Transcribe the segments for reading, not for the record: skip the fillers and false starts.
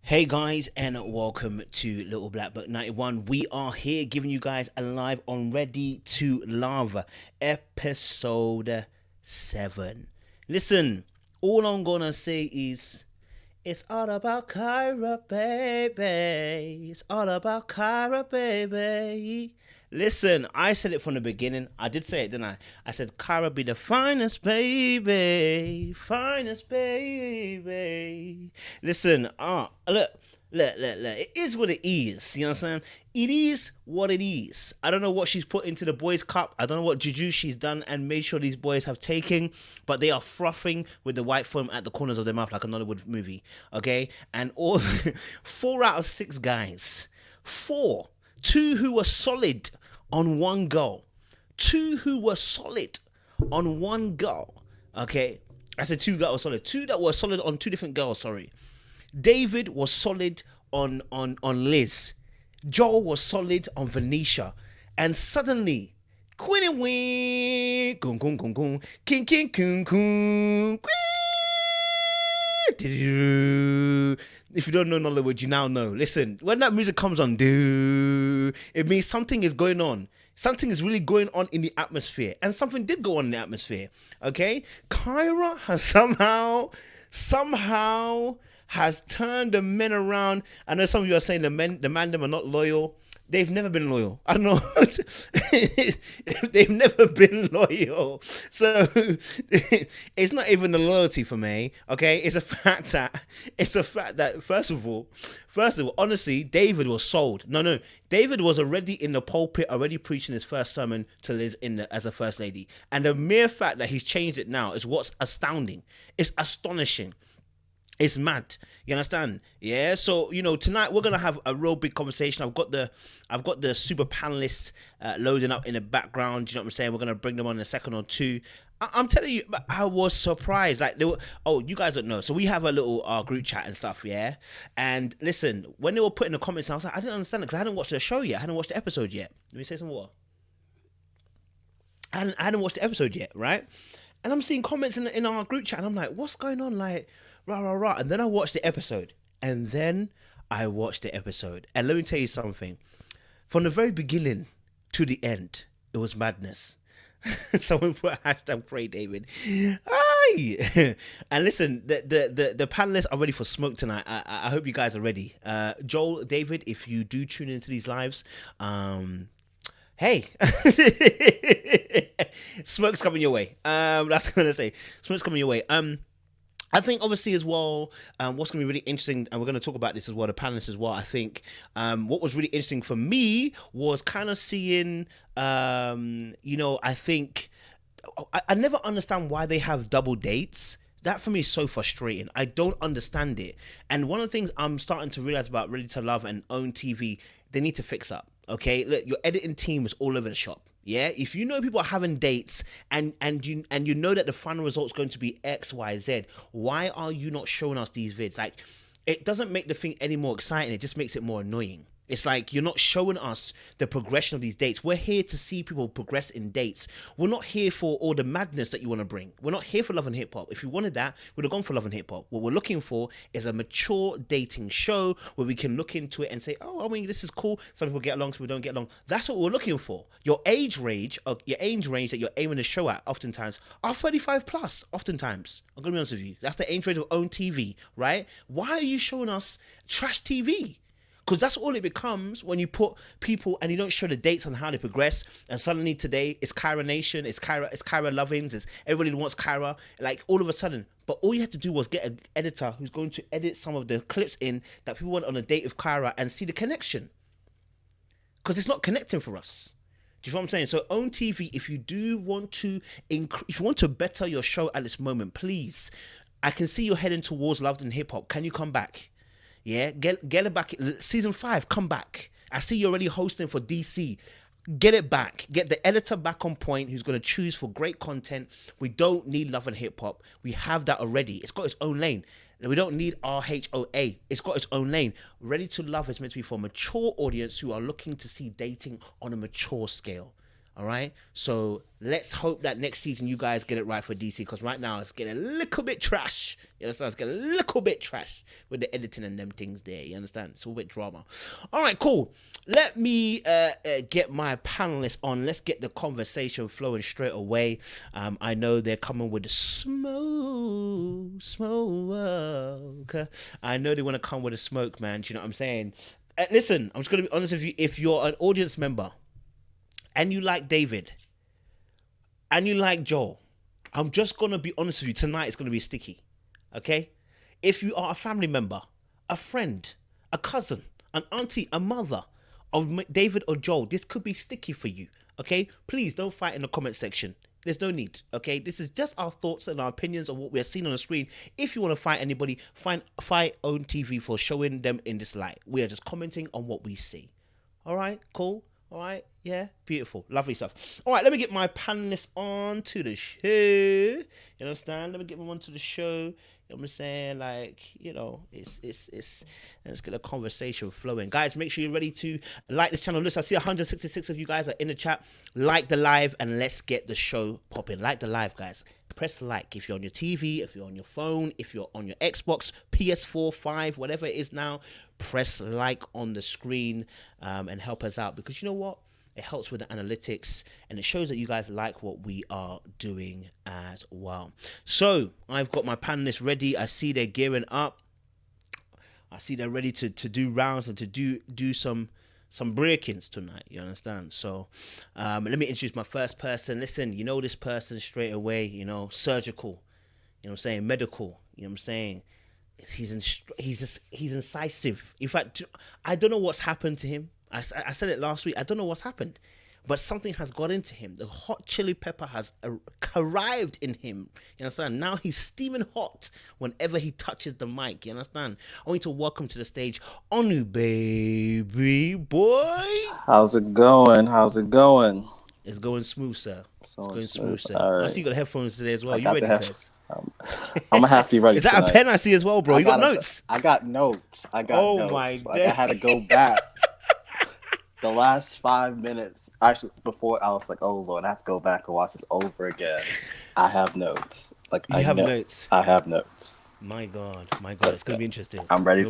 Hey guys, and welcome to Little Black Book 91. We are here giving you guys a live on Ready to Love, episode 7. Listen, all I'm gonna say is it's all about Kyra, baby. It's all about Kyra, baby. Listen, I said it from the beginning. I did say it, didn't I? I said Kyra be the finest baby. Finest baby. Listen, look. It is what it is. You know what I'm saying? It is what it is. I don't know what she's put into the boys' cup. I don't know what juju she's done and made sure these boys have taken, but they are frothing with the white foam at the corners of their mouth like a Nollywood movie. Okay? And all 4 out of 6 guys. 4. 2 who were solid on one goal. 2 who were solid on one goal. Okay? I said 2 that were solid. 2 that were solid on 2 different girls, sorry. David was solid on Liz. Joel was solid on Venesha. And suddenly, Quinny wing, gung gung gung gung, king king kung kung. If you don't know Nollywood, you now know. Listen, when that music comes on, it means something is going on. Something is really going on in the atmosphere. And something did go on in the atmosphere. Okay? Kyra has somehow has turned the men around. I know some of you are saying the man them are not loyal. They've never been loyal. I don't know. They've never been loyal. So it's not even the loyalty for me. Okay, it's a fact that first of all, honestly, David was sold. No, David was already in the pulpit, already preaching his first sermon to Liz as a first lady, and the mere fact that he's changed it now is what's astounding. It's astonishing. It's mad. You understand? Yeah. So, tonight we're gonna have a real big conversation. I've got the super panelists loading up in the background. You know what I'm saying? We're gonna bring them on in a second or two. I'm telling you, I was surprised. Like you guys don't know. So we have a little group chat and stuff, yeah. And listen, when they were putting the comments, I was like, I didn't understand it because I hadn't watched the show yet. I hadn't watched the episode yet. Let me say some more. I hadn't watched the episode yet, right? And I'm seeing comments in our group chat, and I'm like, what's going on? Like, rah. And then I watched the episode. And let me tell you something. From the very beginning to the end, it was madness. Someone put hashtag pray David. Aye. And listen, the panelists are ready for smoke tonight. I hope you guys are ready. Joel, David, if you do tune into these lives, hey, smoke's coming your way. That's what I'm gonna say. Smoke's coming your way. I think obviously as well, what's going to be really interesting, and we're going to talk about this as well, the panelists as well, I think what was really interesting for me was kind of seeing, I think, I never understand why they have double dates. That for me is so frustrating. I don't understand it. And one of the things I'm starting to realize about Ready to Love and Own TV, they need to fix up. Okay, look, your editing team is all over the shop. Yeah, if you know people are having dates and you know that the final result's going to be X, Y, Z, why are you not showing us these vids? Like, it doesn't make the thing any more exciting. It just makes it more annoying. It's like you're not showing us the progression of these dates. We're here to see people progress in dates. We're not here for all the madness that you want to bring. We're not here for Love and Hip Hop. If you wanted that, we'd have gone for Love and Hip Hop. What we're looking for is a mature dating show where we can look into it and say, oh, I mean, this is cool. Some people get along, some people don't get along. That's what we're looking for. Your age range that you're aiming to show at oftentimes are 35 plus, oftentimes. I'm going to be honest with you. That's the age range of Own TV, right? Why are you showing us trash TV? Because that's all it becomes when you put people and you don't show the dates on how they progress. And suddenly today it's Kyra Nation, it's Kyra Lovings, it's everybody wants Kyra. Like all of a sudden. But all you had to do was get an editor who's going to edit some of the clips in that people want on a date with Kyra and see the connection. Because it's not connecting for us. Do you know what I'm saying? So Own TV, if you do want to if you want to better your show at this moment, please. I can see you're heading towards Love and Hip Hop. Can you come back? Yeah, get it back. Season 5, come back. I see you're already hosting for DC. Get it back. Get the editor back on point who's going to choose for great content. We don't need Love and Hip Hop. We have that already. It's got its own lane. We don't need RHOA. It's got its own lane. Ready to Love is meant to be for a mature audience who are looking to see dating on a mature scale. All right. So let's hope that next season you guys get it right for DC, because right now it's getting a little bit trash. You understand? It's getting a little bit trash with the editing and them things there. You understand? It's a bit drama. All right, cool. Let me get my panelists on. Let's get the conversation flowing straight away. I know they're coming with the smoke. I know they want to come with the smoke, man. Do you know what I'm saying? Listen, I'm just going to be honest with you. If you're an audience member and you like David, and you like Joel, I'm just going to be honest with you. Tonight it's going to be sticky, okay? If you are a family member, a friend, a cousin, an auntie, a mother of David or Joel, this could be sticky for you, okay? Please don't fight in the comment section. There's no need, okay? This is just our thoughts and our opinions of what we're seeing on the screen. If you want to fight anybody, fight Own TV for showing them in this light. We are just commenting on what we see. All right, cool. All right, yeah, beautiful, lovely stuff. All right, let me get my panelists on to the show. You understand? Let me get them onto the show. You know what I'm saying? Like, you know, it's let's get a conversation flowing. Guys, make sure you're ready to like this channel. Listen, I see 166 of you guys are in the chat. Like the live and let's get the show popping. Like the live, guys. Press like if you're on your TV, if you're on your phone, if you're on your Xbox, PS4, 5, whatever it is now. Press like on the screen and help us out, because you know what? It helps with the analytics and it shows that you guys like what we are doing as well. So I've got my panelists ready. I see they're gearing up. I see they're ready to do rounds and to do some break-ins tonight. You understand? So let me introduce my first person. Listen, you know this person straight away. You know, surgical. You know what I'm saying? Medical. You know what I'm saying? He's incisive. In fact, I don't know what's happened to him. I said it last week. I don't know what's happened, but something has got into him. The hot chili pepper has arrived in him. You understand? Now he's steaming hot whenever he touches the mic. You understand? I want you to welcome to the stage, Onu, baby boy. How's it going? It's going smooth, sir. It's going smooth, sir. Right. I see you got headphones today as well. You ready, Chris? I'm gonna have to be ready. Is that tonight. a pen I see as well, bro? You got notes? I got notes. Oh my God! Like, I had to go back. The last 5 minutes, actually, before I was like, "Oh Lord, I have to go back and watch this over again." I have notes. I have notes. I have notes. My God, it's gonna be interesting. I'm ready.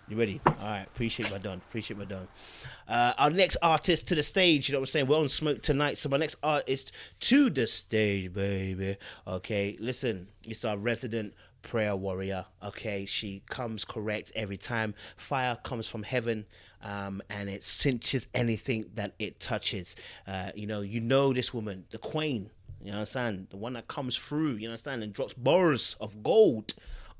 You ready? All right. Appreciate my done. Our next artist to the stage. You know what I'm saying? We're on smoke tonight. So my next artist to the stage, baby. Okay. Listen, it's our resident prayer warrior. Okay. She comes correct every time. Fire comes from heaven. And it cinches anything that it touches. You know this woman, the queen. You understand? The one that comes through. You understand? And drops bars of gold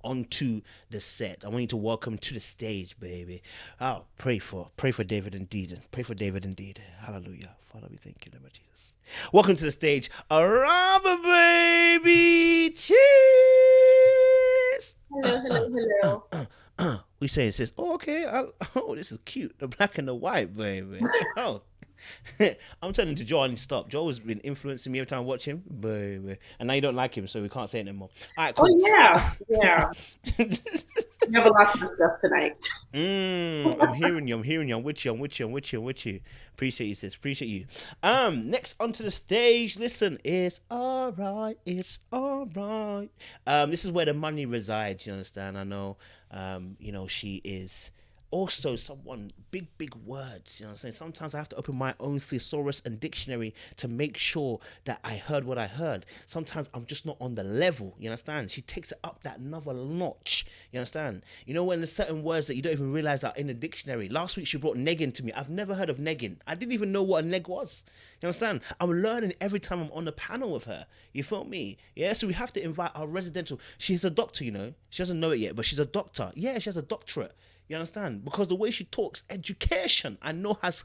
onto the set. I want you to welcome to the stage, baby. Oh, pray for David indeed. Pray for David indeed. Hallelujah. Father, we thank you, Lord Jesus. Welcome to the stage, Araba, baby. Cheers. Hello. We say it says, oh, okay. Oh, this is cute. The black and the white, baby. Oh. I'm telling to Joel, I need to stop. Joel has been influencing me every time I watch him, baby. And now you don't like him, so we can't say it anymore. All right, cool. Oh, yeah. We have a lot to discuss tonight. I'm hearing you. I'm with you. Appreciate you, sis. Appreciate you. Next onto the stage. Listen, it's all right. This is where the money resides. You understand? I know. She is also someone big words. You know what I'm saying? Sometimes I have to open my own thesaurus and dictionary to make sure that I heard what I heard. Sometimes I'm just not on the level. You understand? She takes it up that another notch. You understand? You know, when there's certain words that you don't even realize are in the dictionary. Last week she brought negging to me. I've never heard of negging. I didn't even know what a neg was. You understand? I'm learning every time I'm on the panel with her. You feel me? Yeah, so we have to invite our residential. She's a doctor, you know. She doesn't know it yet, but she's a doctor. Yeah, she has a doctorate. You understand? Because the way she talks, education, I know has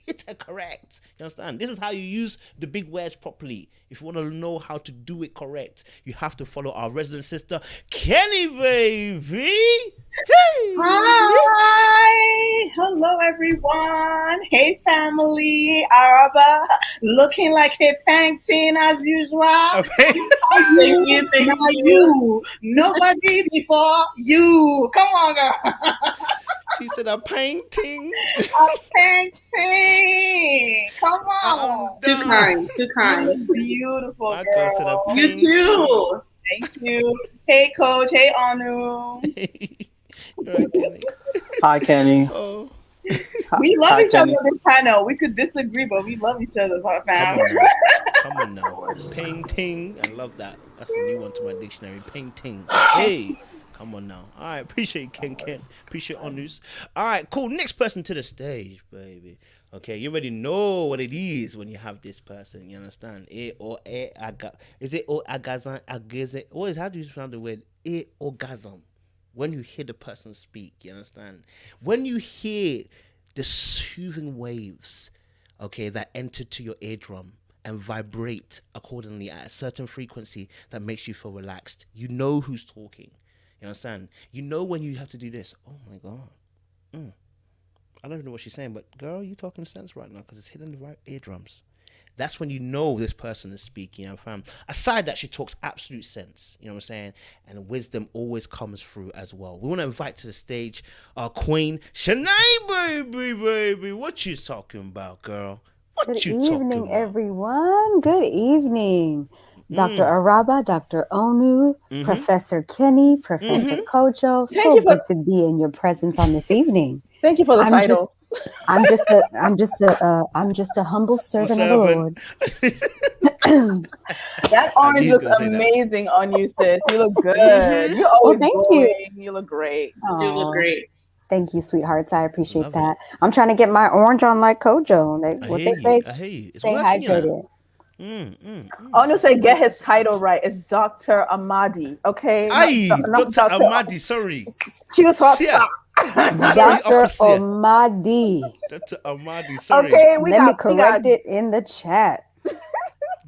hit her correct. You understand? This is how you use the big words properly. If you want to know how to do it correct, you have to follow our resident sister, Kenny, baby. Hey. Hi. Hello, everyone. Hey, family. Araba, looking like a painting as usual. Okay. Thank you. Nobody before you. Come on, girl. She said a painting. A painting. Come on. Too kind. Too kind. Beautiful, My girl said a girl. You too. Thank you. Hey, Coach. Hey, Anu. You're right, Kenny. Hi, Kenny. Oh. We love Hi, each other Kenny. on this panel. We could disagree, but we love each other, fam. Come on now. Ping ting. I love that. That's a new one to my dictionary. Ping ting. Hey. Come on now. All right. Appreciate Ken. Appreciate Onus. All right. Cool. Next person to the stage, baby. Okay. You already know what it is when you have this person. You understand? Is it orgasm? What is, how do you sound the word? Orgasm. When you hear the person speak, you understand? When you hear the soothing waves, okay, that enter to your eardrum and vibrate accordingly at a certain frequency that makes you feel relaxed, you know who's talking. You understand? You know when you have to do this. Oh my God. I don't even know what she's saying, but girl, you talking sense right now because it's hitting the right eardrums. That's when you know this person is speaking, you know, fam. Aside that, she talks absolute sense, you know what I'm saying? And wisdom always comes through as well. We want to invite to the stage our queen, Shanae, baby. What you talking about, girl? Good evening, everyone. Good evening. Dr. Araba, Dr. Onu, Professor Kenny, Professor Kojo. So good to be in your presence on this evening. Thank you for the title. I'm just a humble servant of the Lord. That orange looks amazing on you, sis. You look good. You're always glowing. You look great. You do look great. Thank you, sweethearts. I appreciate that. I'm trying to get my orange on like Kojo. They say, I hear you. Stay hydrated. Onu say get his title right. It's Dr. Amadi. Okay. Dr. Amadi. Sorry. Choose her. Dr. Amadi. Dr. Amadi. Sorry. Okay, Let me correct it in the chat.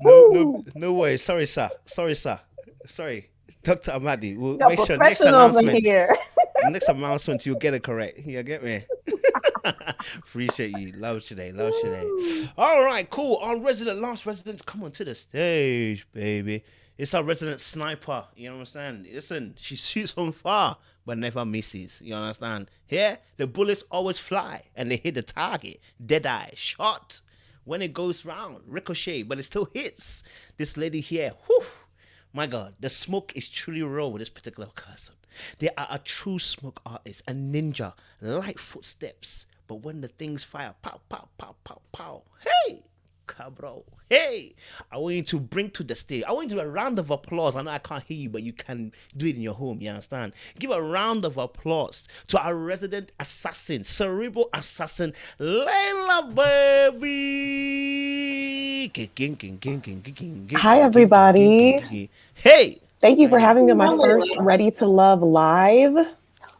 No way. Sorry, sir. Sorry. Dr. Amadi. We'll make sure next announcement you'll get it correct. You get me? Appreciate you. Love today. All right, cool. Our last residents, come on to the stage, baby. It's our resident sniper. You know what I'm saying? Listen, she shoots from far, but never misses. You understand? Here, the bullets always fly and they hit the target. Dead eye, shot. When it goes round, ricochet, but it still hits. This lady here, whew, my God, the smoke is truly raw with this particular person. They are a true smoke artist, a ninja, light footsteps. But when the things fire, pow, pow, pow, pow, pow. Hey, cabro. Hey, I want you to bring to the stage. I want you to do a round of applause. I know I can't hear you, but you can do it in your home. You understand? Give a round of applause to our resident assassin, cerebral assassin, Layla, baby. Hi, everybody. Hey. Thank you for having me on my first Ready to Love live.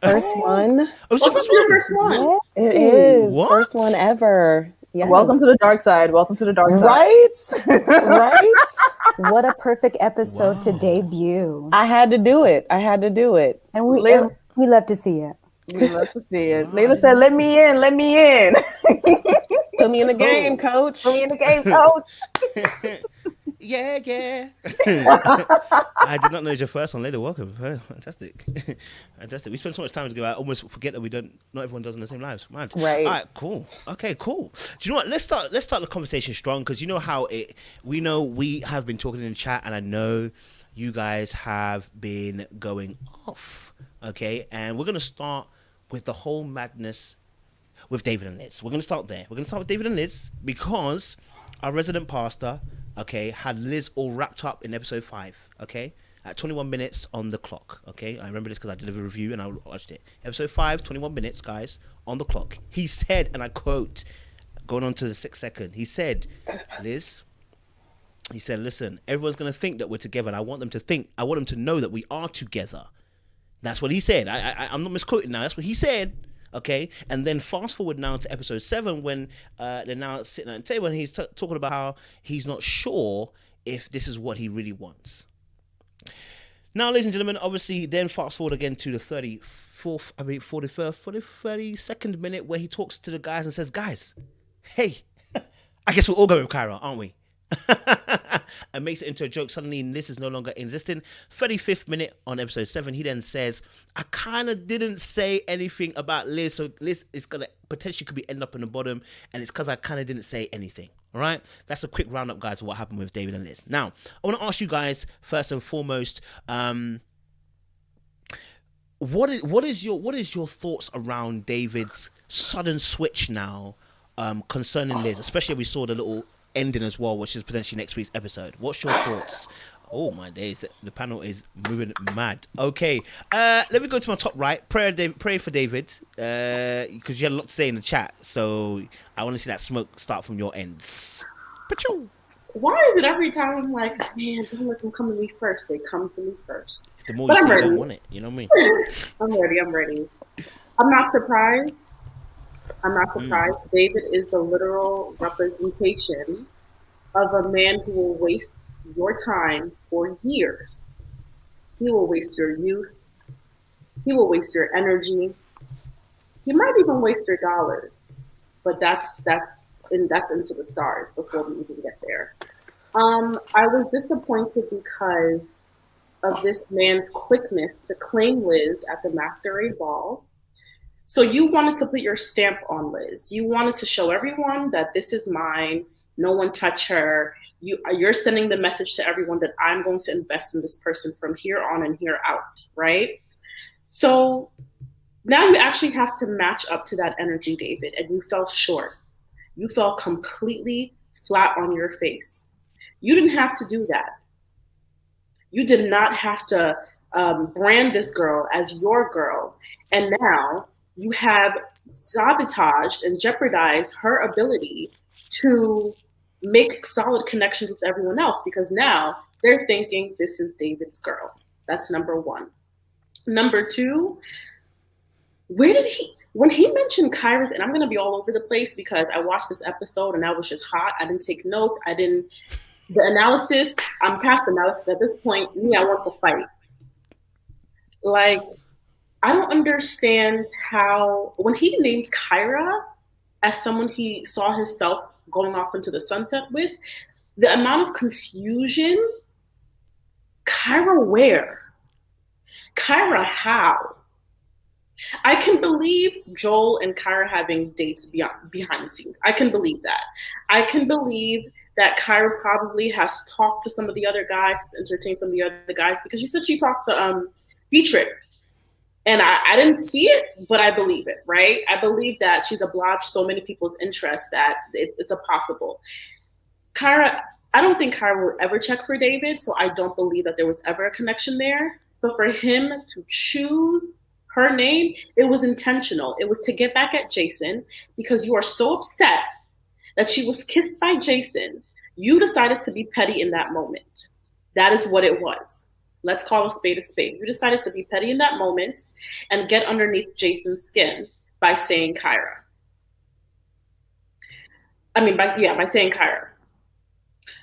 First one. Oh, so this your first one? It is. What? First one ever. Yes. Welcome to the dark side. Right? Right? What a perfect episode to debut. I had to do it. And we love to see it. We love to see it. Layla said, let me in. Put me in the game, coach. Yeah. I did not know it was your first one. Later, welcome. Fantastic. We spend so much time together. I almost forget that not everyone does in the same lives. Man. Right. All right, cool. Okay, cool. Do you know what? Let's start the conversation strong because you know how we have been talking in the chat and I know you guys have been going off. Okay. And we're going to start with the whole madness with David and Liz. We're going to start there. We're going to start with David and Liz because our resident pastor, okay, had Liz all wrapped up in episode 5, okay, at 21 minutes on the clock, okay. I remember this because I did a review and I watched it. Episode 5, 21 minutes, guys, on the clock. He said, and I quote, going on to the 6th second, he said, Liz, he said, listen, everyone's going to think that we're together and I want them to know that we are together. That's what he said. I'm not misquoting now. That's what he said. Okay, and then fast forward now to episode 7 when they're now sitting at the table and he's talking about how he's not sure if this is what he really wants. Now, ladies and gentlemen, obviously, then fast forward again to the 42nd minute where he talks to the guys and says, guys, hey, I guess we'll all go with Kyra, aren't we? And makes it into a joke. Suddenly Liz is no longer existing. 35th minute on episode 7, he then says, I kind of didn't say anything about Liz, so Liz is gonna potentially could be end up in the bottom, and it's because I kind of didn't say anything. All right, that's a quick roundup, guys, of what happened with David and Liz. Now, I want to ask you guys first and foremost, what is your thoughts around David's sudden switch now concerning Liz, especially if we saw the little ending as well, which is potentially next week's episode. What's your thoughts? Oh my days, the panel is moving mad. Okay, let me go to my top right. Pray for David, because you had a lot to say in the chat, so I want to see that smoke start from your ends. Pachoo. Why is it every time I'm like, man, don't let them come to me first? They come to me first. The more you say you don't want it, you know what I mean? I'm ready. I'm not surprised. David is the literal representation of a man who will waste your time for years. He will waste your youth. He will waste your energy. He might even waste your dollars, but that's into the stars before we even get there. I was disappointed because of this man's quickness to claim Liz at the masquerade ball. So you wanted to put your stamp on Liz. You wanted to show everyone that this is mine. No one touch her. You're sending the message to everyone that I'm going to invest in this person from here on and here out, right? So now you actually have to match up to that energy, David, and you fell short. You fell completely flat on your face. You didn't have to do that. You did not have to brand this girl as your girl, and now you have sabotaged and jeopardized her ability to make solid connections with everyone else, because now they're thinking this is David's girl. That's number one. Number two, when he mentioned Kyra's, and I'm going to be all over the place because I watched this episode and I was just hot. I didn't take notes. The analysis, I'm past analysis at this point. I want to fight. Like, I don't understand how, when he named Kyra as someone he saw himself going off into the sunset with, the amount of confusion. Kyra where? Kyra how? I can believe Joel and Kyra having dates behind the scenes. I can believe that. I can believe that Kyra probably has talked to some of the other guys, entertained some of the other guys, because she said she talked to Dietrich. And I didn't see it, but I believe it, right? I believe that she's obliged so many people's interest that it's a possible. Kyra, I don't think Kyra will ever check for David, so I don't believe that there was ever a connection there. So for him to choose her name, it was intentional. It was to get back at Jason, because you are so upset that she was kissed by Jason. You decided to be petty in that moment. That is what it was. Let's call a spade a spade. You decided to be petty in that moment and get underneath Jason's skin by saying Kyra. By saying Kyra.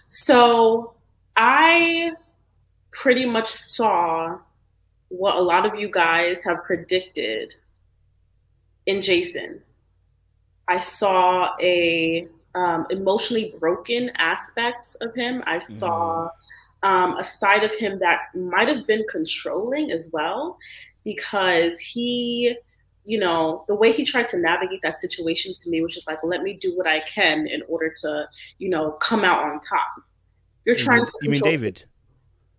So I pretty much saw what a lot of you guys have predicted in Jason. I saw a emotionally broken aspect of him. I saw a side of him that might have been controlling as well, because he, the way he tried to navigate that situation to me was just like, let me do what I can in order to, come out on top. You're trying to. You mean David?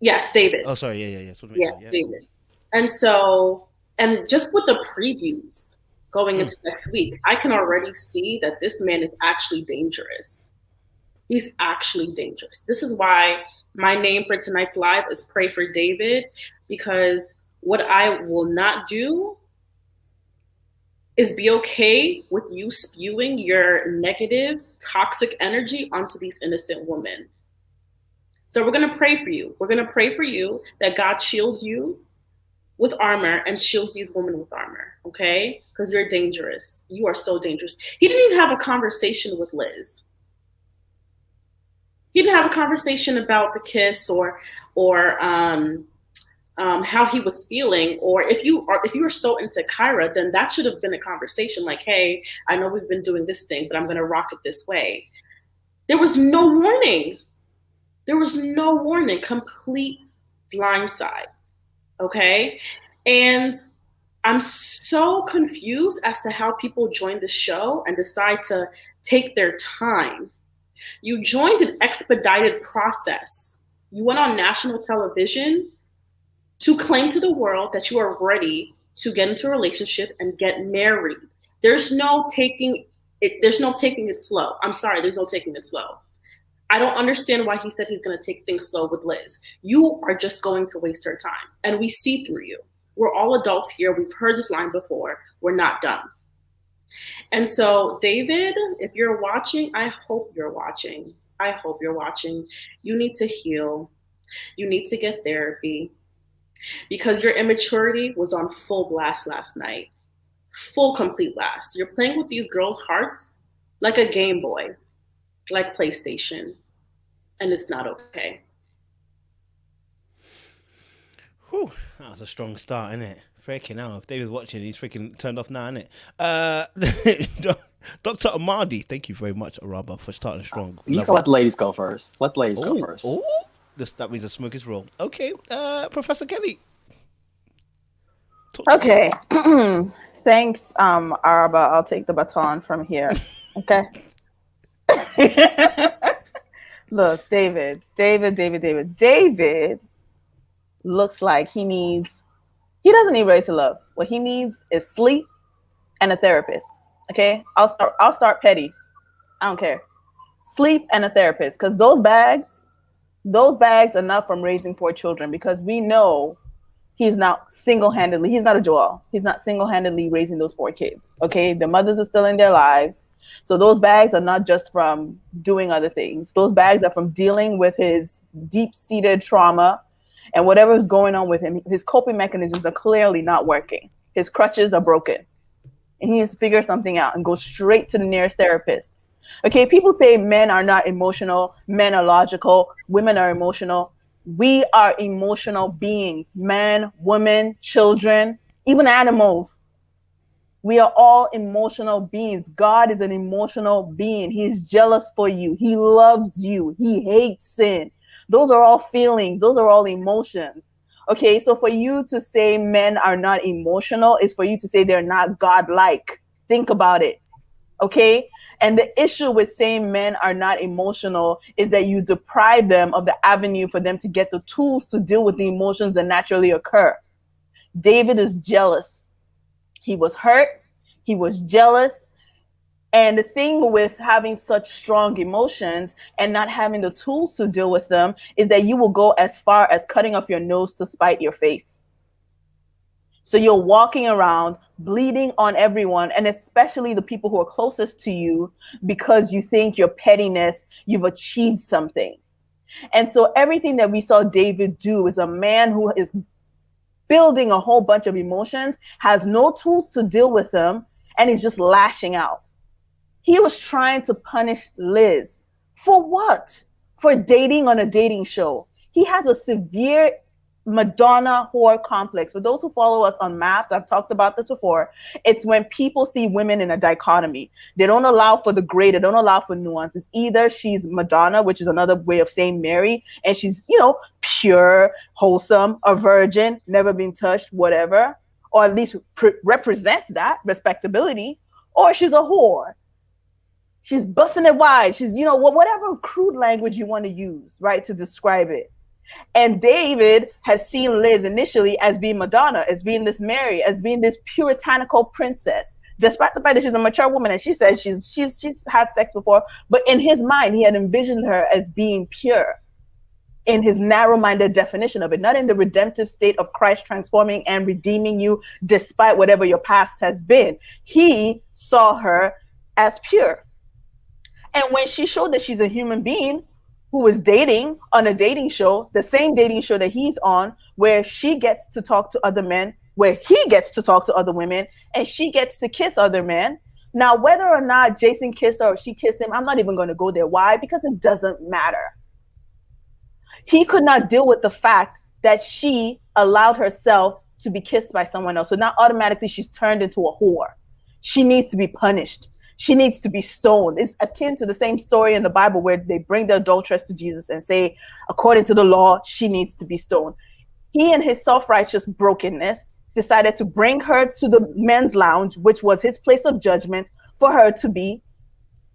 Yes, David. Oh, sorry. Yeah. Yeah, David. And so, and just with the previews going into next week, I can already see that this man is actually dangerous. He's actually dangerous. This is why my name for tonight's live is Pray for David, because what I will not do is be okay with you spewing your negative, toxic energy onto these innocent women. So we're going to pray for you. We're going to pray for you that God shields you with armor and shields these women with armor, okay? Because you're dangerous. You are so dangerous. He didn't even have a conversation with Liz. He didn't have a conversation about the kiss or how he was feeling. Or if you were so into Kyra, then that should have been a conversation like, hey, I know we've been doing this thing, but I'm going to rock it this way. There was no warning. Complete blindside. Okay. And I'm so confused as to how people join the show and decide to take their time You joined an expedited process. You went on national television to claim to the world that you are ready to get into a relationship and get married. There's no taking it slow. I'm sorry, there's no taking it slow. I don't understand why he said he's going to take things slow with Liz. You are just going to waste her time. And we see through you. We're all adults here. We've heard this line before. We're not done. And so, David, if you're watching, I hope you're watching. I hope you're watching. You need to heal. You need to get therapy. Because your immaturity was on full blast last night. Full, complete blast. You're playing with these girls' hearts like a Game Boy, like PlayStation. And it's not okay. Whew, that was a strong start, isn't it? Freaking hell. If David's watching, he's freaking turned off now, isn't it? Dr. Amadi, thank you very much, Araba, for starting strong. You can let the ladies go first. Let the ladies go first. Oh, that means the smoke is roll. Okay, Professor Kelly. Okay. Thanks, Araba. I'll take the baton from here. Okay. Look, David looks like he doesn't need ready to love. What he needs is sleep and a therapist. Okay, I'll start petty. I don't care. Sleep and a therapist, because those bags are not from raising 4 children, because we know he's not a Joel. He's not single-handedly raising those 4 kids. Okay, the mothers are still in their lives. So those bags are not just from doing other things. Those bags are from dealing with his deep-seated trauma and whatever is going on with him. His coping mechanisms are clearly not working. His crutches are broken. And he needs to figure something out and go straight to the nearest therapist. Okay, people say men are not emotional, men are logical, women are emotional. We are emotional beings, men, women, children, even animals. We are all emotional beings. God is an emotional being. He's jealous for you. He loves you. He hates sin. Those are all feelings. Those are all emotions. Okay, so for you to say men are not emotional is for you to say they're not God-like. Think about it. Okay? And the issue with saying men are not emotional is that you deprive them of the avenue for them to get the tools to deal with the emotions that naturally occur. David is jealous. He was hurt. He was jealous. And the thing with having such strong emotions and not having the tools to deal with them is that you will go as far as cutting off your nose to spite your face. So you're walking around bleeding on everyone, and especially the people who are closest to you, because you think your pettiness, you've achieved something. And so everything that we saw David do is a man who is building a whole bunch of emotions, has no tools to deal with them, and he's just lashing out. He was trying to punish Liz. For what? For dating on a dating show. He has a severe Madonna whore complex. For those who follow us on Maps, I've talked about this before. It's when people see women in a dichotomy. They don't allow for the gray. They don't allow for nuance. It's either she's Madonna, which is another way of saying Mary, and she's, pure, wholesome, a virgin, never been touched, whatever, or at least represents that respectability, or she's a whore. She's busting it wide. She's, whatever crude language you want to use, right, to describe it. And David has seen Liz initially as being Madonna, as being this Mary, as being this puritanical princess, despite the fact that she's a mature woman and she says she's had sex before. But in his mind, he had envisioned her as being pure in his narrow-minded definition of it, not in the redemptive state of Christ transforming and redeeming you despite whatever your past has been. He saw her as pure. And when she showed that she's a human being who is dating on a dating show, the same dating show that he's on, where she gets to talk to other men, where he gets to talk to other women, and she gets to kiss other men. Now, whether or not Jason kissed her or she kissed him, I'm not even going to go there. Why? Because it doesn't matter. He could not deal with the fact that she allowed herself to be kissed by someone else. So now automatically she's turned into a whore. She needs to be punished. She needs to be stoned. It's akin to the same story in the Bible where they bring the adulteress to Jesus and say, according to the law, she needs to be stoned. He, in his self-righteous brokenness, decided to bring her to the men's lounge, which was his place of judgment, for her to be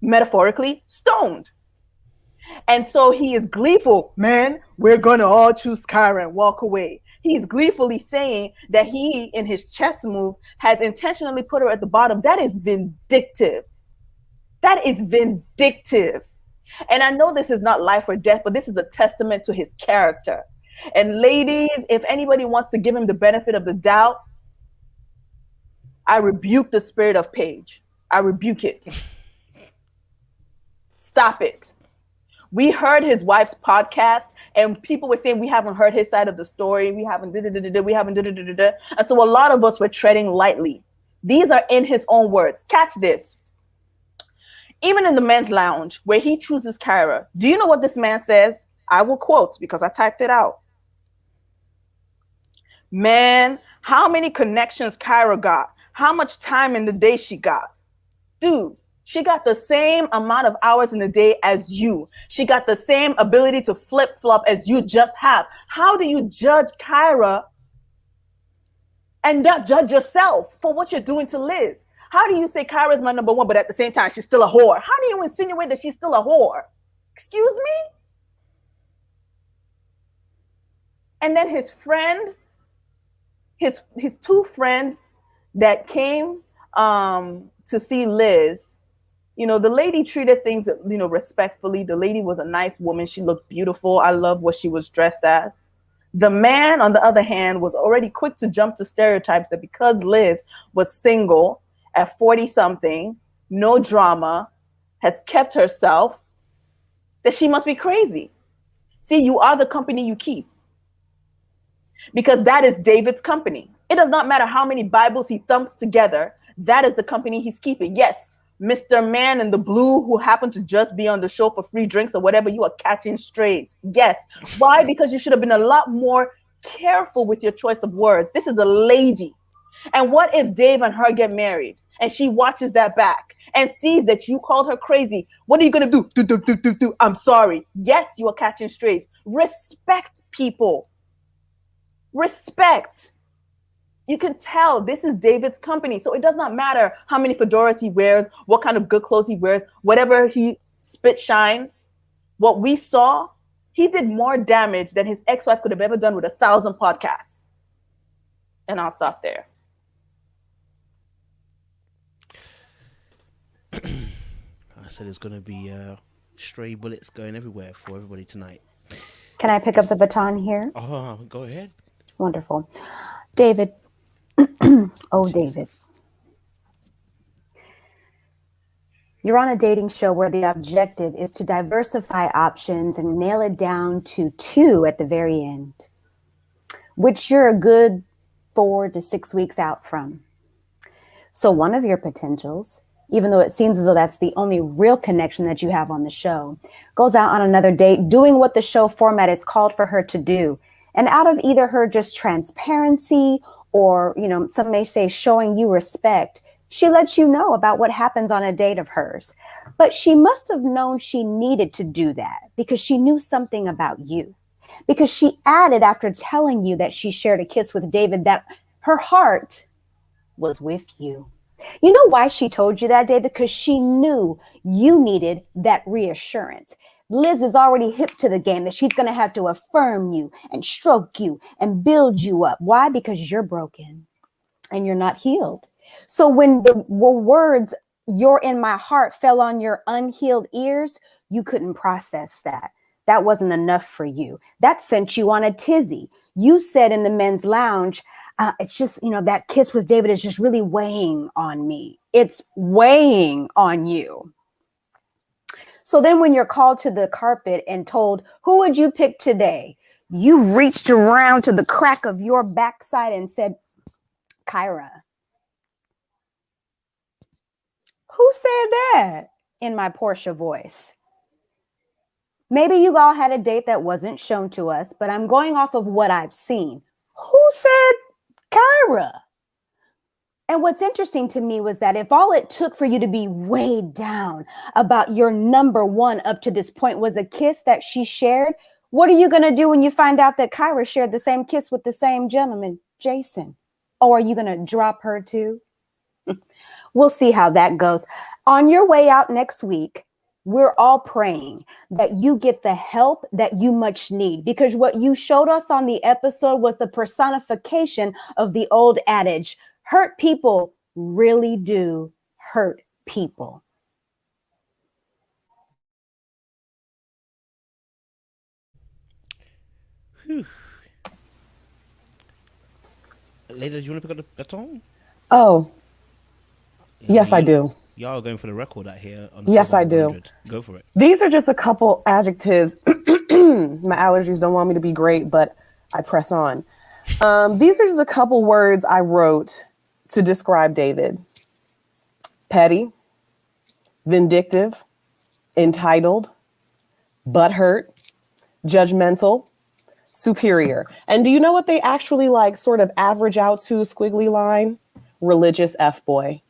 metaphorically stoned. And so he is gleeful, man, we're going to all choose Kyra and walk away. He's gleefully saying that he, in his chess move, has intentionally put her at the bottom. That is vindictive. That is vindictive. And I know this is not life or death, but this is a testament to his character. And ladies, if anybody wants to give him the benefit of the doubt, I rebuke the spirit of Paige. I rebuke it. Stop it. We heard his wife's podcast, and people were saying we haven't heard his side of the story. We haven't we haven't And so a lot of us were treading lightly. These are in his own words. Catch this. Even in the men's lounge where he chooses Kyra, do you know what this man says? I will quote because I typed it out. Man, how many connections Kyra got? How much time in the day she got? Dude, she got the same amount of hours in the day as you. She got the same ability to flip-flop as you just have. How do you judge Kyra and not judge yourself for what you're doing to Liz? How do you say Kyra's my number one, but at the same time, she's still a whore? How do you insinuate that she's still a whore? Excuse me? And then his friend, his two friends that came to see Liz, you know, the lady treated things, you know, respectfully. The lady was a nice woman. She looked beautiful. I love what she was dressed as. The man, on the other hand, was already quick to jump to stereotypes that because Liz was single at 40-something, no drama, has kept herself, that she must be crazy. See, you are the company you keep. Because that is David's company. It does not matter how many Bibles he thumps together. That is the company he's keeping. Yes, Mr. Man in the blue who happened to just be on the show for free drinks or whatever, you are catching strays. Yes. Why? Because you should have been a lot more careful with your choice of words. This is a lady. And what if Dave and her get married and she watches that back and sees that you called her crazy? What are you going to do? I'm sorry. Yes, you are catching strays. Respect people. Respect. You can tell this is David's company. So it does not matter how many fedoras he wears, what kind of good clothes he wears, whatever he spit shines. What we saw, he did more damage than his ex-wife could have ever done with 1,000 podcasts. And I'll stop there. I said there's going to be stray bullets going everywhere for everybody tonight. Can I pick up the baton here? Oh, go ahead. Wonderful. David. Oh, David. You're on a dating show where the objective is to diversify options and nail it down to 2 at the very end, which you're a good 4 to 6 weeks out from. So one of your potentials, even though it seems as though that's the only real connection that you have on the show, goes out on another date doing what the show format is called for her to do. And out of either her just transparency or, you know, some may say showing you respect, she lets you know about what happens on a date of hers. But she must have known she needed to do that because she knew something about you. Because she added, after telling you that she shared a kiss with David, that her heart was with you. You know why she told you that, David? Because she knew you needed that reassurance. Liz is already hip to the game that she's going to have to affirm you and stroke you and build you up. Why? Because you're broken and you're not healed. So when the words, "you're in my heart," fell on your unhealed ears, you couldn't process that. That wasn't enough for you. That sent you on a tizzy. You said in the men's lounge, it's just, you know, that kiss with David is just really weighing on me. It's weighing on you. So then when you're called to the carpet and told, who would you pick today? You reached around to the crack of your backside and said, Kyra. Who said that in my Portia voice? Maybe you all had a date that wasn't shown to us, but I'm going off of what I've seen. Who said Kyra? And what's interesting to me was that if all it took for you to be weighed down about your number one up to this point was a kiss that she shared, what are you going to do when you find out that Kyra shared the same kiss with the same gentleman, Jason? Or are you going to drop her too? We'll see how that goes. On your way out next week, we're all praying that you get the help that you much need, because what you showed us on the episode was the personification of the old adage, hurt people really do hurt people. Whew. Leda, do you want to pick up the baton? Oh, yes, I do. Y'all are going for the record out here. Yes, I do. Go for it. These are just a couple adjectives. My allergies don't want me to be great, but I press on. These are just a couple words I wrote to describe David. Petty, vindictive, entitled, butthurt, judgmental, superior. And do you know what they actually like sort of average out to, squiggly line? Religious F-boy.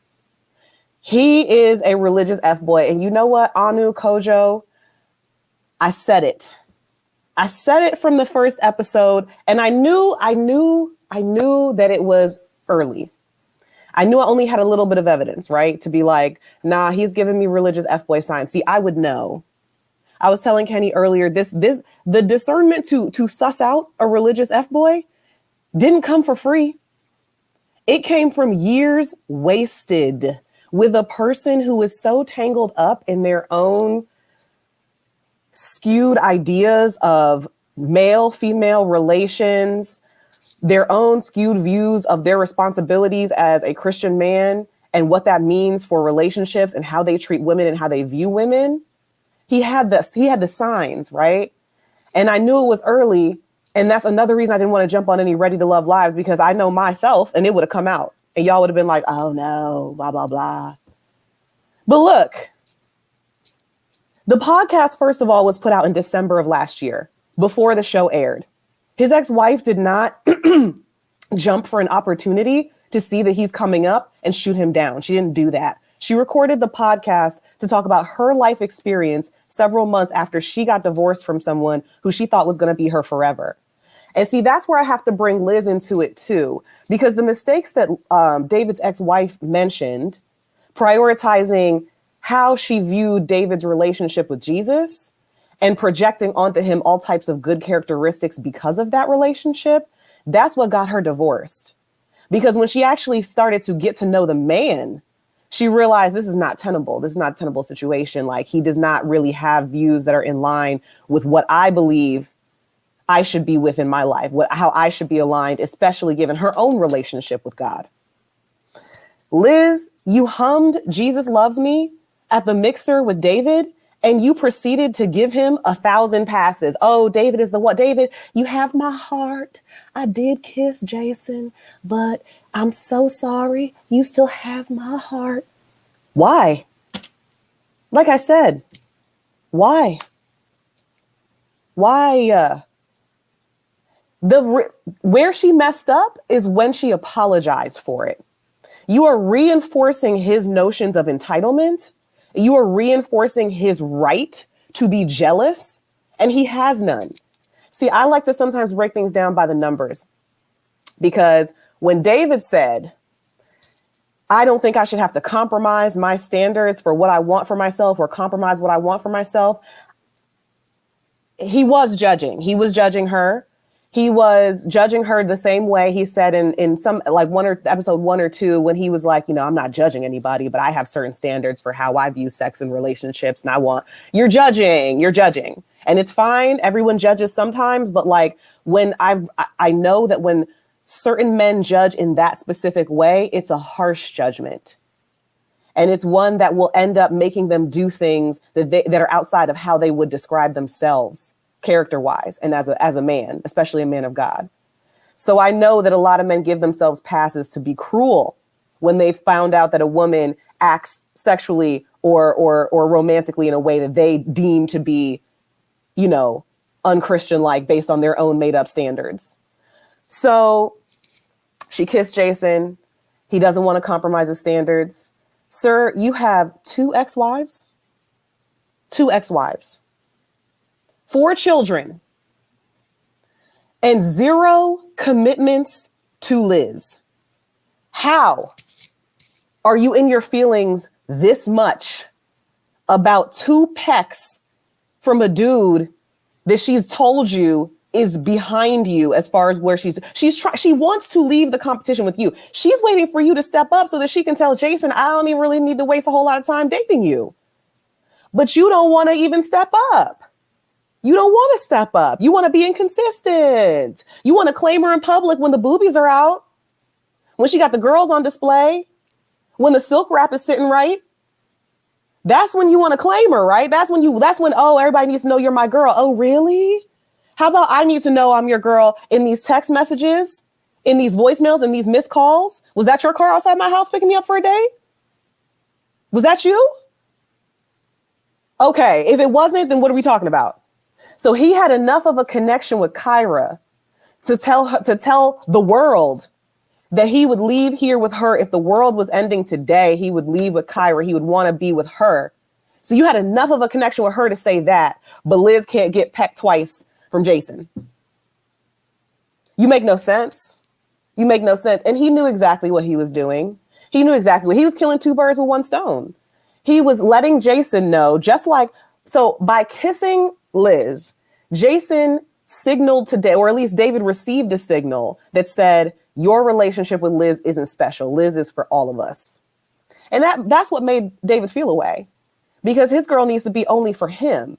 He is a religious F-boy. And you know what, Anu, Kojo? I said it. I said it from the first episode, and I knew that it was early. I knew I only had a little bit of evidence, right? To be like, nah, he's giving me religious F-boy signs. See, I would know. I was telling Kenny earlier, the discernment to suss out a religious F-boy didn't come for free. It came from years wasted with a person who is so tangled up in their own skewed ideas of male-female relations, their own skewed views of their responsibilities as a Christian man and what that means for relationships and how they treat women and how they view women. He had the signs, right? And I knew it was early. And that's another reason I didn't want to jump on any Ready to Love lives, because I know myself and it would have come out and y'all would have been like, oh no, blah, blah, blah. But look, the podcast, first of all, was put out in December of last year before the show aired. His ex-wife did not jump for an opportunity to see that he's coming up and shoot him down. She didn't do that. She recorded the podcast to talk about her life experience several months after she got divorced from someone who she thought was going to be her forever. And see, that's where I have to bring Liz into it too, because the mistakes that David's ex-wife mentioned, prioritizing how she viewed David's relationship with Jesus and projecting onto him all types of good characteristics because of that relationship, that's what got her divorced. Because when she actually started to get to know the man, she realized this is not tenable. This is not a tenable situation. Like, he does not really have views that are in line with what I believe I should be with in my life, how I should be aligned, especially given her own relationship with God. Liz, you hummed Jesus Loves Me at the mixer with David, and you proceeded to give him 1,000 passes. Oh, David is the one. David, you have my heart. I did kiss Jason, but I'm so sorry. You still have my heart. Why? Like I said, why? Why? Where she messed up is when she apologized for it. You are reinforcing his notions of entitlement. You are reinforcing his right to be jealous, and he has none. See, I like to sometimes break things down by the numbers, because when David said, I don't think I should have to compromise my standards for what I want for myself or compromise what I want for myself, he was judging. He was judging her. He was judging her the same way he said in some, like episode 1 or 2, when he was like, you know, I'm not judging anybody, but I have certain standards for how I view sex and relationships. And you're judging. And it's fine. Everyone judges sometimes. But like, when I know that when certain men judge in that specific way, it's a harsh judgment. And it's one that will end up making them do things that are outside of how they would describe themselves, character-wise, and as a man, especially a man of God. So I know that a lot of men give themselves passes to be cruel when they've found out that a woman acts sexually or romantically in a way that they deem to be, you know, unchristian-like based on their own made-up standards. So she kissed Jason. He doesn't want to compromise his standards. Sir, you have 2 ex-wives. 2 ex-wives. 4 children, and 0 commitments to Liz. How are you in your feelings this much about 2 pecks from a dude that she's told you is behind you as far as where she wants to leave the competition with you. She's waiting for you to step up so that she can tell Jason, I don't even really need to waste a whole lot of time dating you. But you don't want to even step up. You don't want to step up. You want to be inconsistent. You want to claim her in public when the boobies are out, when she got the girls on display, when the silk wrap is sitting right. That's when you want to claim her, right? That's when, oh, everybody needs to know you're my girl. Oh, really? How about I need to know I'm your girl in these text messages, in these voicemails, in these missed calls? Was that your car outside my house picking me up for a date? Was that you? Okay, if it wasn't, then what are we talking about? So he had enough of a connection with Kyra to tell the world that he would leave here with her. If the world was ending today, he would leave with Kyra. He would want to be with her. So you had enough of a connection with her to say that, but Liz can't get pecked twice from Jason. You make no sense. You make no sense. And he knew exactly what he was doing. He knew exactly what he was killing 2 birds with 1 stone. He was letting Jason know, so by kissing Liz, Jason signaled today, or at least David received a signal that said, your relationship with Liz isn't special. Liz is for all of us. And that's what made David feel away, because his girl needs to be only for him.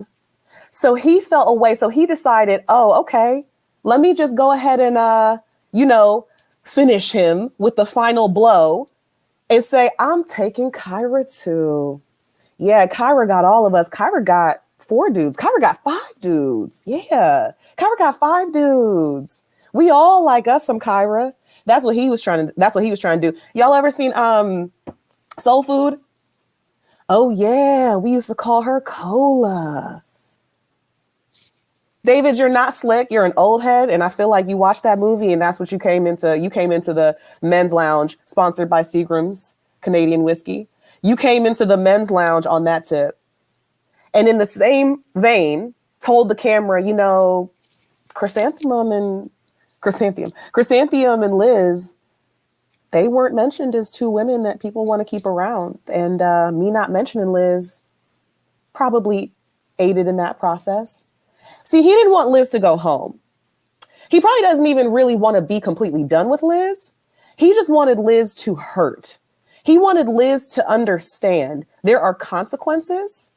So he felt away. So he decided, oh, okay, let me just go ahead and, finish him with the final blow and say, I'm taking Kyra too. Yeah, Kyra got all of us. Kyra got 4 dudes. Kyra got 5 dudes. Yeah, Kyra got 5 dudes. We all like us some Kyra. That's what he was trying to do. Y'all ever seen Soul Food? Oh yeah, we used to call her Cola. David, you're not slick. You're an old head. And I feel like you watched that movie and that's what you came into. You came into the men's lounge sponsored by Seagram's Canadian whiskey. You came into the men's lounge on that tip. And in the same vein, told the camera, Chrysanthemum and Liz, they weren't mentioned as 2 women that people want to keep around. And me not mentioning Liz probably aided in that process. See, he didn't want Liz to go home. He probably doesn't even really want to be completely done with Liz. He just wanted Liz to hurt. He wanted Liz to understand there are consequences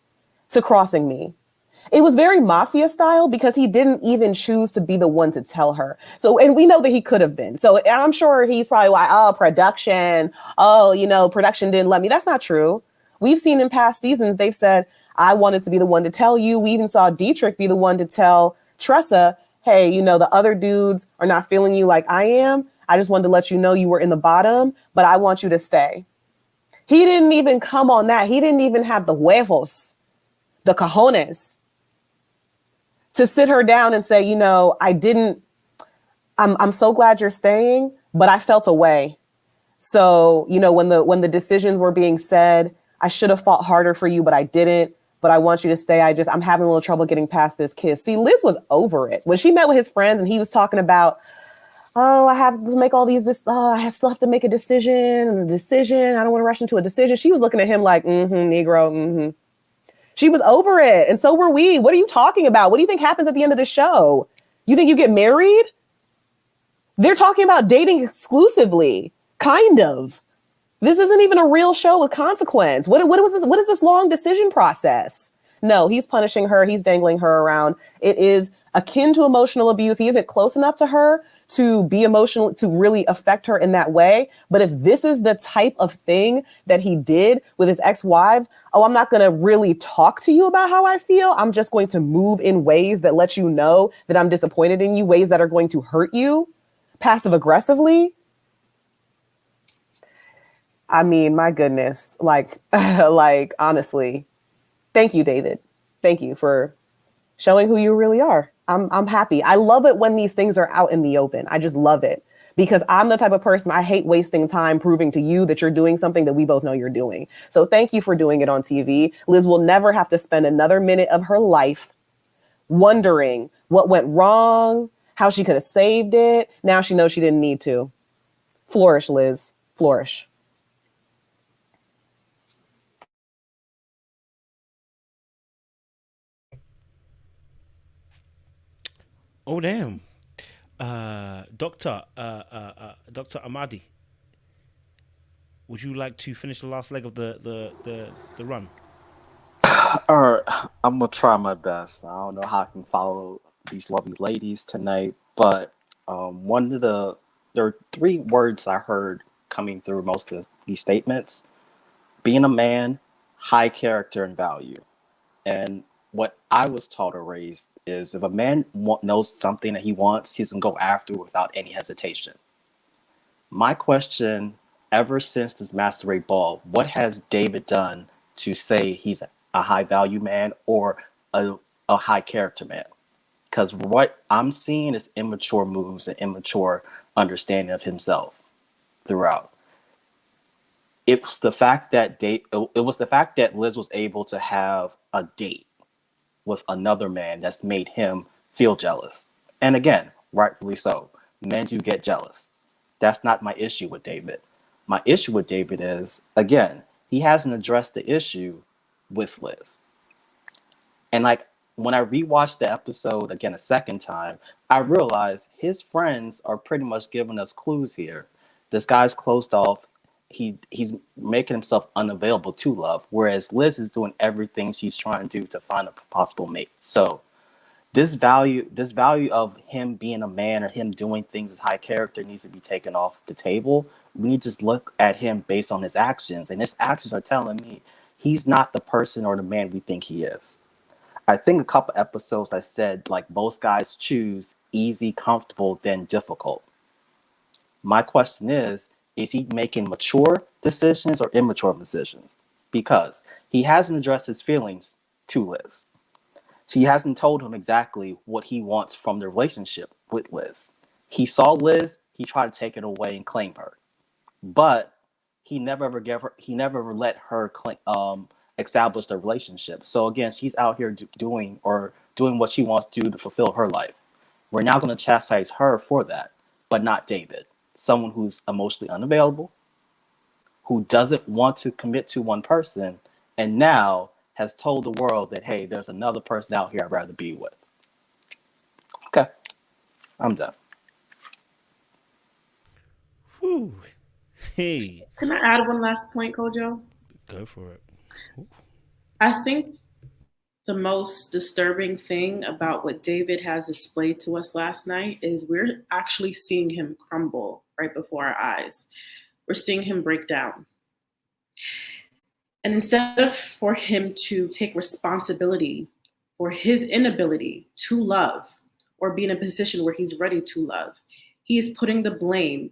to crossing me. It was very mafia style because he didn't even choose to be the one to tell her. So, and we know that he could have been. So I'm sure he's probably like, production didn't let me. That's not true. We've seen in past seasons, they've said, I wanted to be the one to tell you. We even saw Dietrich be the one to tell Tressa, hey, the other dudes are not feeling you like I am. I just wanted to let you know you were in the bottom, but I want you to stay. He didn't even come on that. He didn't even have the huevos, the cojones, to sit her down and say, I'm so glad you're staying, but I felt away. So, when the decisions were being said, I should have fought harder for you, but I didn't. But I want you to stay. I'm having a little trouble getting past this kiss. See, Liz was over it. When she met with his friends and he was talking about, I have to make all these, I still have to make a decision. I don't want to rush into a decision. She was looking at him like, Negro, She was over it. And so were we. What are you talking about? What do you think happens at the end of the show? You think you get married? They're talking about dating exclusively. Kind of. This isn't even a real show with consequence. What is this long decision process? No, he's punishing her. He's dangling her around. It is akin to emotional abuse. He isn't close enough to her to be emotional, to really affect her in that way. But if this is the type of thing that he did with his ex-wives, I'm not going to really talk to you about how I feel. I'm just going to move in ways that let you know that I'm disappointed in you, ways that are going to hurt you passive aggressively. I mean, my goodness, like honestly, thank you, David. Thank you for showing who you really are. I'm happy. I love it when these things are out in the open. I just love it because I'm the type of person, I hate wasting time proving to you that you're doing something that we both know you're doing. So thank you for doing it on TV. Liz will never have to spend another minute of her life wondering what went wrong, how she could have saved it. Now she knows she didn't need to. Flourish, Liz. Flourish. Oh damn. Doctor Amadi, would you like to finish the last leg of the run? All right, I'm gonna try my best. I don't know how I can follow these lovely ladies tonight, but there are three words I heard coming through most of these statements: being a man, high character, and value. And what I was taught or raised is if a man knows something that he wants, he's gonna go after it without any hesitation. My question, ever since this masquerade ball, what has David done to say he's a high value man or a high character man? Because what I'm seeing is immature moves and immature understanding of himself throughout. It was the fact that Liz was able to have a date with another man that's made him feel jealous. And again, rightfully so. Men do get jealous. That's not my issue with David. My issue with David is, again, he hasn't addressed the issue with Liz. And like when I rewatched the episode again a second time, I realized his friends are pretty much giving us clues here. This guy's closed off. He's making himself unavailable to love, whereas Liz is doing everything she's trying to do to find a possible mate. So this value of him being a man or him doing things as high character needs to be taken off the table. We need to just look at him based on his actions, and his actions are telling me he's not the person or the man we think he is. I think a couple episodes I said like most guys choose easy, comfortable, then difficult. My question is he making mature decisions or immature decisions? Because he hasn't addressed his feelings to Liz. She hasn't told him exactly what he wants from the relationship with Liz. He saw Liz, he tried to take it away and claim her. But he never ever let her establish the relationship. So again, she's out here doing what she wants to do to fulfill her life. We're now going to chastise her for that, but not David. Someone who's emotionally unavailable, who doesn't want to commit to one person, and now has told the world that, hey, there's another person out here I'd rather be with. Okay, I'm done. Whew. Hey. Can I add one last point, Kojo? Go for it. Ooh. I think the most disturbing thing about what David has displayed to us last night is we're actually seeing him crumble right before our eyes. We're seeing him break down. And instead of for him to take responsibility for his inability to love or be in a position where he's ready to love, he is putting the blame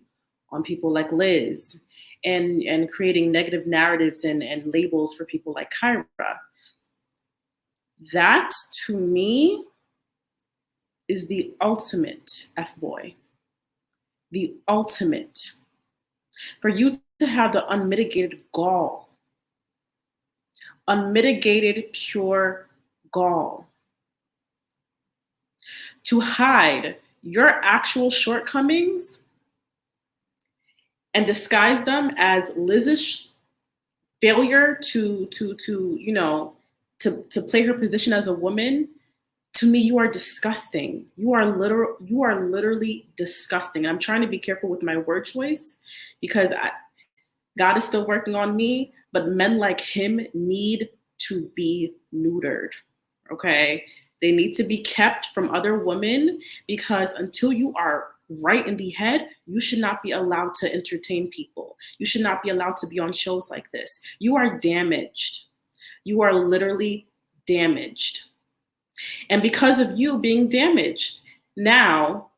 on people like Liz and creating negative narratives and labels for people like Kyra. That, to me, is the ultimate F-boy. The ultimate. For you to have the unmitigated gall, unmitigated pure gall, to hide your actual shortcomings and disguise them as Liz's failure to play her position as a woman. To me, you are disgusting. You are literally disgusting. And I'm trying to be careful with my word choice because God is still working on me, but men like him need to be neutered, okay? They need to be kept from other women because until you are right in the head, you should not be allowed to entertain people. You should not be allowed to be on shows like this. You are damaged. You are literally damaged. And because of you being damaged, now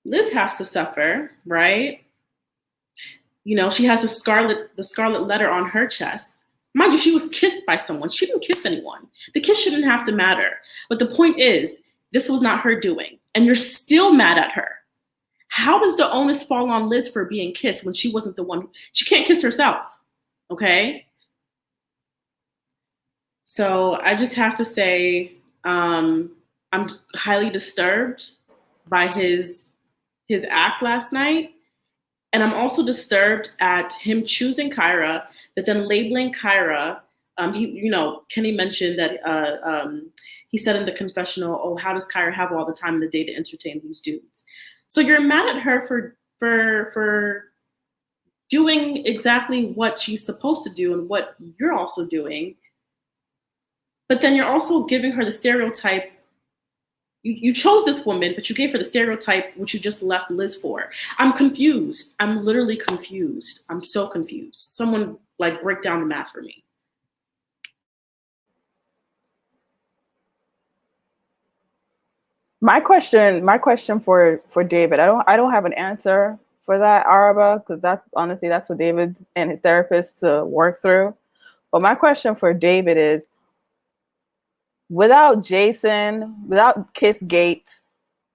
Liz has to suffer, right? You know, she has the scarlet letter on her chest. Mind you, she was kissed by someone. She didn't kiss anyone. The kiss shouldn't have to matter. But the point is, this was not her doing. And you're still mad at her. How does the onus fall on Liz for being kissed when she wasn't the one? She can't kiss herself, okay? So I just have to say, I'm highly disturbed by his act last night. And I'm also disturbed at him choosing Kyra, but then labeling Kyra. Kenny mentioned that he said in the confessional, oh, how does Kyra have all the time in the day to entertain these dudes? So you're mad at her for doing exactly what she's supposed to do and what you're also doing. But then you're also giving her the stereotype. You chose this woman, but you gave her the stereotype which you just left Liz for. I'm confused. I'm literally confused. I'm so confused. Someone like break down the math for me. My question for David, I don't have an answer for that, Araba, because that's what David and his therapist to work through. But my question for David is, without Jason, without Kissgate,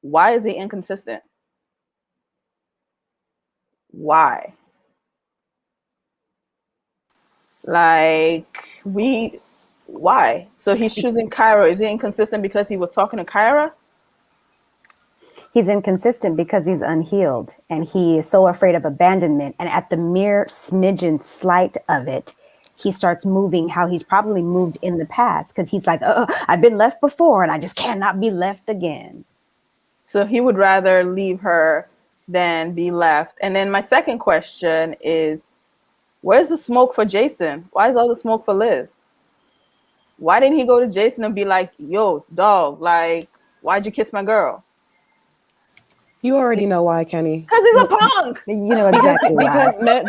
why is he inconsistent? Why? Why? So he's choosing Kyra. Is he inconsistent because he was talking to Kyra? He's inconsistent because he's unhealed and he is so afraid of abandonment. And at the mere smidgen slight of it, he starts moving how he's probably moved in the past, because he's like, I've been left before and I just cannot be left again. So he would rather leave her than be left. And then my second question is, where's the smoke for Jason? Why is all the smoke for Liz? Why didn't he go to Jason and be like, yo, dog, like, why'd you kiss my girl? You already know why, Kenny. Because he's a punk. You know exactly why.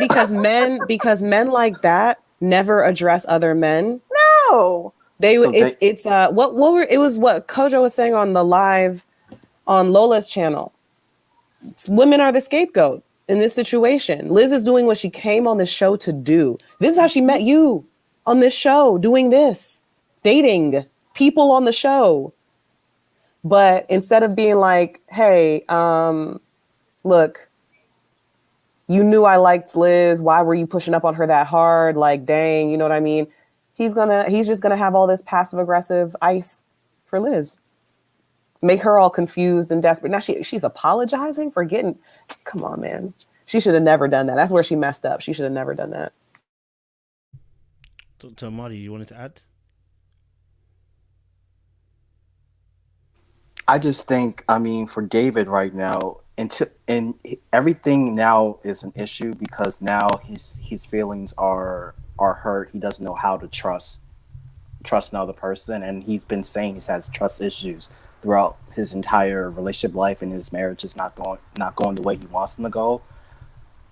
Because men like that never address other men. No. It was what Kojo was saying on the live on Lola's channel. Women are the scapegoat in this situation. Liz is doing what she came on this show to do. This is how she met you on this show, doing this, dating people on the show. But instead of being like, hey, look, you knew I liked Liz. Why were you pushing up on her that hard? Like, dang, you know what I mean? He's just gonna have all this passive aggressive ice for Liz. Make her all confused and desperate. Now she's apologizing for getting, come on, man. She should have never done that. That's where she messed up. She should have never done that. Dr. Amadi, you wanted to add? I just think, for David right now, and everything now is an issue because now his feelings are hurt. He doesn't know how to trust another person, and he's been saying he has trust issues throughout his entire relationship life, and his marriage is not going the way he wants them to go.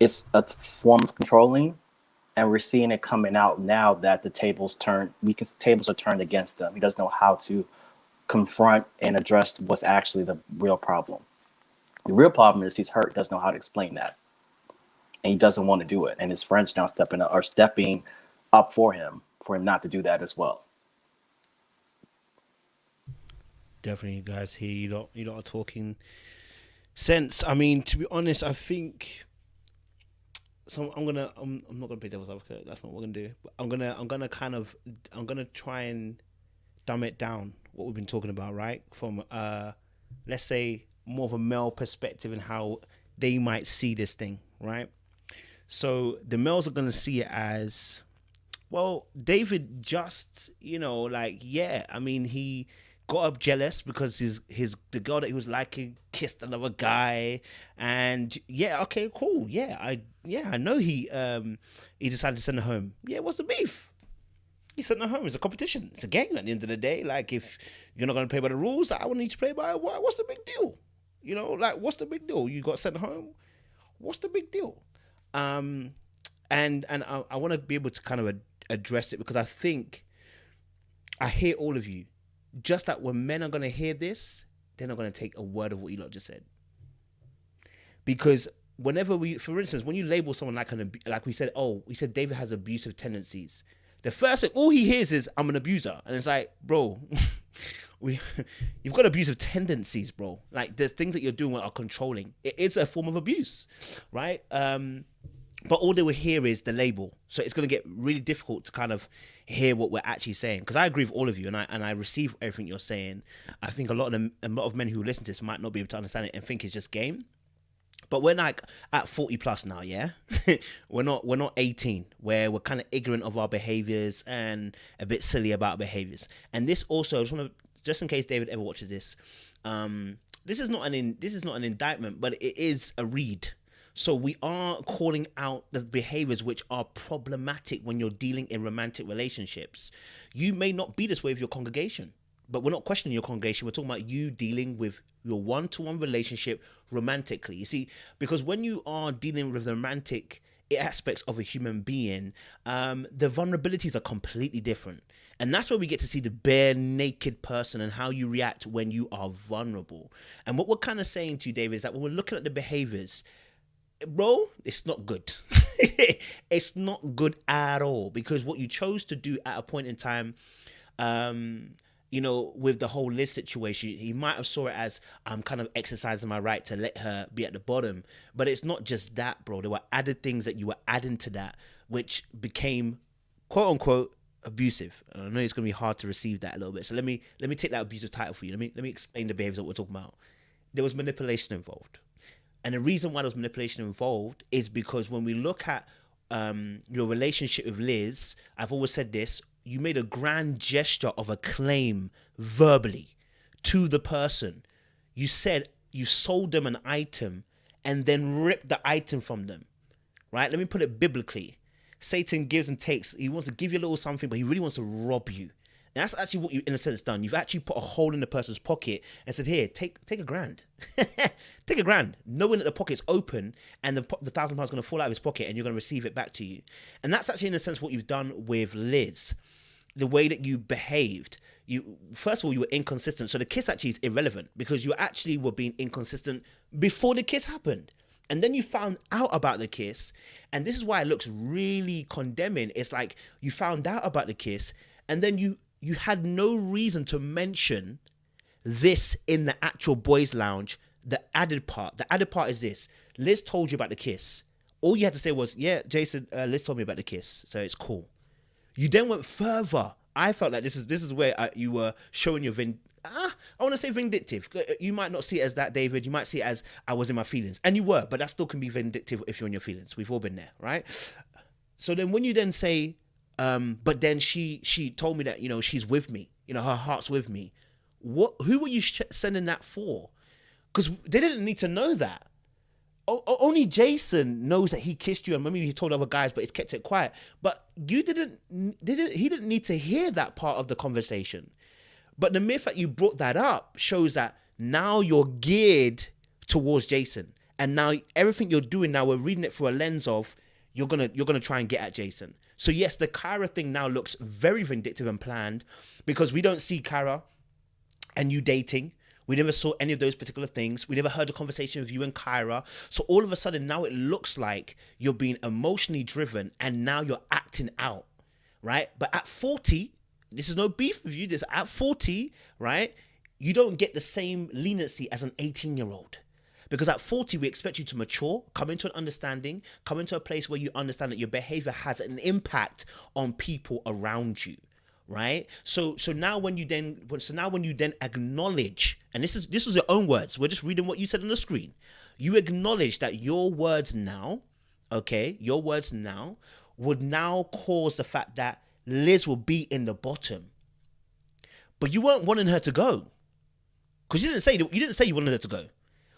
It's a form of controlling, and we're seeing it coming out now that the tables are turned against him. He doesn't know how to confront and address what's actually the real problem. The real problem is he's hurt, doesn't know how to explain that, and he doesn't want to do it. And his friends now stepping up for him not to do that as well. Definitely, guys. Here you lot are talking sense. I mean, to be honest, I think. So I'm not gonna play devil's advocate. That's not what we're gonna do. But I'm gonna try and dumb it down. What we've been talking about, right? From let's say more of a male perspective and how they might see this thing, right? So the males are gonna see it as, well, David just, he got up jealous because the girl that he was liking kissed another guy, and okay, cool, I know he decided to send her home. Yeah, what's the beef? He sent her home. It's a competition. It's a game at the end of the day. Like, if you're not going to play by the rules, I want you to play by what? What's the big deal? What's the big deal? You got sent home. What's the big deal? And I want to be able to kind of address it, because I think I hear all of you. Just that when men are going to hear this, they're not going to take a word of what you lot just said. Because whenever for instance, when you label someone like we said David has abusive tendencies, the first thing, all he hears is, I'm an abuser. And it's like, bro, you've got abusive tendencies, bro. Like, there's things that you're doing that are controlling. It is a form of abuse, right? But all they will hear is the label. So it's going to get really difficult to kind of hear what we're actually saying. Because I agree with all of you, and I receive everything you're saying. I think a lot of men who listen to this might not be able to understand it and think it's just game. But we're like at 40 plus now, yeah? We're not 18, where we're kind of ignorant of our behaviors and a bit silly about behaviors. And this also, I just want to just in case David ever watches this, this is not an indictment, but it is a read. So we are calling out the behaviors which are problematic when you're dealing in romantic relationships. You may not be this way with your congregation, but we're not questioning your congregation. We're talking about you dealing with your one-to-one relationship romantically. You see, because when you are dealing with the romantic aspects of a human being, the vulnerabilities are completely different. And that's where we get to see the bare naked person and how you react when you are vulnerable. And what we're kind of saying to you, David, is that when we're looking at the behaviors, bro, it's not good. It's not good at all, because what you chose to do at a point in time, you know, with the whole Liz situation, he might have saw it as, I'm kind of exercising my right to let her be at the bottom. But it's not just that, bro. There were added things that you were adding to that, which became, quote unquote, abusive. And I know it's going to be hard to receive that a little bit. So let me take that abusive title for you. Let me explain the behaviors that we're talking about. There was manipulation involved. And the reason why there was manipulation involved is because when we look at your relationship with Liz, I've always said this, you made a grand gesture of a claim verbally to the person. You said you sold them an item and then ripped the item from them, right? Let me put it biblically. Satan gives and takes. He wants to give you a little something, but he really wants to rob you. And that's actually what you, in a sense, done. You've actually put a hole in the person's pocket and said, here, take $1,000. Take $1,000, knowing that the pocket's open and the £1,000 is going to fall out of his pocket and you're going to receive it back to you. And that's actually, in a sense, what you've done with Liz. The way that you behaved. First of all, you were inconsistent. So the kiss actually is irrelevant, because you actually were being inconsistent before the kiss happened. And then you found out about the kiss. And this is why it looks really condemning. It's like you found out about the kiss and then you had no reason to mention this in the actual boys' lounge. The added part is this. Liz told you about the kiss. All you had to say was, yeah, Jason, Liz told me about the kiss, so it's cool. You then went further. I felt like this is where you were showing your I want to say vindictive. You might not see it as that, David. You might see it as I was in my feelings. And you were, but that still can be vindictive if you're in your feelings. We've all been there, right? So then when you then say, but then she told me that, you know, she's with me. You know, her heart's with me. Who were you sending that for? Because they didn't need to know that. Only Jason knows that he kissed you, and maybe he told other guys, but he's kept it quiet. But he didn't need to hear that part of the conversation. But the myth that you brought that up shows that now you're geared towards Jason, and now everything you're doing now, we're reading it through a lens of you're gonna try and get at Jason. So yes, the Kyra thing now looks very vindictive and planned, because we don't see Kyra and you dating. We never saw any of those particular things. We never heard a conversation with you and Kyra. So all of a sudden now it looks like you're being emotionally driven and now you're acting out, right? But at 40, this is no beef with you. This at 40, right? You don't get the same leniency as an 18-year-old. Because at 40, we expect you to mature, come into an understanding, come into a place where you understand that your behavior has an impact on people around you. Right. So now when you then acknowledge, and this was your own words. We're just reading what you said on the screen. You acknowledge that your words now would now cause the fact that Liz will be in the bottom. But you weren't wanting her to go, because you didn't say you wanted her to go.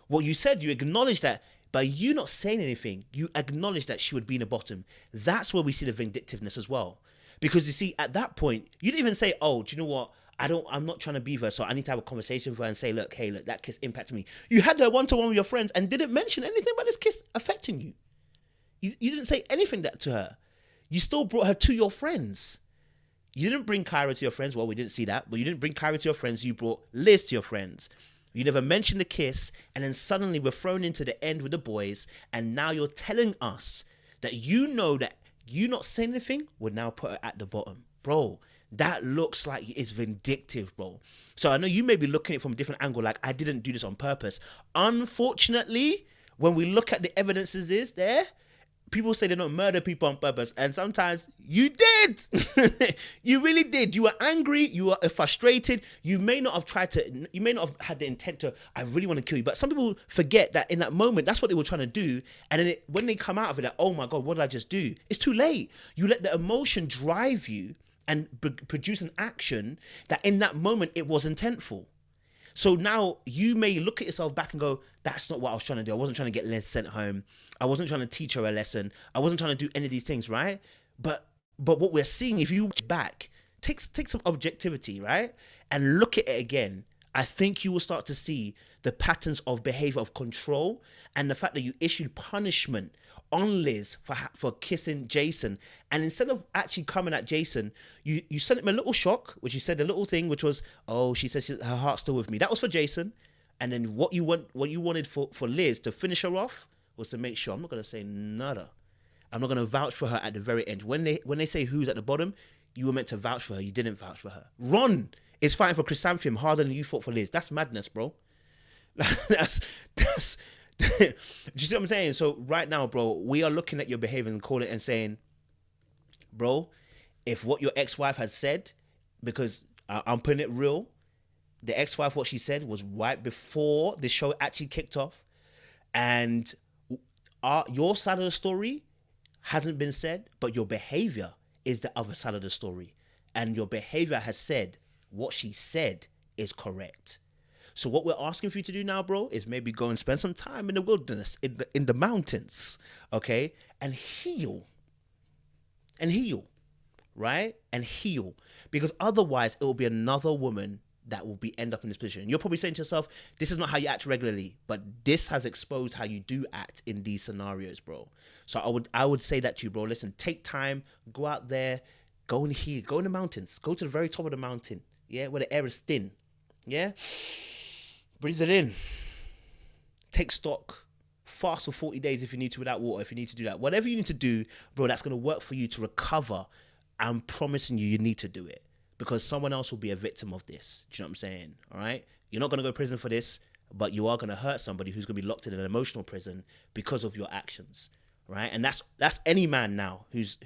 What you said, you acknowledged that by you not saying anything, you acknowledged that she would be in the bottom. That's where we see the vindictiveness as well. Because you see, at that point, you didn't even say, oh, do you know what? I'm not trying to be her, so I need to have a conversation with her and say, look, that kiss impacted me. You had her one-to-one with your friends and didn't mention anything about this kiss affecting you. You didn't say anything to her. You still brought her to your friends. You didn't bring Kyra to your friends. Well, we didn't see that, but you didn't bring Kyra to your friends. You brought Liz to your friends. You never mentioned the kiss, and then suddenly we're thrown into the end with the boys, and now you're telling us that you know that you not saying anything would now put her at the bottom. Bro, that looks like it's vindictive, bro. So I know you may be looking at it from a different angle, like I didn't do this on purpose. Unfortunately, when we look at the evidences is there, people say they don't murder people on purpose, and sometimes you did. You really did. You were angry, you were frustrated, you may not have had the intent to, I really want to kill you, but some people forget that in that moment, that's what they were trying to do, and then when they come out of it, like, oh my God, what did I just do? It's too late. You let the emotion drive you, and produce an action that in that moment it was intentful. So now you may look at yourself back and go, that's not what I was trying to do. I wasn't trying to get Liz sent home. I wasn't trying to teach her a lesson. I wasn't trying to do any of these things, right? But what we're seeing, if you watch back, take some objectivity, right? And look at it again. I think you will start to see the patterns of behavior of control and the fact that you issued punishment on Liz for kissing Jason. And instead of actually coming at Jason, you sent him a little shock, which you said the little thing, which was, oh, she says her heart's still with me. That was for Jason. And then what you wanted for Liz to finish her off was to make sure, I'm not going to say nada. I'm not going to vouch for her at the very end. When they say who's at the bottom, you were meant to vouch for her. You didn't vouch for her. Ron is fighting for Chrysanthemum harder than you fought for Liz. That's madness, bro. That's do you see what I'm saying? So right now, bro, we are looking at your behavior and calling it and saying, bro, if what your ex-wife had said, because I'm putting it real, the ex-wife, what she said was right before the show actually kicked off, and your side of the story hasn't been said, but your behavior is the other side of the story, and your behavior has said what she said is correct. So what we're asking for you to do now, bro, is maybe go and spend some time in the wilderness, in the mountains, okay? And heal, right? And heal. Because otherwise, it will be another woman that will end up in this position. You're probably saying to yourself, this is not how you act regularly, but this has exposed how you do act in these scenarios, bro. So I would say that to you, bro. Listen, take time, go out there, go and heal, go in the mountains, go to the very top of the mountain, yeah, where the air is thin, yeah? Breathe it in. Take stock. Fast for 40 days if you need to without water, if you need to do that. Whatever you need to do, bro, that's going to work for you to recover. I'm promising you need to do it because someone else will be a victim of this. Do you know what I'm saying? All right? You're not going to go to prison for this, but you are going to hurt somebody who's going to be locked in an emotional prison because of your actions, right? And that's any man now who's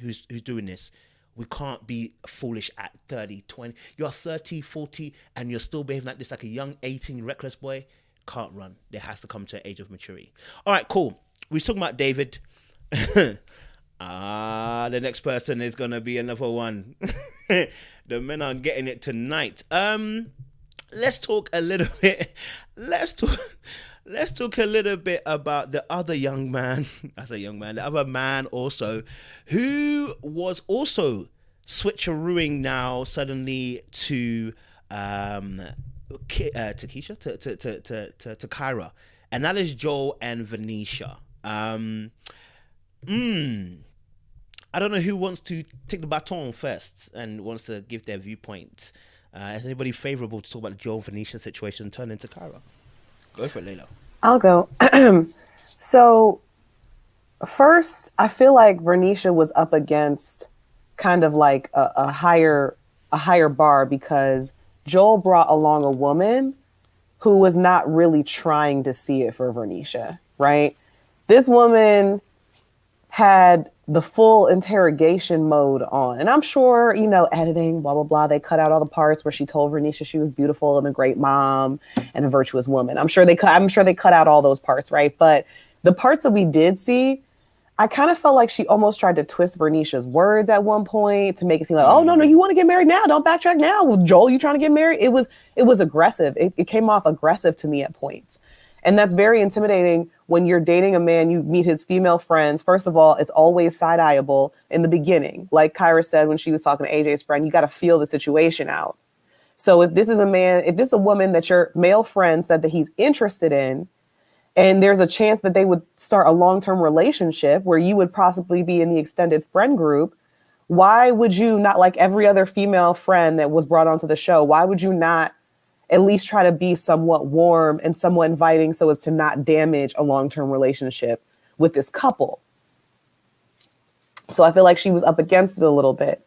doing this. We can't be foolish at 30, 20. You're 30, 40, and you're still behaving like this, like a young 18 reckless boy. Can't run. There has to come to an age of maturity. All right, cool. We was talking about David. The next person is going to be another one. The men are getting it tonight. Let's talk a little bit. Let's talk a little bit about the other young man. I say young man, the other man also, who was also switcherooing now suddenly to Keisha, to Kyra, and that is Joel and Venesha. I don't know who wants to take the baton first and wants to give their viewpoint. Is anybody favorable to talk about the Joel Venesha situation turn into Kyra? Go for it, Layla. I'll go. So first, I feel like Venesha was up against kind of like a higher bar because Joel brought along a woman who was not really trying to see it for Venesha, right? This woman had the full interrogation mode on. And I'm sure, editing, blah, blah, blah. They cut out all the parts where she told Venesha she was beautiful and a great mom and a virtuous woman. I'm sure they cut out all those parts, right? But the parts that we did see, I kind of felt like she almost tried to twist Venesha's words at one point to make it seem like, oh, no, you want to get married now. Don't backtrack now. With Joel, you trying to get married? It was aggressive. It came off aggressive to me at points. And that's very intimidating when you're dating a man, you meet his female friends. First of all, it's always side-eyeable in the beginning. Like Kyra said when she was talking to AJ's friend, you got to feel the situation out. So if this is a woman that your male friend said that he's interested in, and there's a chance that they would start a long-term relationship where you would possibly be in the extended friend group, why would you not, like every other female friend that was brought onto the show, why would you not at least try to be somewhat warm and somewhat inviting so as to not damage a long-term relationship with this couple? So I feel like she was up against it a little bit.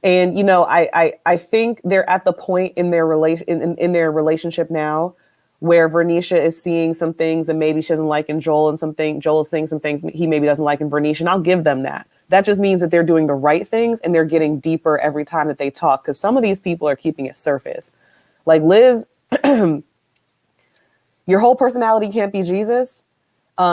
And, I think they're at the point in their relationship now where Venesha is seeing some things that maybe she doesn't like in Joel, and Joel is seeing some things he maybe doesn't like in Venesha, and I'll give them that. That just means that they're doing the right things and they're getting deeper every time that they talk, because some of these people are keeping it surface. Like Liz, your whole personality can't be Jesus.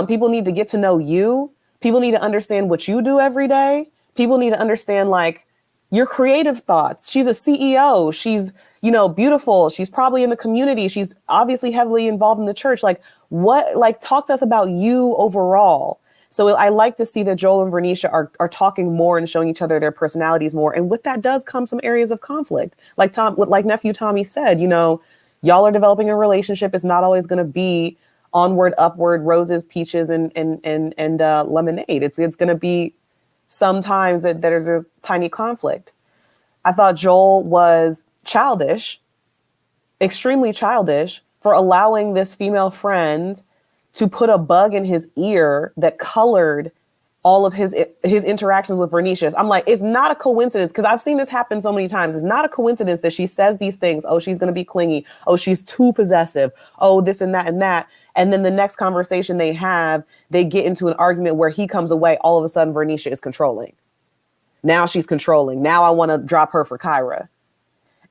People need to get to know you. People need to understand what you do every day. People need to understand, like, your creative thoughts. She's a CEO. She's, you know, beautiful. She's probably in the community. She's obviously heavily involved in the church. Like, what, like, talk to us about you overall. So I like to see that Joel and Venesha are talking more and showing each other their personalities more. And with that does come some areas of conflict. Like nephew Tommy said, you know, y'all are developing a relationship. It's not always going to be onward, upward, roses, peaches, and lemonade. It's going to be sometimes that there's a tiny conflict. I thought Joel was childish, extremely childish, for allowing this female friend to put a bug in his ear that colored all of his interactions with Venesha. I'm like, it's not a coincidence, because I've seen this happen so many times. It's not a coincidence that she says these things. Oh, she's going to be clingy. Oh, she's too possessive. Oh, this and that and that. And then the next conversation they have, they get into an argument where he comes away. All of a sudden, Venesha is controlling. Now she's controlling. Now I want to drop her for Kyra.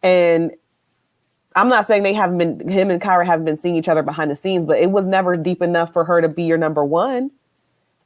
And I'm not saying him and Kyra haven't been seeing each other behind the scenes, but it was never deep enough for her to be your number one.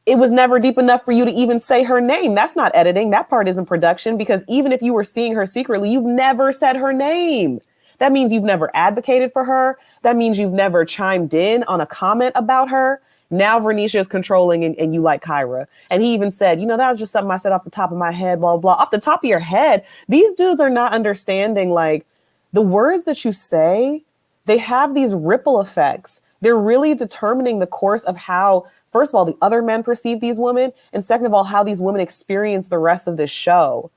It was never deep enough for you to even say her name. That's not editing. That part isn't production, because even if you were seeing her secretly, you've never said her name. That means you've never advocated for her. That means you've never chimed in on a comment about her. Now Venesha is controlling and you like Kyra. And he even said, you know, that was just something I said off the top of my head, blah, blah. Off the top of your head, these dudes are not understanding, like, the words that you say, they have these ripple effects. They're really determining the course of how, first of all, the other men perceive these women, and second of all, how these women experience the rest of this show.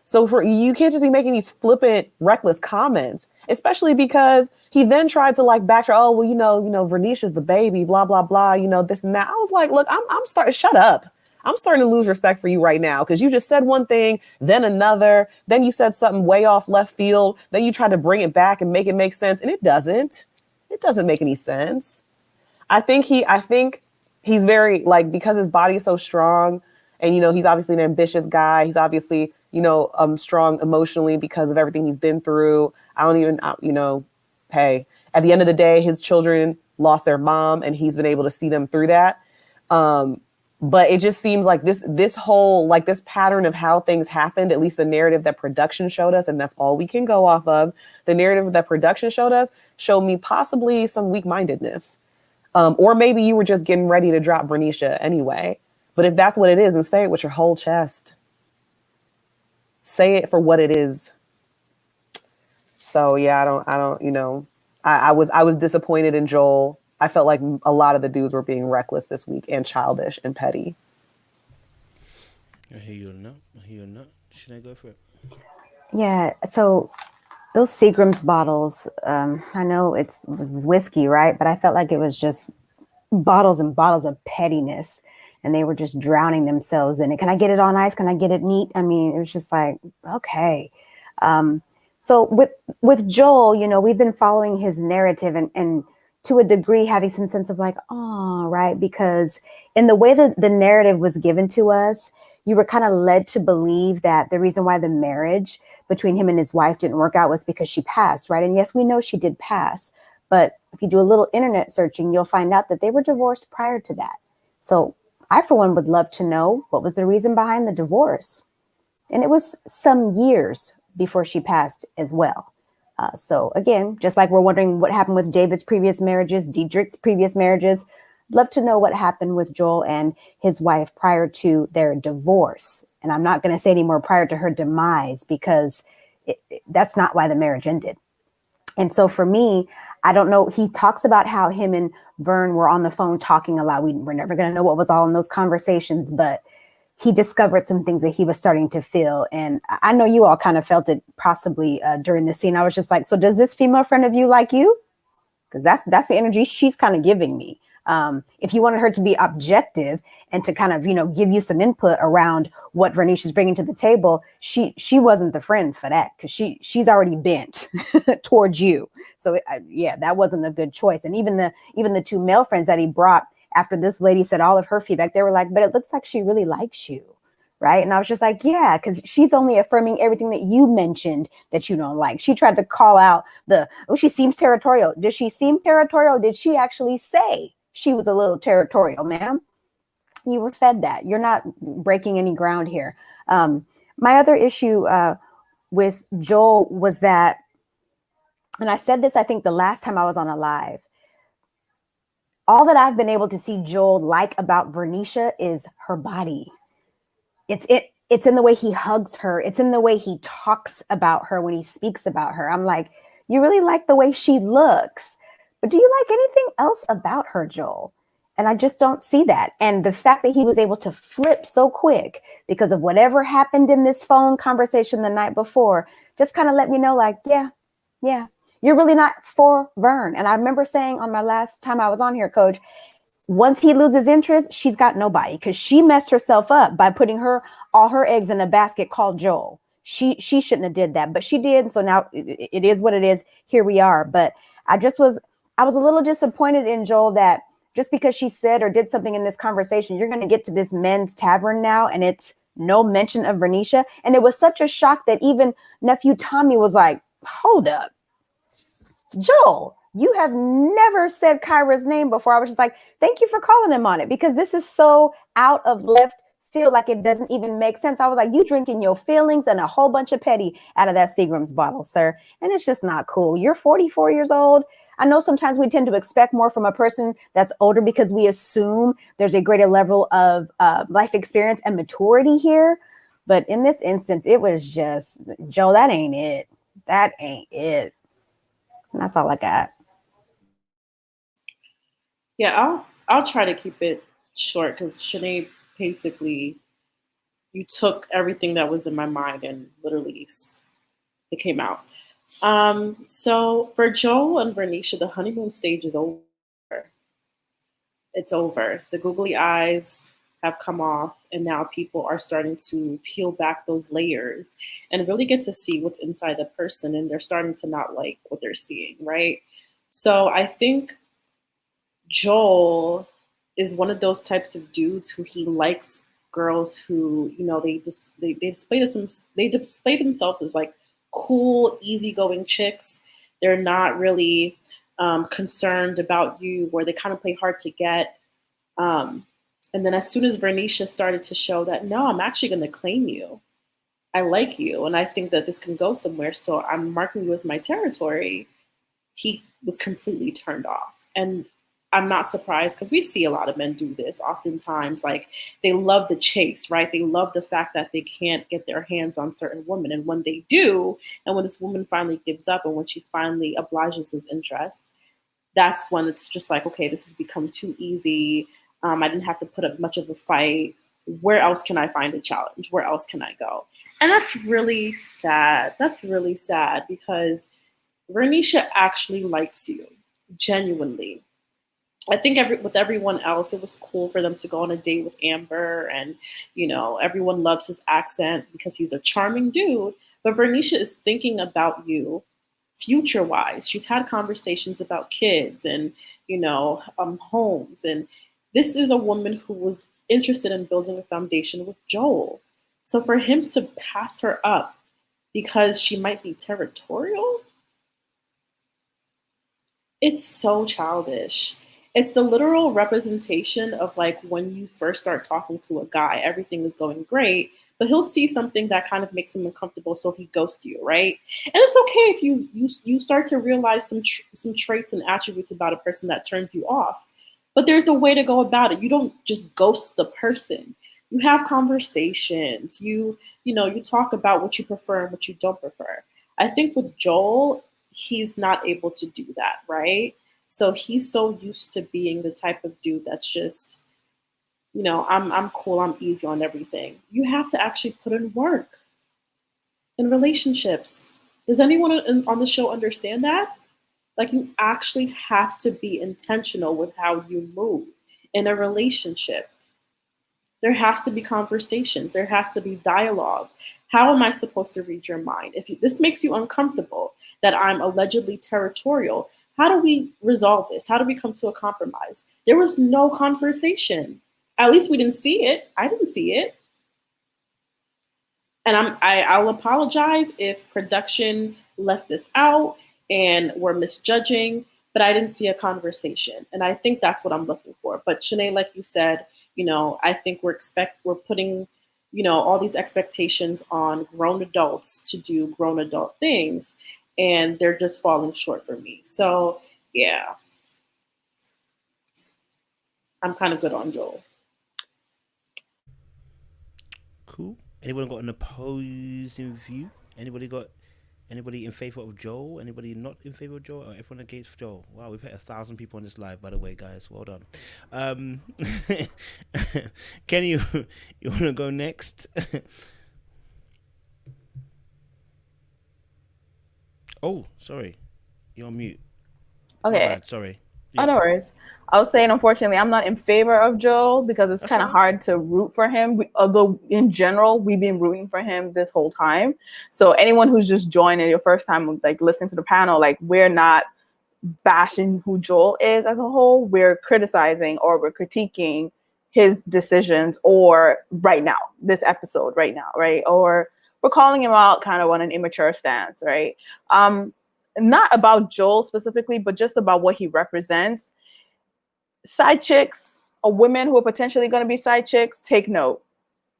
So you can't just be making these flippant, reckless comments, especially because he then tried to like backtrack. Oh, well, you know, Venesha's the baby, blah, blah, blah, you know, this and that. I was like, look, I'm starting, shut up. I'm starting to lose respect for you right now, because you just said one thing, then another, then you said something way off left field, then you tried to bring it back and make it make sense, and it doesn't make any sense. I think he's very, like, because his body is so strong, and, you know, he's obviously an ambitious guy. He's obviously, you know, strong emotionally because of everything he's been through. Hey, at the end of the day, his children lost their mom, and he's been able to see them through that. But it just seems like this whole, like, this pattern of how things happened, at least the narrative that production showed us, and that's all we can go off of, the narrative that production showed us, showed me possibly some weak-mindedness. Or maybe you were just getting ready to drop Venesha anyway. But if that's what it is, and say it with your whole chest. Say it for what it is. So yeah, I don't, you know, I was disappointed in Joel. I felt like a lot of the dudes were being reckless this week and childish and petty. I hear you not. Should I go for it? Yeah. So those Seagram's bottles, I know it was whiskey, right? But I felt like it was just bottles and bottles of pettiness, and they were just drowning themselves in it. Can I get it on ice? Can I get it neat? I mean, it was just like, okay. So with Joel, you know, we've been following his narrative and to a degree having some sense of like, oh, right. Because in the way that the narrative was given to us, you were kind of led to believe that the reason why the marriage between him and his wife didn't work out was because she passed, right? And yes, we know she did pass. But if you do a little internet searching, you'll find out that they were divorced prior to that. So I, for one, would love to know what was the reason behind the divorce. And it was some years before she passed as well. So again, just like we're wondering what happened with David's previous marriages, Diedrich's previous marriages, love to know what happened with Joel and his wife prior to their divorce. And I'm not going to say any more prior to her demise, because that's not why the marriage ended. And so for me, I don't know. He talks about how him and Vern were on the phone talking a lot. We're never going to know what was all in those conversations, but he discovered some things that he was starting to feel. And I know you all kind of felt it possibly during the scene. I was just like, so does this female friend of you like you? Because that's the energy she's kind of giving me. If you wanted her to be objective and to kind of, you know, give you some input around what Venesha's bringing to the table, she wasn't the friend for that, because she's already bent towards you. So yeah, that wasn't a good choice. And even the two male friends that he brought after this lady said all of her feedback, they were like, but it looks like she really likes you. Right. And I was just like, yeah, because she's only affirming everything that you mentioned that you don't like. She tried to call out she seems territorial. Did she seem territorial? Did she actually say she was a little territorial, ma'am? You were fed that. You're not breaking any ground here. My other issue with Joel was that, and I said this, I think the last time I was on a live, all that I've been able to see Joel like about Venesha is her body. It's in the way he hugs her. It's in the way he talks about her when he speaks about her. I'm like, you really like the way she looks, but do you like anything else about her, Joel? And I just don't see that. And the fact that he was able to flip so quick because of whatever happened in this phone conversation the night before, just kind of let me know, like, yeah, you're really not for Vern. And I remember saying on my last time I was on here, Coach, once he loses interest, she's got nobody, because she messed herself up by putting all her eggs in a basket called Joel. She shouldn't have did that, but she did. So now it is what it is. Here we are. But I was a little disappointed in Joel that just because she said or did something in this conversation, you're going to get to this men's tavern now, and it's no mention of Venesha. And it was such a shock that even nephew Tommy was like, hold up, Joel, you have never said Kyra's name before. I was just like, thank you for calling him on it, because this is so out of left field, like it doesn't even make sense. I was like, you drinking your feelings and a whole bunch of petty out of that Seagram's bottle, sir. And it's just not cool. You're 44 years old. I know sometimes we tend to expect more from a person that's older because we assume there's a greater level of life experience and maturity here. But in this instance, it was just, Joe, that ain't it. That ain't it. And that's all I got. Yeah, I'll try to keep it short, because Sinead, basically, you took everything that was in my mind and literally it came out. So for Joel and Venesha, the honeymoon stage is over. It's over. The googly eyes have come off, and now people are starting to peel back those layers and really get to see what's inside the person, and they're starting to not like what they're seeing, right? So I think Joel is one of those types of dudes who he likes girls who, they display themselves as like cool, easygoing chicks. They're not really concerned about you, where they kind of play hard to get. And then as soon as Venesha started to show that, no, I'm actually going to claim you. I like you, and I think that this can go somewhere, so I'm marking you as my territory. He was completely turned off. And I'm not surprised, because we see a lot of men do this oftentimes. Like, they love the chase, right? They love the fact that they can't get their hands on certain women. And when they do, and when this woman finally gives up, and when she finally obliges his interest, that's when it's just like, okay, this has become too easy. I didn't have to put up much of a fight. Where else can I find a challenge? Where else can I go? And that's really sad. That's really sad, because Venesha actually likes you, genuinely. I think with everyone else, it was cool for them to go on a date with Amber, and everyone loves his accent because he's a charming dude. But Venesha is thinking about you future-wise. She's had conversations about kids and homes, and this is a woman who was interested in building a foundation with Joel. So for him to pass her up because she might be territorial, it's so childish. It's the literal representation of like when you first start talking to a guy, everything is going great, but he'll see something that kind of makes him uncomfortable, so he ghosts you, right? And it's okay if you start to realize some traits and attributes about a person that turns you off, but there's a way to go about it. You don't just ghost the person. You have conversations. You talk about what you prefer and what you don't prefer. I think with Joel, he's not able to do that, right? So he's so used to being the type of dude that's just, I'm cool, I'm easy on everything. You have to actually put in work in relationships. Does anyone on the show understand that? Like, you actually have to be intentional with how you move in a relationship. There has to be conversations. There has to be dialogue. How am I supposed to read your mind? If this makes you uncomfortable that I'm allegedly territorial, how do we resolve this? How do we come to a compromise? There was no conversation. At least we didn't see it. I didn't see it. And I'll apologize if production left this out and we're misjudging, but I didn't see a conversation. And I think that's what I'm looking for. But Sinead, like you said, I think we're putting all these expectations on grown adults to do grown adult things, and they're just falling short for me. So yeah, I'm kind of good on Joel. Cool. Anyone got an opposing view? Anybody in favor of Joel? Anybody not in favor of Joel? Or everyone against Joel? Wow, we've hit 1,000 people on this live, by the way, guys. Well done. Kenny, you want to go next? Oh, sorry. You're on mute. Okay. Bad, sorry. Yeah. Oh, no worries. I was saying, unfortunately, I'm not in favor of Joel because it's kind of hard to root for him. Although, in general, we've been rooting for him this whole time. So anyone who's just joined in your first time, like listening to the panel, like we're not bashing who Joel is as a whole. We're criticizing or we're critiquing his decisions, or right now, this episode right now, right? Or we're calling him out kind of on an immature stance, right? Not about Joel specifically, but just about what he represents. Side chicks or women who are potentially going to be side chicks, take note,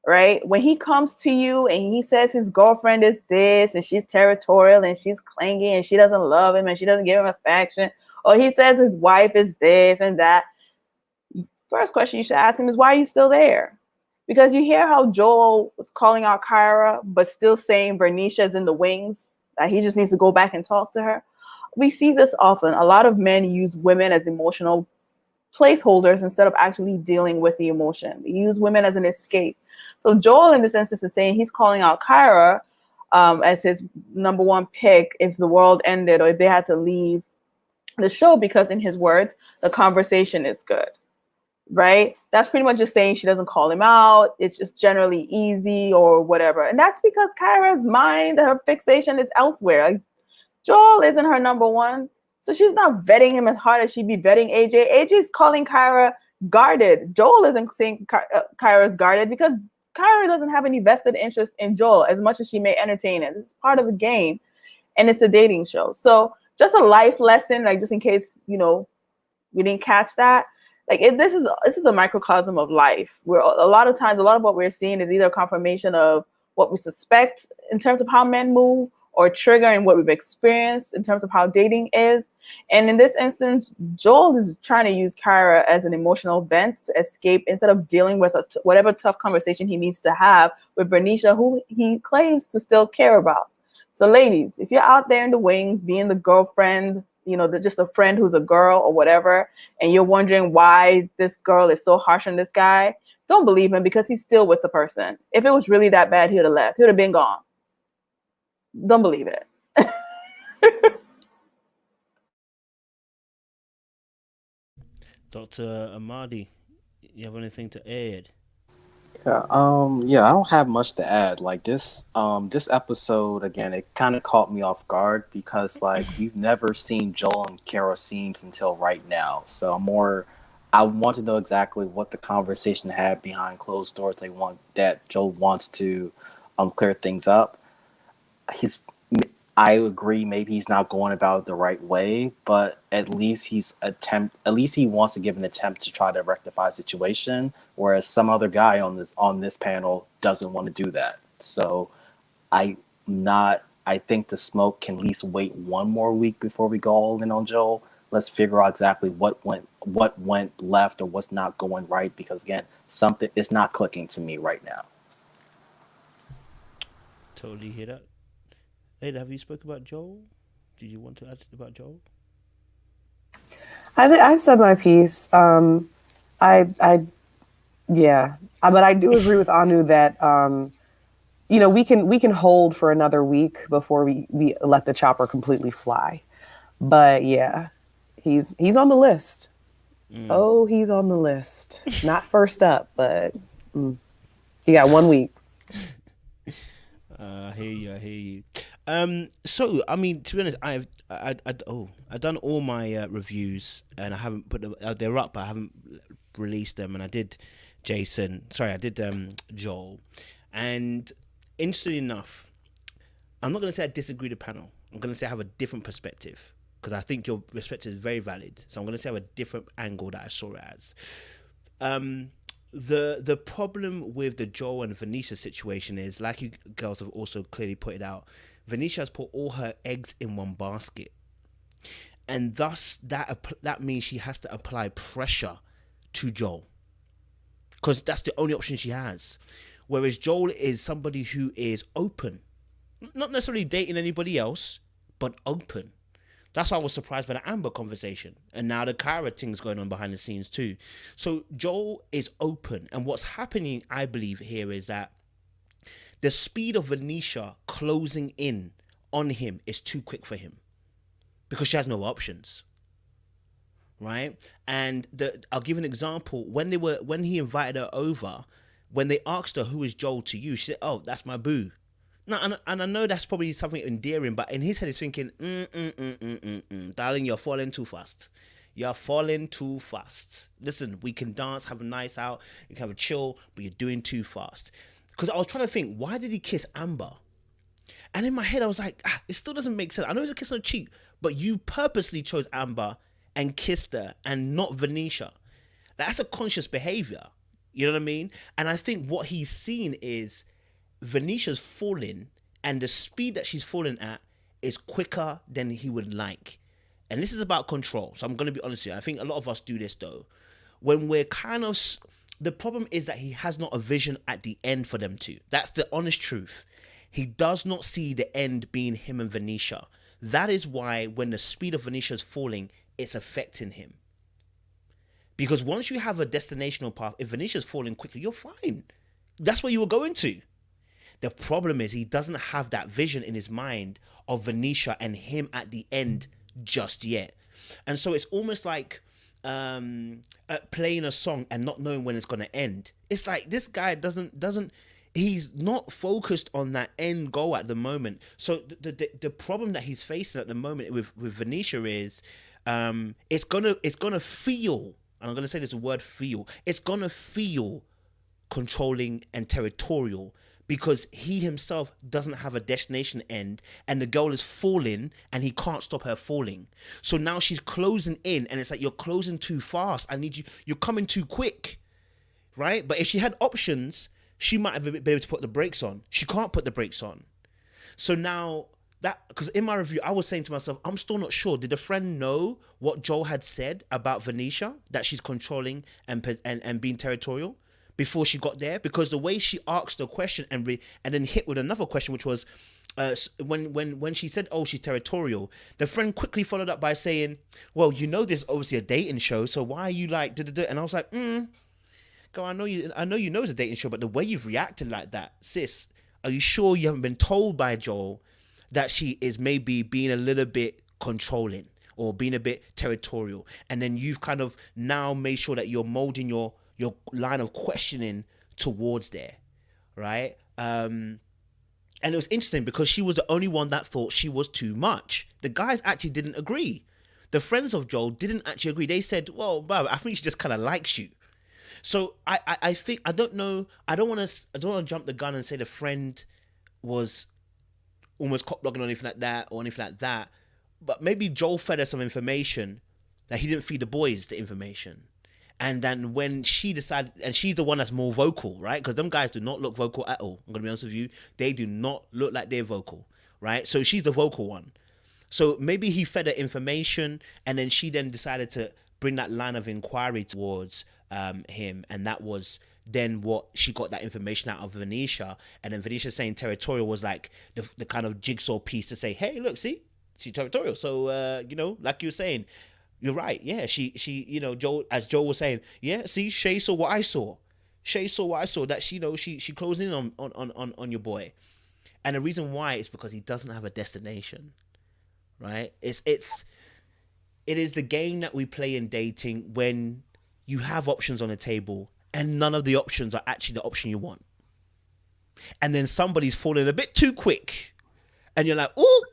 right? When he comes to you and he says his girlfriend is this and she's territorial and she's clingy and she doesn't love him and she doesn't give him affection, or he says his wife is this and that, first question you should ask him is, why are you still there? Because you hear how Joel was calling out Kyra, but still saying Venesha's in the wings, that he just needs to go back and talk to her. We see this often. A lot of men use women as emotional placeholders instead of actually dealing with the emotion. They use women as an escape. So Joel, in this instance, is saying he's calling out Kyra as his number one pick if the world ended or if they had to leave the show, because in his words, the conversation is good, right? That's pretty much just saying she doesn't call him out. It's just generally easy or whatever. And that's because Kyra's mind, her fixation is elsewhere. Like, Joel isn't her number one. So she's not vetting him as hard as she'd be vetting AJ. AJ's calling Kyra guarded. Joel isn't saying Kyra's guarded because Kyra doesn't have any vested interest in Joel as much as she may entertain it. It's part of the game, and it's a dating show. So just a life lesson, like just in case, we didn't catch that. Like this is a microcosm of life, where a lot of times, a lot of what we're seeing is either a confirmation of what we suspect in terms of how men move, or triggering what we've experienced in terms of how dating is. And in this instance, Joel is trying to use Kyra as an emotional vent to escape instead of dealing with whatever tough conversation he needs to have with Venesha, who he claims to still care about. So ladies, if you're out there in the wings, being the girlfriend, just a friend who's a girl or whatever, and you're wondering why this girl is so harsh on this guy, don't believe him, because he's still with the person. If it was really that bad, he would have left. He would have been gone. Don't believe it. Dr. Amadi, you have anything to add? Yeah, I don't have much to add. Like this episode, again, it kind of caught me off guard because like we've never seen Joel and Kyra scenes until right now. So I want to know exactly what the conversation had behind closed doors. That Joel wants to clear things up. I agree, maybe he's not going about it the right way, but at least he wants to give an attempt to try to rectify the situation, whereas some other guy on this panel doesn't want to do that. So I think the smoke can at least wait one more week before we go all in on Joel. Let's figure out exactly what went left or what's not going right, because again, something is not clicking to me right now. Totally hear that. Ada, have you spoke about Joel? Did you want to add about Joel? I said my piece. But I do agree with Anu that we can hold for another week before we let the chopper completely fly. But yeah, he's on the list. Oh, he's on the list. Not first up, but he got 1 week. I hear you. So I mean, to be honest, I've done all my reviews, and I haven't put them. They're up, but I haven't released them. And I did Joel, and interestingly enough, I'm not going to say I disagree with the panel. I'm going to say I have a different perspective, because I think your perspective is very valid. So I'm going to say I have a different angle that I saw it as. the problem with the Joel and Venesha situation is, like you girls have also clearly pointed out, Venesha has put all her eggs in one basket, and thus that means she has to apply pressure to Joel, because that's the only option she has. Whereas Joel is somebody who is open, not necessarily dating anybody else, but open. That's why I was surprised by the Amber conversation. And now the Kyra thing's going on behind the scenes too. So Joel is open. And what's happening, I believe, here is that the speed of Venesha closing in on him is too quick for him, because she has no options. Right? And I'll give an example. When he invited her over, when they asked her, who is Joel to you? She said, oh, that's my boo. No, and I know that's probably something endearing, but in his head he's thinking, darling, you're falling too fast. You're falling too fast. Listen, we can dance, have a nice out, you can have a chill, but you're doing too fast. Because I was trying to think, why did he kiss Amber? And in my head I was like, it still doesn't make sense. I know it's a kiss on the cheek, but you purposely chose Amber and kissed her and not Venesha. That's a conscious behavior. You know what I mean? And I think what he's seen is Venesha's falling, and the speed that she's falling at is quicker than he would like. And this is about control. So I'm going to be honest with you. I think a lot of us do this though. When we're the problem is that he has not a vision at the end for them two. That's the honest truth. He does not see the end being him and Venesha. That is why when the speed of Venesha is falling, it's affecting him. Because once you have a destinational path, if Venesha's falling quickly, you're fine. That's where you were going to. The problem is he doesn't have that vision in his mind of Venesha and him at the end just yet. And so it's almost like playing a song and not knowing when it's going to end. It's like this guy he's not focused on that end goal at the moment. So the problem that he's facing at the moment with Venesha is it's gonna feel, and I'm gonna say this word feel, it's gonna feel controlling and territorial, because he himself doesn't have a destination end, and the girl is falling and he can't stop her falling. So now she's closing in, and it's like, you're closing too fast. You're coming too quick, right? But if she had options, she might have been able to put the brakes on. She can't put the brakes on. So now because in my review, I was saying to myself, I'm still not sure. Did the friend know what Joel had said about Venesha, that she's controlling and being territorial, before she got there? Because the way she asked the question and then hit with another question, which was when she said, oh, she's territorial, the friend quickly followed up by saying, well, this is obviously a dating show, so why are you like da-da-da? And I was like, go, I know you know it's a dating show, but the way you've reacted like that, sis, are you sure you haven't been told by Joel that she is maybe being a little bit controlling or being a bit territorial? And then you've kind of now made sure that you're molding your line of questioning towards there, right? And it was interesting because she was the only one that thought she was too much. The guys actually didn't agree. The friends of Joel didn't actually agree. They said, well, bro, I think she just kind of likes you. So I think, I don't know, I don't want to jump the gun and say the friend was almost cock-blocking or anything like that, but maybe Joel fed her some information that he didn't feed the boys the information. And then when she decided, and she's the one that's more vocal, right? Because them guys do not look vocal at all. I'm going to be honest with you. They do not look like they're vocal, right? So she's the vocal one. So maybe he fed her information, and then she then decided to bring that line of inquiry towards him. And that was then what she got that information out of Venesha. And then Venesha saying territorial was like the kind of jigsaw piece to say, hey, look, see, she's territorial. So, like you were saying, you're right. Yeah, she, Joel, as Joel was saying, yeah, see, Shay saw what I saw. That she closed in on your boy. And the reason why is because he doesn't have a destination, right? It is the game that we play in dating when you have options on the table and none of the options are actually the option you want. And then somebody's falling a bit too quick and you're like, ooh,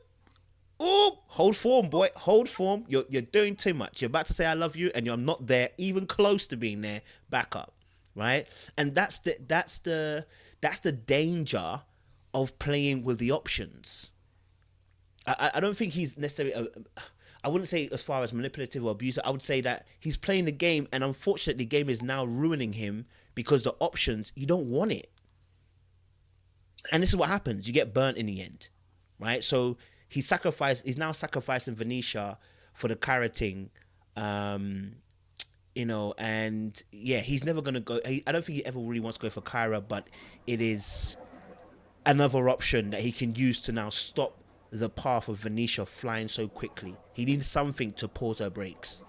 hold form, boy, hold form. You're doing too much. You're about to say I love you and you're not there, even close to being there. Back up, right? And that's the danger of playing with the options. I don't think he's necessarily I wouldn't say as far as manipulative or abusive. I would say that he's playing the game, and unfortunately the game is now ruining him because the options, you don't want it. And this is what happens. You get burnt in the end, right? So he's now sacrificing Venesha for the Kyra thing, you know, and yeah, he's never going to go. I don't think he ever really wants to go for Kyra, but it is another option that he can use to now stop the path of Venesha flying so quickly. He needs something to pause her brakes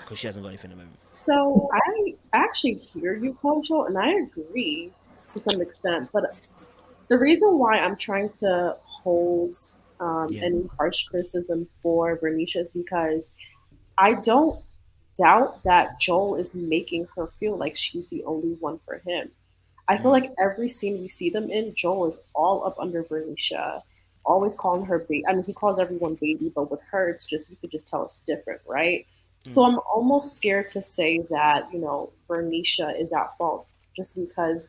because she hasn't got anything at the moment. So I actually hear you, Kojo, and I agree to some extent, but the reason why I'm trying to hold any harsh criticism for Venesha is because I don't doubt that Joel is making her feel like she's the only one for him. I feel like every scene we see them in, Joel is all up under Venesha, always calling her baby. I mean, he calls everyone baby, but with her, it's just, you could just tell it's different, right? So I'm almost scared to say that, you know, Venesha is at fault just because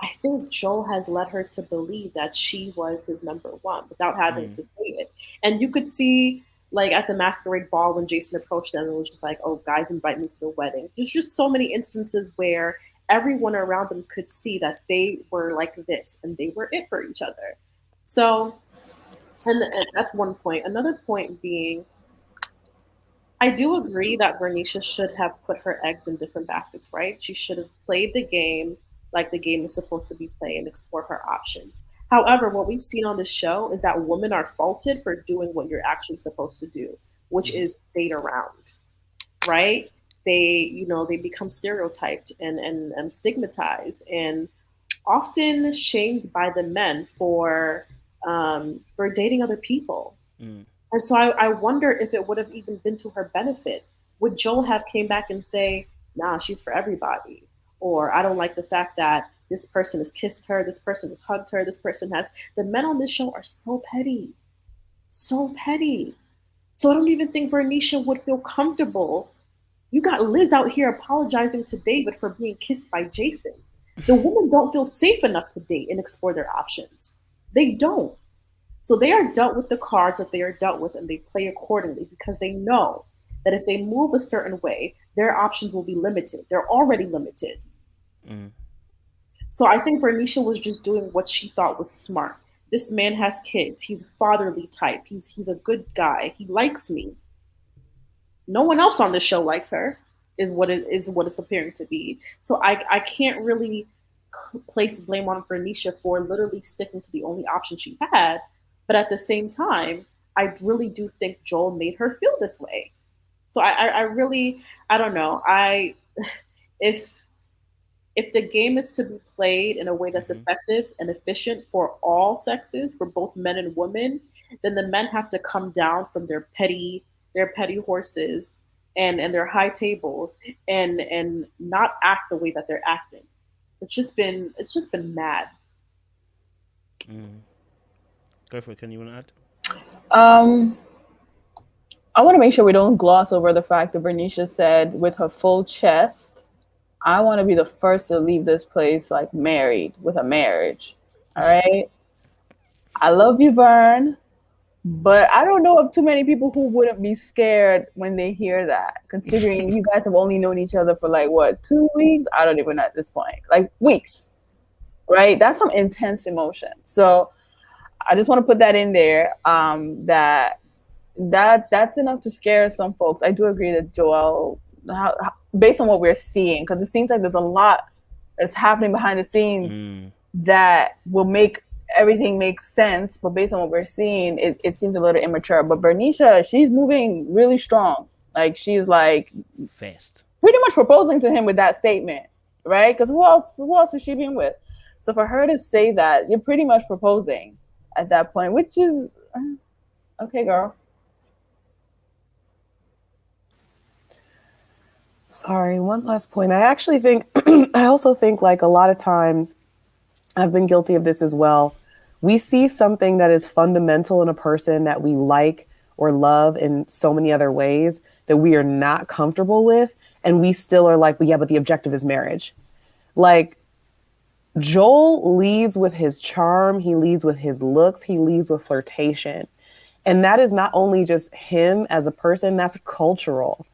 I think Joel has led her to believe that she was his number one without having to say it. And you could see, like, at the masquerade ball when Jason approached them and was just like, oh, guys, invite me to the wedding. There's just so many instances where everyone around them could see that they were like this and they were it for each other. So, and that's one point. Another point being, I do agree that Venesha should have put her eggs in different baskets, right? She should have played the game like the game is supposed to be played and explore her options. However, what we've seen on this show is that women are faulted for doing what you're actually supposed to do, which is date around, right? They become stereotyped and stigmatized and often shamed by the men for dating other people. And so I wonder if it would have even been to her benefit. Would Joel have came back and say, nah, she's for everybody? Or I don't like the fact that this person has kissed her, this person has hugged her, this person has... The men on this show are so petty. So petty. So I don't even think Venesha would feel comfortable. You got Liz out here apologizing to David for being kissed by Jason. The women don't feel safe enough to date and explore their options. They don't. So they are dealt with the cards that they are dealt with and they play accordingly because they know that if they move a certain way, their options will be limited. They're already limited. So I think Venesha was just doing what she thought was smart. This man has kids. He's fatherly type. He's a good guy. He likes me. No one else on this show likes her, is what it's appearing to be. So I can't really place blame on Venesha for literally sticking to the only option she had. But at the same time, I really do think Joel made her feel this way. So I really, I don't know. If the game is to be played in a way that's effective and efficient for all sexes, for both men and women, then the men have to come down from their petty horses and their high tables and not act the way that they're acting. It's just been mad. Go for it. Can you want to add? I want to make sure we don't gloss over the fact that Venesha said with her full chest, I want to be the first to leave this place like married with a marriage. All right. I love you, Vern, but I don't know of too many people who wouldn't be scared when they hear that, considering you guys have only known each other for like, what, 2 weeks? I don't even know at this point, like weeks, right? That's some intense emotion. So I just want to put that in there, that's enough to scare some folks. I do agree that Joel, based on what we're seeing, because it seems like there's a lot that's happening behind the scenes that will make everything make sense, but based on what we're seeing, it seems a little immature. But Venesha, she's moving really strong. Like, she's like fast, pretty much proposing to him with that statement, right? Because who else is she being with? So for her to say that, you're pretty much proposing at that point, which is okay, girl. Sorry, one last point. I actually think, I also think like a lot of times, I've been guilty of this as well. We see something that is fundamental in a person that we like or love in so many other ways that we are not comfortable with. And we still are like, well, yeah, but the objective is marriage. Like, Joel leads with his charm. He leads with his looks. He leads with flirtation. And that is not only just him as a person, that's cultural.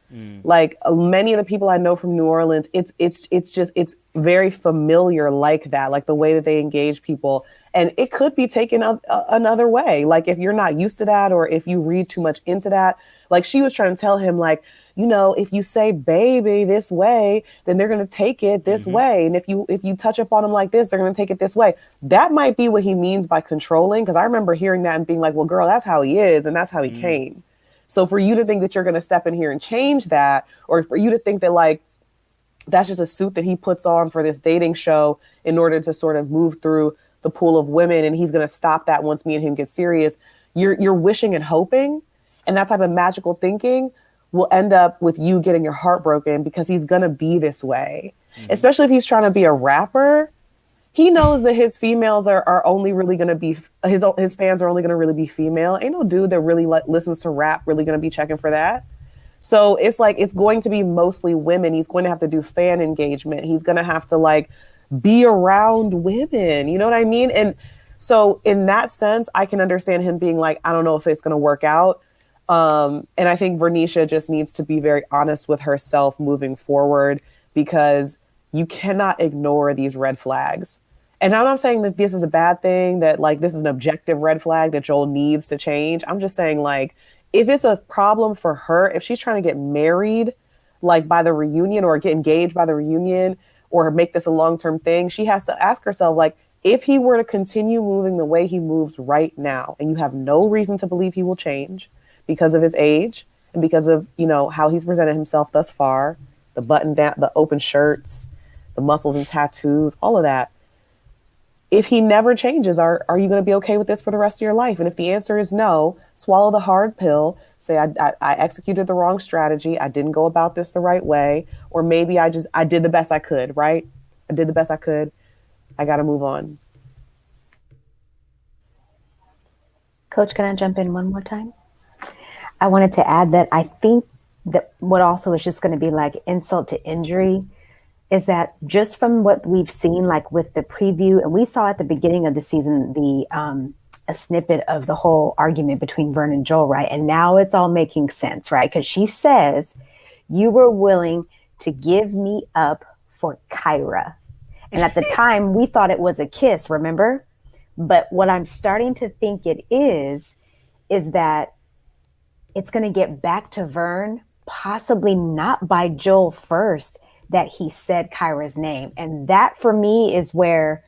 Like many of the people I know from New Orleans, it's very familiar like that, like the way that they engage people. And it could be taken another way. Like if you're not used to that, or if you read too much into that, like she was trying to tell him, like, you know, if you say baby this way, then they're going to take it this way. And if you touch up on them like this, they're going to take it this way. That might be what he means by controlling. Because I remember hearing that and being like, well, girl, that's how he is. And that's how he came. So for you to think that you're going to step in here and change that, or for you to think that like that's just a suit that he puts on for this dating show in order to sort of move through the pool of women, and he's going to stop that once me and him get serious, you're wishing and hoping. And that type of magical thinking will end up with you getting your heart broken, because he's going to be this way, especially if he's trying to be a rapper. He knows that his females are only really going to be, his fans are only going to really be female. Ain't no dude that really listens to rap really going to be checking for that. So it's like, it's going to be mostly women. He's going to have to do fan engagement. He's going to have to like be around women. You know what I mean? And so in that sense, I can understand him being like, I don't know if it's going to work out. And I think Venesha just needs to be very honest with herself moving forward, because you cannot ignore these red flags. And I'm not saying that this is a bad thing, that like this is an objective red flag that Joel needs to change. I'm just saying, like, if it's a problem for her, if she's trying to get married, like by the reunion, or get engaged by the reunion, or make this a long-term thing, she has to ask herself, like, if he were to continue moving the way he moves right now, and you have no reason to believe he will change because of his age and because of, you know, how he's presented himself thus far, the button down, the open shirts, the muscles and tattoos, all of that. If he never changes, are you going to be okay with this for the rest of your life? And if the answer is no, swallow the hard pill. Say, I executed the wrong strategy. I didn't go about this the right way. Or maybe I did the best I could, right? I did the best I could. I got to move on. Coach, can I jump in one more time? I wanted to add that I think that what also is just going to be like insult to injury is that just from what we've seen, like with the preview, and we saw at the beginning of the season, a snippet of the whole argument between Vern and Joel, right? And now it's all making sense, right? Because she says, you were willing to give me up for Kyra. And at the time, we thought it was a kiss, remember? But what I'm starting to think it is that it's going to get back to Vern, possibly not by Joel first, that he said Kyra's name. And that for me is where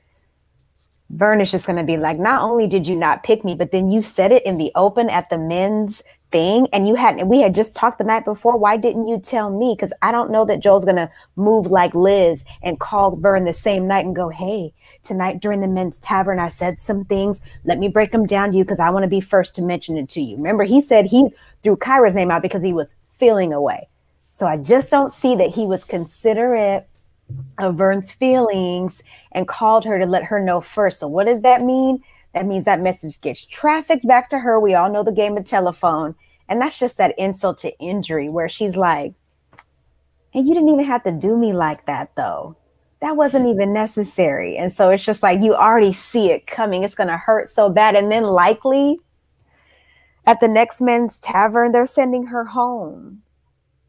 Vern is just going to be like, not only did you not pick me, but then you said it in the open at the men's thing. And we had just talked the night before. Why didn't you tell me? Because I don't know that Joel's going to move like Liz and call Vern the same night and go, hey, tonight during the men's tavern, I said some things. Let me break them down to you because I want to be first to mention it to you. Remember, he said he threw Kyra's name out because he was feeling away. So I just don't see that he was considerate of Vern's feelings and called her to let her know first. So what does that mean? That means that message gets trafficked back to her. We all know the game of telephone. And that's just that insult to injury where she's like, and you didn't even have to do me like that, though. That wasn't even necessary. And so it's just like you already see it coming. It's going to hurt so bad. And then likely at the next men's tavern, they're sending her home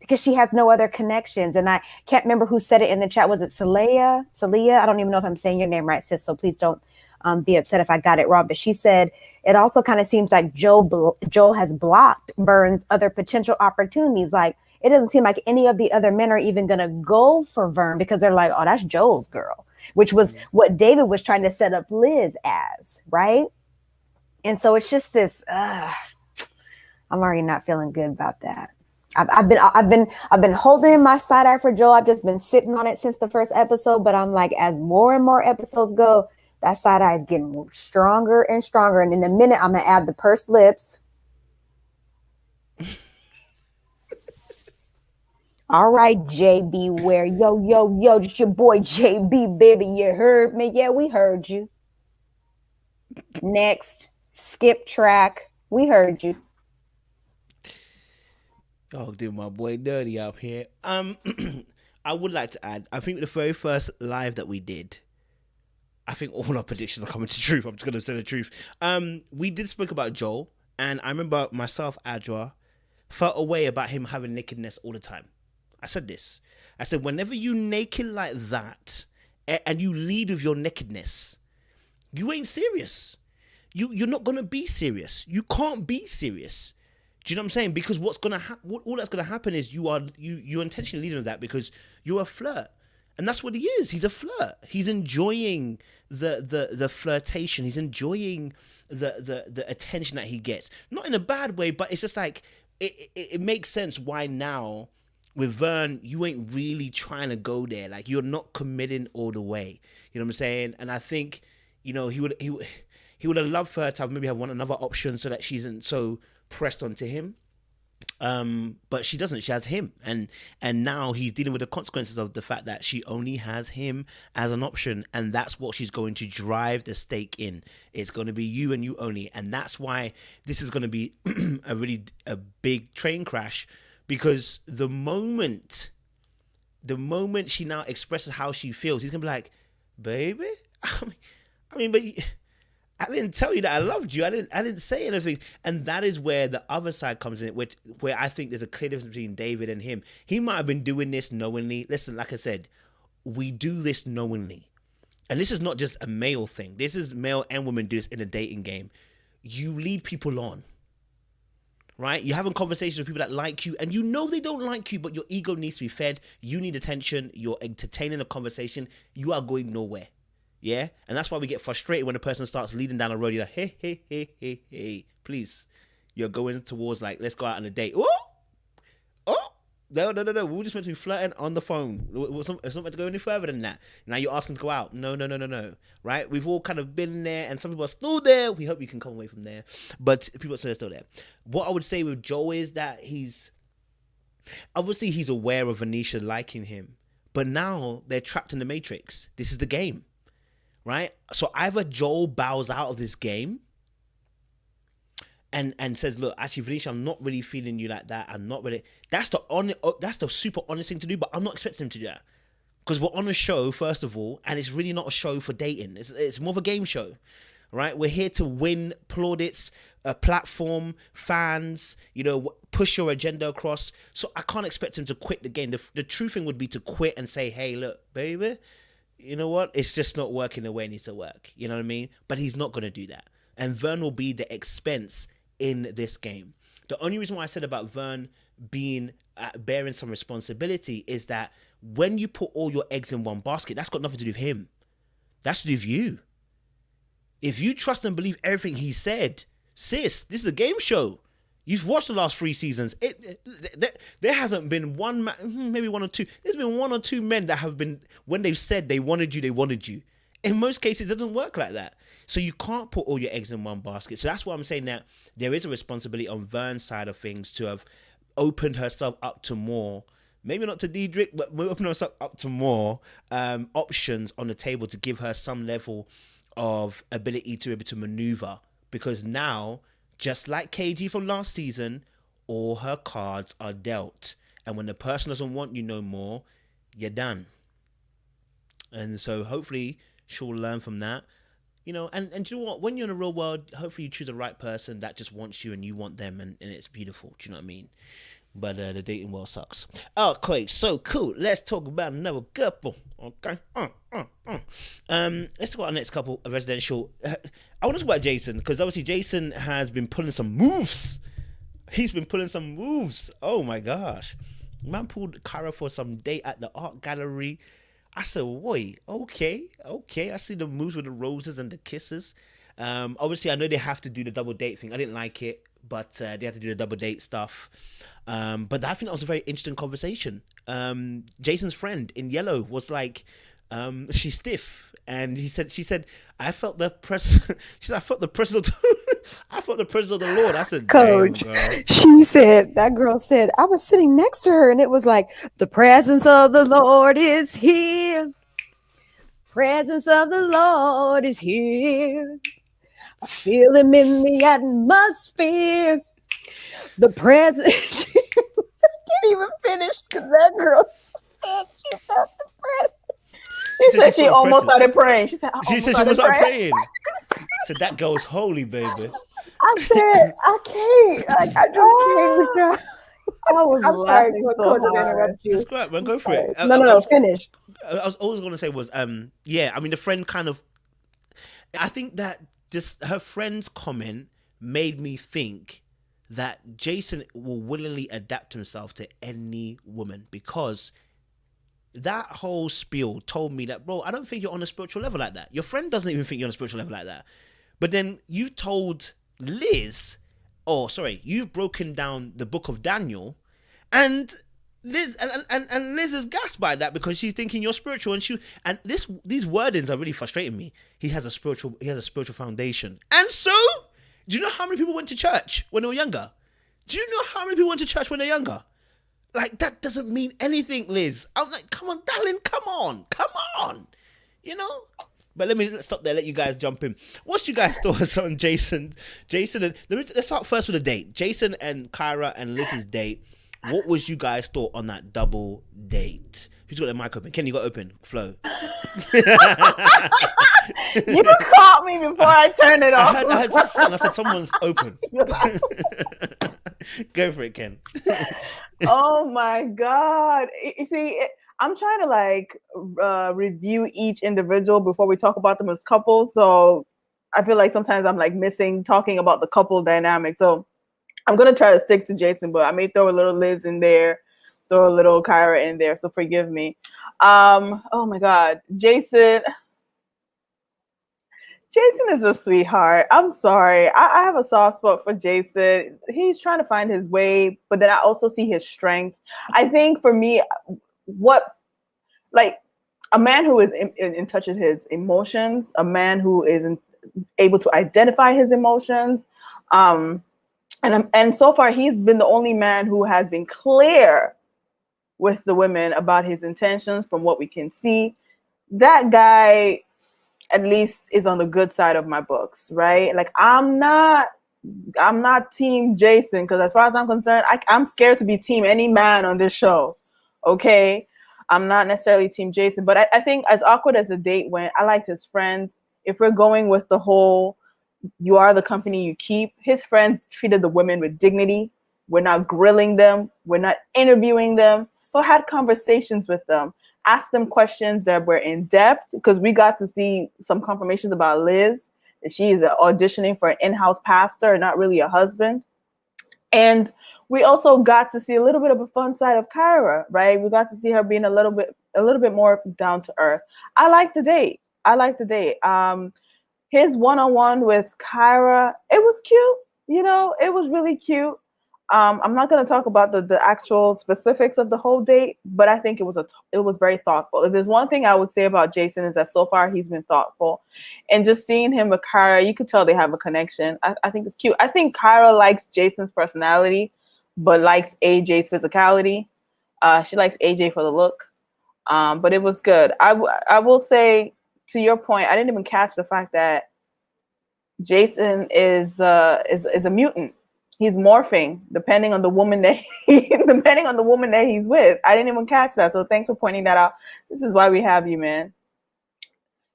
because she has no other connections. And I can't remember who said it in the chat. Was it Celia? I don't even know if I'm saying your name right, sis. So please don't be upset if I got it wrong. But she said it also kind of seems like Joel has blocked Vern's other potential opportunities. Like it doesn't seem like any of the other men are even going to go for Vern because they're like, oh, that's Joel's girl, which was what David was trying to set up Liz as, right? And so it's just this, I'm already not feeling good about that. I've been holding in my side eye for Joel. I've just been sitting on it since the first episode, but I'm like, as more and more episodes go, that side eye is getting stronger and stronger. And in a minute, I'm gonna add the pursed lips. All right, JB, where yo, it's your boy JB, baby. You heard me? Yeah, we heard you. Next, skip track. We heard you. Oh, dude, my boy Dirty up here. I would like to add, I think the very first live that we did, I think all our predictions are coming to truth. I'm just going to say the truth. We did speak about Joel, and I remember myself, Adra, felt a way about him having nakedness all the time. I said this. I said, whenever you naked like that and you lead with your nakedness, you ain't serious. You're not going to be serious. You can't be serious. Do you know what I'm saying? Because what's going to all that's going to happen is you're intentionally leading with that because you're a flirt. And that's what he is. He's a flirt. He's enjoying the flirtation. He's enjoying the attention that he gets. Not in a bad way, but it's just like it makes sense why now with Vern, you ain't really trying to go there. Like, you're not committing all the way. You know what I'm saying? And I think, he would have loved for her to maybe have another option so that she isn't so pressed onto him. But she doesn't. She has him, and now he's dealing with the consequences of the fact that she only has him as an option, and that's what she's going to drive the stake in. It's going to be you and you only, and that's why this is going to be a big train crash, because the moment she now expresses how she feels, he's gonna be like, baby, I mean, but I didn't tell you that I loved you. I didn't say anything. And that is where the other side comes in, where I think there's a clear difference between David and him. He might have been doing this knowingly. Listen, like I said, we do this knowingly. And this is not just a male thing. This is male and women do this in a dating game. You lead people on, right? You're having conversations with people that like you, and you know they don't like you, but your ego needs to be fed. You need attention. You're entertaining a conversation. You are going nowhere. Yeah, and that's why we get frustrated when a person starts leading down the road. You're like, hey, please. You're going towards, like, let's go out on a date. Oh, no. We were just meant to be flirting on the phone. It's not meant to go any further than that. Now you're asking to go out. No. Right? We've all kind of been there, and some people are still there. We hope you can come away from there. But people are still there. What I would say with Joe is that he's aware of Venesha liking him. But now they're trapped in the Matrix. This is the game. Right? So either Joel bows out of this game and says, look, actually, Venesha, I'm not really feeling you like that. I'm not really. That's the super honest thing to do, but I'm not expecting him to do that. Because we're on a show, first of all, and it's really not a show for dating. It's more of a game show. Right? We're here to win plaudits, platform, fans, push your agenda across. So I can't expect him to quit the game. The true thing would be to quit and say, hey, look, baby, you know what? It's just not working the way it needs to work. You know what I mean? But he's not going to do that. And Vern will be the expense in this game. The only reason why I said about Vern being bearing some responsibility is that when you put all your eggs in one basket, that's got nothing to do with him. That's to do with you. If you trust and believe everything he said, sis, this is a game show. You've watched the last 3 seasons. There hasn't been one man, maybe one or two. There's been 1 or 2 men that have been, when they've said they wanted you, they wanted you. In most cases, it doesn't work like that. So you can't put all your eggs in one basket. So that's why I'm saying that there is a responsibility on Vern's side of things to have opened herself up to more, maybe not to Diedrich, but open herself up to more options on the table to give her some level of ability to be able to maneuver. Because now, just like KG from last season, all her cards are dealt. And when the person doesn't want you no more, you're done. And so hopefully she'll learn from that. And you know what? When you're in the real world, hopefully you choose the right person that just wants you and you want them, and it's beautiful. Do you know what I mean? But the dating world sucks. Okay, so cool. Let's talk about another couple. Okay. Let's talk about our next couple, a residential. I want to talk about Jason, because obviously Jason has been pulling some moves. He's been pulling some moves. Oh my gosh. Man pulled Kyra for some date at the art gallery. I said, wait, okay. I see the moves with the roses and the kisses. Obviously, I know they have to do the double date thing. I didn't like it, but they had to do the double date stuff. But I think that was a very interesting conversation. Jason's friend in yellow was like, she's stiff, and she said, I felt the press. She said, I felt the presence of the Lord. I said, Coach, that girl said, I was sitting next to her, and it was like, the presence of the Lord is here. Presence of the Lord is here. I feel him in the atmosphere. The presence. I can't even finish because that girl said she felt the presence. She said she almost started praying. She said she almost started praying. So that girl's holy, baby. I said, I can't. I just can't. was I'm sorry, laughing so Coach, to hard. interrupt you. Describe, man. Go for it. No, finish. I was always going to say was, yeah. I mean, the friend kind of. I think that just her friend's comment made me think that Jason will willingly adapt himself to any woman, because that whole spiel told me that, bro, I don't think you're on a spiritual level like that. Your friend doesn't even think you're on a spiritual level like that. But then you told Liz, you've broken down the book of Daniel, and Liz and Liz is gassed by that because she's thinking you're spiritual, and these wordings are really frustrating me. He has a spiritual foundation. And so, do you know how many people went to church when they were younger? Do you know how many people went to church when they're younger? Like, that doesn't mean anything, Liz. I'm like, come on, darling, come on. You know? But let's stop there, let you guys jump in. What's your guys' thoughts on Jason and let's start first with the date. Jason and Kyra and Liz's date. What was you guys' thought on that double date? Who's got their mic open? Ken, you got open. Flo. You caught me before I turned it off. I said someone's open. Go for it, Ken. Oh my God. You see, I'm trying to review each individual before we talk about them as couples. So I feel like sometimes I'm like missing talking about the couple dynamic. So I'm going to try to stick to Jason, but I may throw a little Liz in there, throw a little Kyra in there. So forgive me. Oh my God. Jason is a sweetheart. I'm sorry. I have a soft spot for Jason. He's trying to find his way, but then I also see his strengths. I think for me, a man who is in touch with his emotions, a man who is able to identify his emotions, and so far he's been the only man who has been clear with the women about his intentions. From what we can see, that guy at least is on the good side of my books, right? Like, I'm not team Jason, because as far as I'm concerned, I'm scared to be team any man on this show. Okay, I'm not necessarily team Jason, but I think as awkward as the date went, I liked his friends. If we're going with the whole you are the company you keep, his friends treated the women with dignity. We're not grilling them, we're not interviewing them, so I had conversations with them, asked them questions that were in depth, because we got to see some confirmations about Liz, that she is auditioning for an in-house pastor, not really a husband. And we also got to see a little bit of a fun side of Kyra, right? We got to see her being a little bit more down to earth. I like the date. His one-on-one with Kyra, it was cute. You know, it was really cute. I'm not going to talk about the actual specifics of the whole date, but I think it was very thoughtful. If there's one thing I would say about Jason, is that so far he's been thoughtful, and just seeing him with Kyra, you could tell they have a connection. I think it's cute. I think Kyra likes Jason's personality, but likes AJ's physicality. She likes AJ for the look, but it was good. I will say, to your point, I didn't even catch the fact that Jason is a mutant. He's morphing depending on the woman that he's with. I didn't even catch that. So thanks for pointing that out. This is why we have you, man.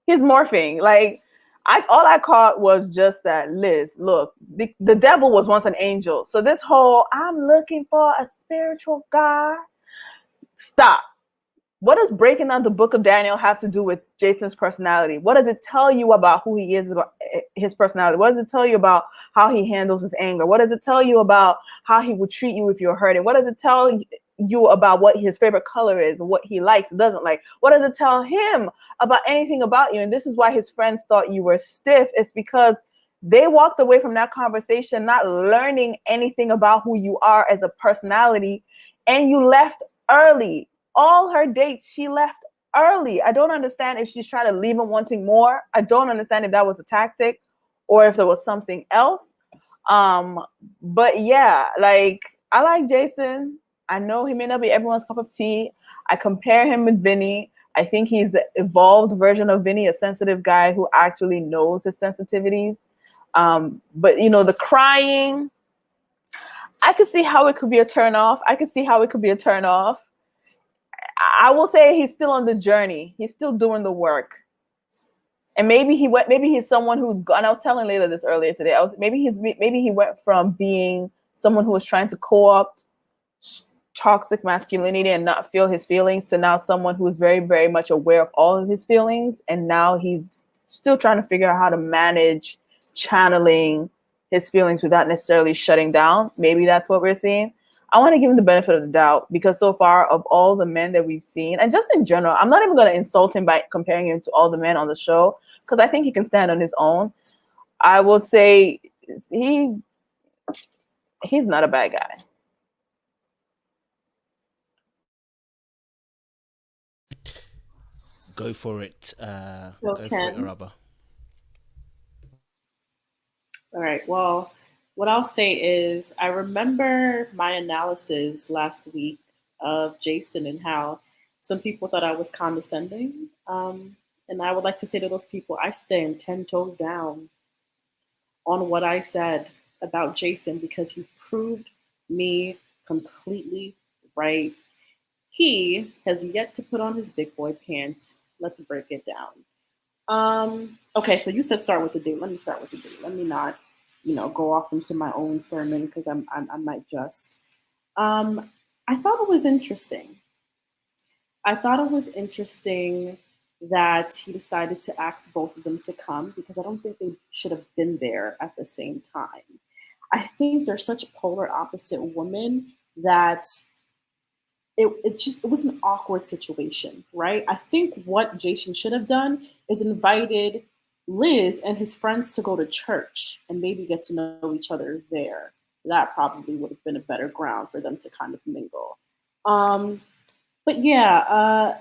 He's morphing. Like, all I caught was just that, Liz, look, the devil was once an angel. So this whole, I'm looking for a spiritual guy. Stop. What does breaking down the book of Daniel have to do with Jason's personality? What does it tell you about who he is, about his personality? What does it tell you about how he handles his anger? What does it tell you about how he would treat you if you're hurting? What does it tell you about what his favorite color is, what he likes and doesn't like? What does it tell him about anything about you? And this is why his friends thought you were stiff. It's because they walked away from that conversation not learning anything about who you are as a personality, and you left early. All her dates, she left early. I don't understand if she's trying to leave him wanting more. I don't understand if that was a tactic or if there was something else. But yeah, like, I like Jason. I know he may not be everyone's cup of tea. I compare him with Vinny. I think he's the evolved version of Vinny, a sensitive guy who actually knows his sensitivities. But, you know, the crying, I could see how it could be a turn off. I will say he's still on the journey. He's still doing the work. And maybe he's someone who's gone. I was telling Layla this earlier today. Maybe he went from being someone who was trying to co-opt toxic masculinity and not feel his feelings to now someone who's very, very much aware of all of his feelings. And now he's still trying to figure out how to manage channeling his feelings without necessarily shutting down. Maybe that's what we're seeing. I want to give him the benefit of the doubt because so far of all the men that we've seen, and just in general, I'm not even going to insult him by comparing him to all the men on the show because I think he can stand on his own. I will say he's not a bad guy. Go for it. Go for it, Ken. Araba. All right. Well, what I'll say is I remember my analysis last week of Jason and how some people thought I was condescending. And I would like to say to those people, I stand 10 toes down on what I said about Jason because he's proved me completely right. He has yet to put on his big boy pants. Let's break it down. Okay, so you said start with the date. Let me start with the date. Let me not, go off into my own sermon because I might just. I thought it was interesting. That he decided to ask both of them to come because I don't think they should have been there at the same time. I think they're such polar opposite women that it was an awkward situation, right? I think what Jason should have done is invited Liz and his friends to go to church and maybe get to know each other there. That probably would have been a better ground for them to kind of mingle. But yeah,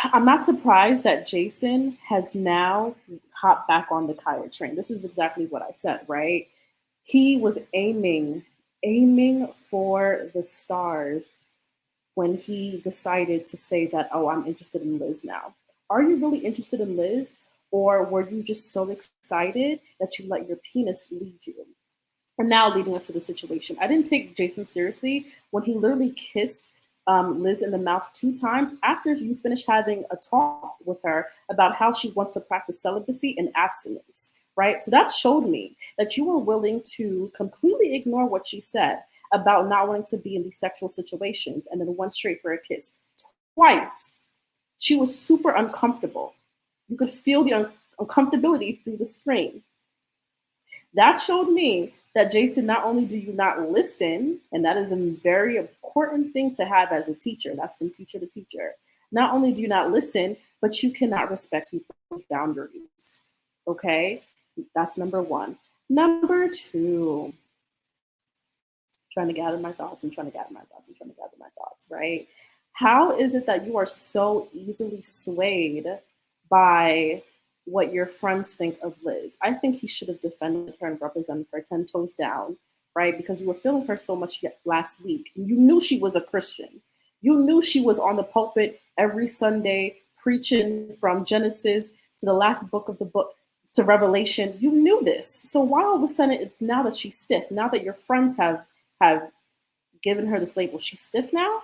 I'm not surprised that Jason has now hopped back on the Kyra train. This is exactly what I said, right? He was aiming for the stars when he decided to say that, oh, I'm interested in Liz now. Are you really interested in Liz? Or were you just so excited that you let your penis lead you? And now leading us to the situation. I didn't take Jason seriously when he literally kissed Liz in the mouth 2 times after you finished having a talk with her about how she wants to practice celibacy and abstinence, right? So that showed me that you were willing to completely ignore what she said about not wanting to be in these sexual situations and then went straight for a kiss. Twice. She was super uncomfortable. You could feel the uncomfortability through the screen. That showed me that, Jason, not only do you not listen, and that is a very important thing to have as a teacher, that's from teacher to teacher. Not only do you not listen, but you cannot respect people's boundaries. Okay? That's number 1. Number 2, trying to gather my thoughts, right? How is it that you are so easily swayed by what your friends think of Liz? I think he should have defended her and represented her 10 toes down, right? Because you were feeling her so much last week. You knew she was a Christian. You knew she was on the pulpit every Sunday preaching from Genesis to the last book of the book to Revelation. You knew this. So why all of a sudden it's now that she's stiff, now that your friends have given her this label, she's stiff now?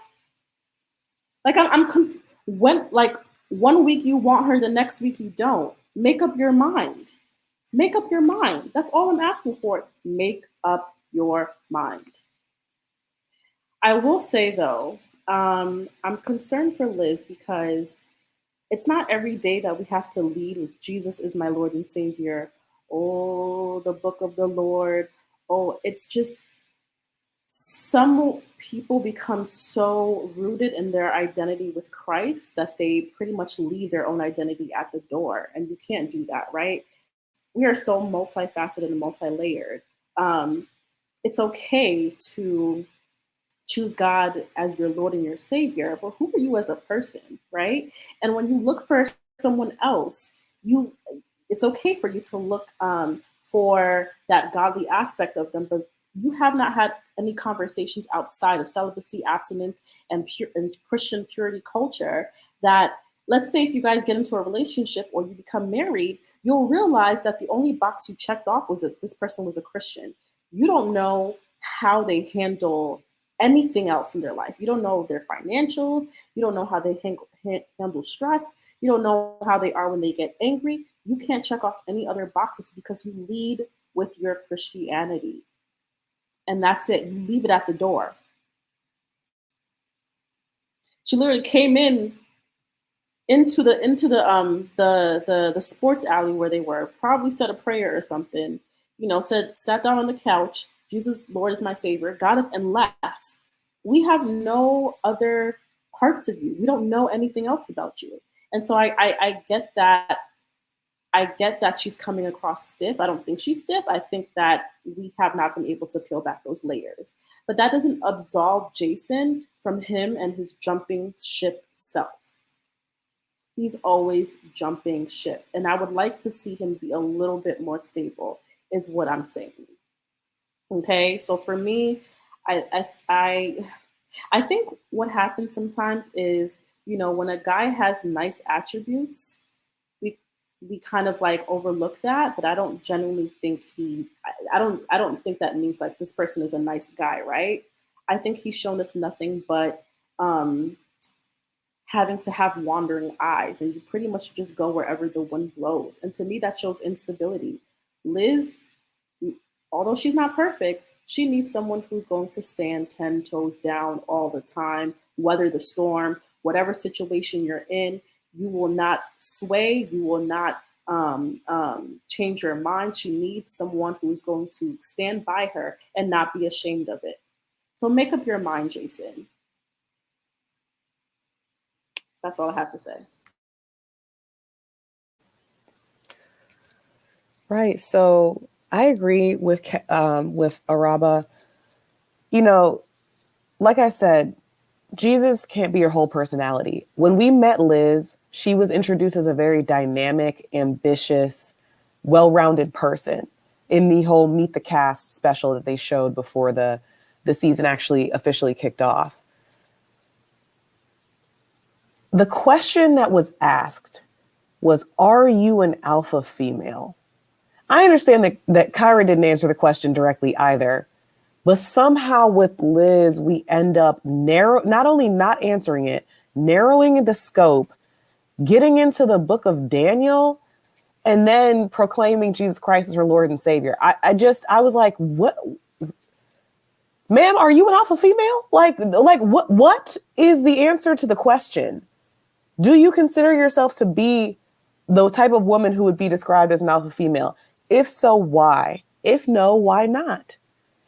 Like when, like, 1 week you want her, the next week you don't. Make up your mind. Make up your mind. That's all I'm asking for. Make up your mind. I will say, though, I'm concerned for Liz because it's not every day that we have to lead with Jesus is my Lord and Savior. Oh, the book of the Lord. Oh, it's just some people become so rooted in their identity with Christ that they pretty much leave their own identity at the door. And you can't do that, right? We are so multifaceted and multi-layered. It's okay to choose God as your Lord and your Savior, but who are you as a person, right? And when you look for someone else, it's okay for you to look for that godly aspect of them, but you have not had any conversations outside of celibacy, abstinence, and Christian purity culture that, let's say if you guys get into a relationship or you become married, you'll realize that the only box you checked off was that this person was a Christian. You don't know how they handle anything else in their life. You don't know their financials. You don't know how they handle stress. You don't know how they are when they get angry. You can't check off any other boxes because you lead with your Christianity. and that's it. You leave it at the door. She literally came into the sports alley where they were, probably said a prayer or something, sat down on the couch, Jesus, Lord is my Savior, got up and left. We have no other parts of you. We don't know anything else about you. And so I get that. I get that she's coming across stiff. I don't think she's stiff. I think that we have not been able to peel back those layers. But that doesn't absolve Jason from him and his jumping ship self. He's always jumping ship. And I would like to see him be a little bit more stable, is what I'm saying. Okay, so for me, I think what happens sometimes is, when a guy has nice attributes, we kind of like overlook that, but I don't genuinely think I don't think that means like this person is a nice guy, right? I think he's shown us nothing but having to have wandering eyes, and you pretty much just go wherever the wind blows. And to me, that shows instability. Liz, although she's not perfect, she needs someone who's going to stand 10 toes down all the time, weather the storm, whatever situation you're in. You will not sway. You will not change your mind. She needs someone who's going to stand by her and not be ashamed of it. So make up your mind, Jason. That's all I have to say. Right. So I agree with Araba. Like I said, Jesus can't be your whole personality. When we met Liz, she was introduced as a very dynamic, ambitious, well-rounded person in the whole Meet the Cast special that they showed before the season actually officially kicked off. The question that was asked was, are you an alpha female? I understand that Kyra didn't answer the question directly either. But somehow with Liz, we end up not only not answering it, narrowing the scope, getting into the book of Daniel, and then proclaiming Jesus Christ as her Lord and Savior. I was like, what? Ma'am, are you an alpha female? Like what is the answer to the question? Do you consider yourself to be the type of woman who would be described as an alpha female? If so, why? If no, why not?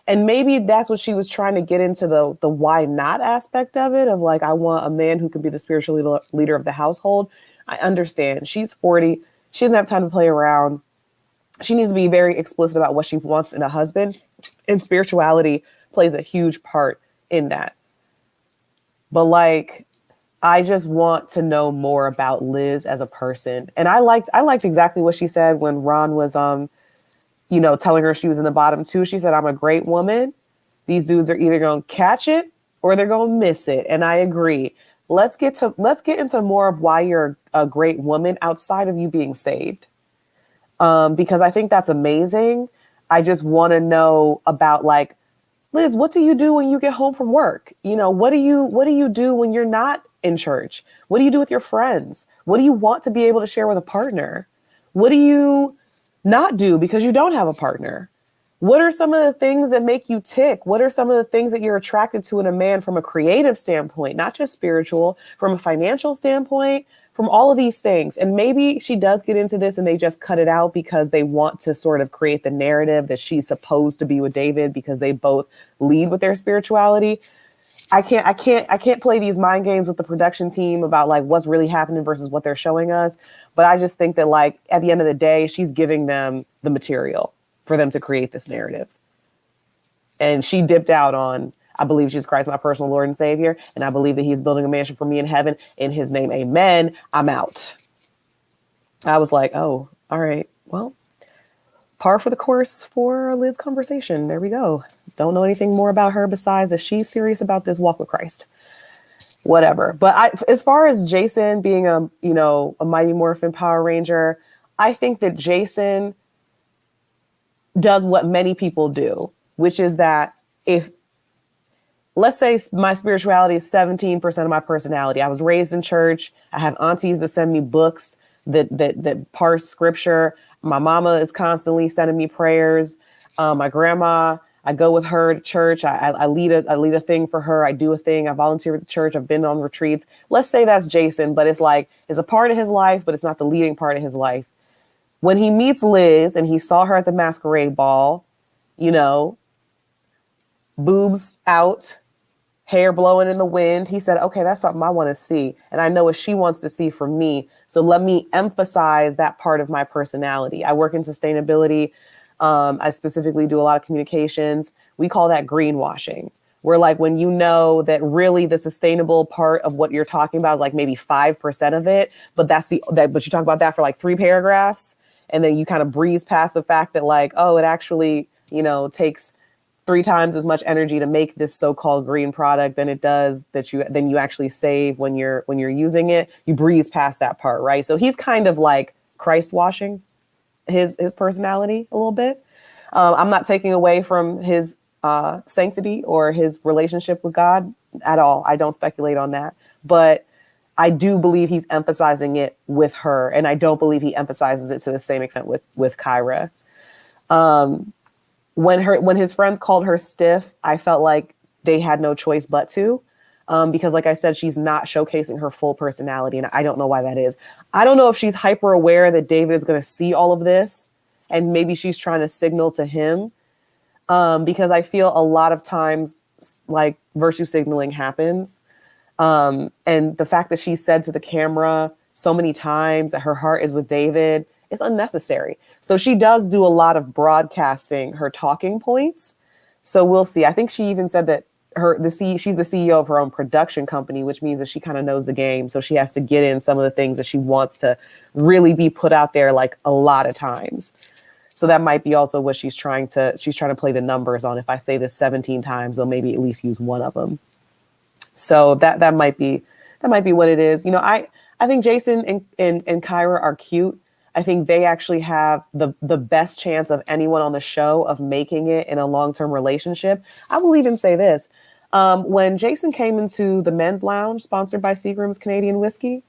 And maybe that's what she was trying to get into the why not aspect of it, of like, I want a man who can be the spiritual leader of the household. I understand. She's 40. She doesn't have time to play around. She needs to be very explicit about what she wants in a husband. And spirituality plays a huge part in that. But like, I just want to know more about Liz as a person. And I liked exactly what she said when Ron was telling her she was in the bottom two. She said, I'm a great woman. These dudes are either going to catch it or they're going to miss it. And I agree. Let's get into more of why you're a great woman outside of you being saved. Because I think that's amazing. I just want to know about, like, Liz, what do you do when you get home from work? What do you do when you're not in church? What do you do with your friends? What do you want to be able to share with a partner? What do you not do because you don't have a partner? What are some of the things that make you tick? What are some of the things that you're attracted to in a man from a creative standpoint, not just spiritual, from a financial standpoint, from all of these things? And maybe she does get into this and they just cut it out because they want to sort of create the narrative that she's supposed to be with David because they both lead with their spirituality. I can't play these mind games with the production team about like what's really happening versus what they're showing us. But I just think that, like, at the end of the day, she's giving them the material for them to create this narrative. And she dipped out on, I believe Jesus Christ, my personal Lord and Savior. And I believe that he's building a mansion for me in heaven. In his name, amen. I'm out. I was like, oh, all right. Well, par for the course for Liz conversation. There we go. Don't know anything more about her besides that she's serious about this walk with Christ. Whatever. But as far as Jason being a Mighty Morphin Power Ranger, I think that Jason does what many people do, which is that if, let's say my spirituality is 17% of my personality. I was raised in church. I have aunties that send me books that parse scripture. My mama is constantly sending me prayers. My grandma, I go with her to church. I lead a thing for her. I do a thing. I volunteer with the church. I've been on retreats. Let's say that's Jason, but it's like, it's a part of his life, but it's not the leading part of his life. When he meets Liz and he saw her at the masquerade ball, you know, boobs out, hair blowing in the wind, he said, okay, that's something I want to see. And I know what she wants to see from me. So let me emphasize that part of my personality. I work in sustainability. I specifically do a lot of communications. We call that greenwashing. Where like when you know that really the sustainable part of what you're talking about is like maybe 5% of it, but but you talk about that for like 3 paragraphs, and then you kind of breeze past the fact that like, oh, it actually, you know, takes 3 times as much energy to make this so-called green product than it does than you actually save when you're using it. You breeze past that part, right? So he's kind of like Christ washing his personality a little bit. I'm not taking away from his sanctity or his relationship with God at all. I don't speculate on that, but I do believe he's emphasizing it with her, and I don't believe he emphasizes it to the same extent with Kyra. When his friends called her stiff, I felt like they had no choice but to. Because like I said, she's not showcasing her full personality. And I don't know why that is. I don't know if she's hyper aware that David is going to see all of this. And maybe she's trying to signal to him. Because I feel a lot of times like virtue signaling happens. And the fact that she said to the camera so many times that her heart is with David is unnecessary. So she does do a lot of broadcasting her talking points. So we'll see. I think she even said that she's the CEO of her own production company, which means that she kind of knows the game. So she has to get in some of the things that she wants to really be put out there like a lot of times. So that might be also what she's trying to play the numbers on. If I say this 17 times, they'll maybe at least use one of them. So that might be what it is. You know, I think Jason and Kyra are cute. I think they actually have the best chance of anyone on the show of making it in a long-term relationship. I will even say this. When Jason came into the men's lounge sponsored by Seagram's Canadian Whiskey,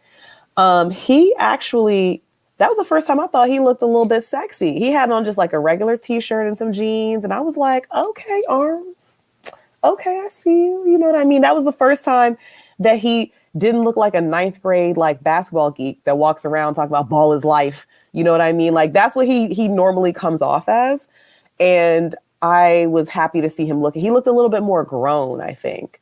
he actually, that was the first time I thought he looked a little bit sexy. He had on just like a regular t-shirt and some jeans. And I was like, okay, arms. Okay, I see you. You know what I mean? That was the first time that he didn't look like a 9th grade like basketball geek that walks around talking about ball is life. You know what I mean? Like that's what he normally comes off as. And I was happy to see him look. He looked a little bit more grown, I think.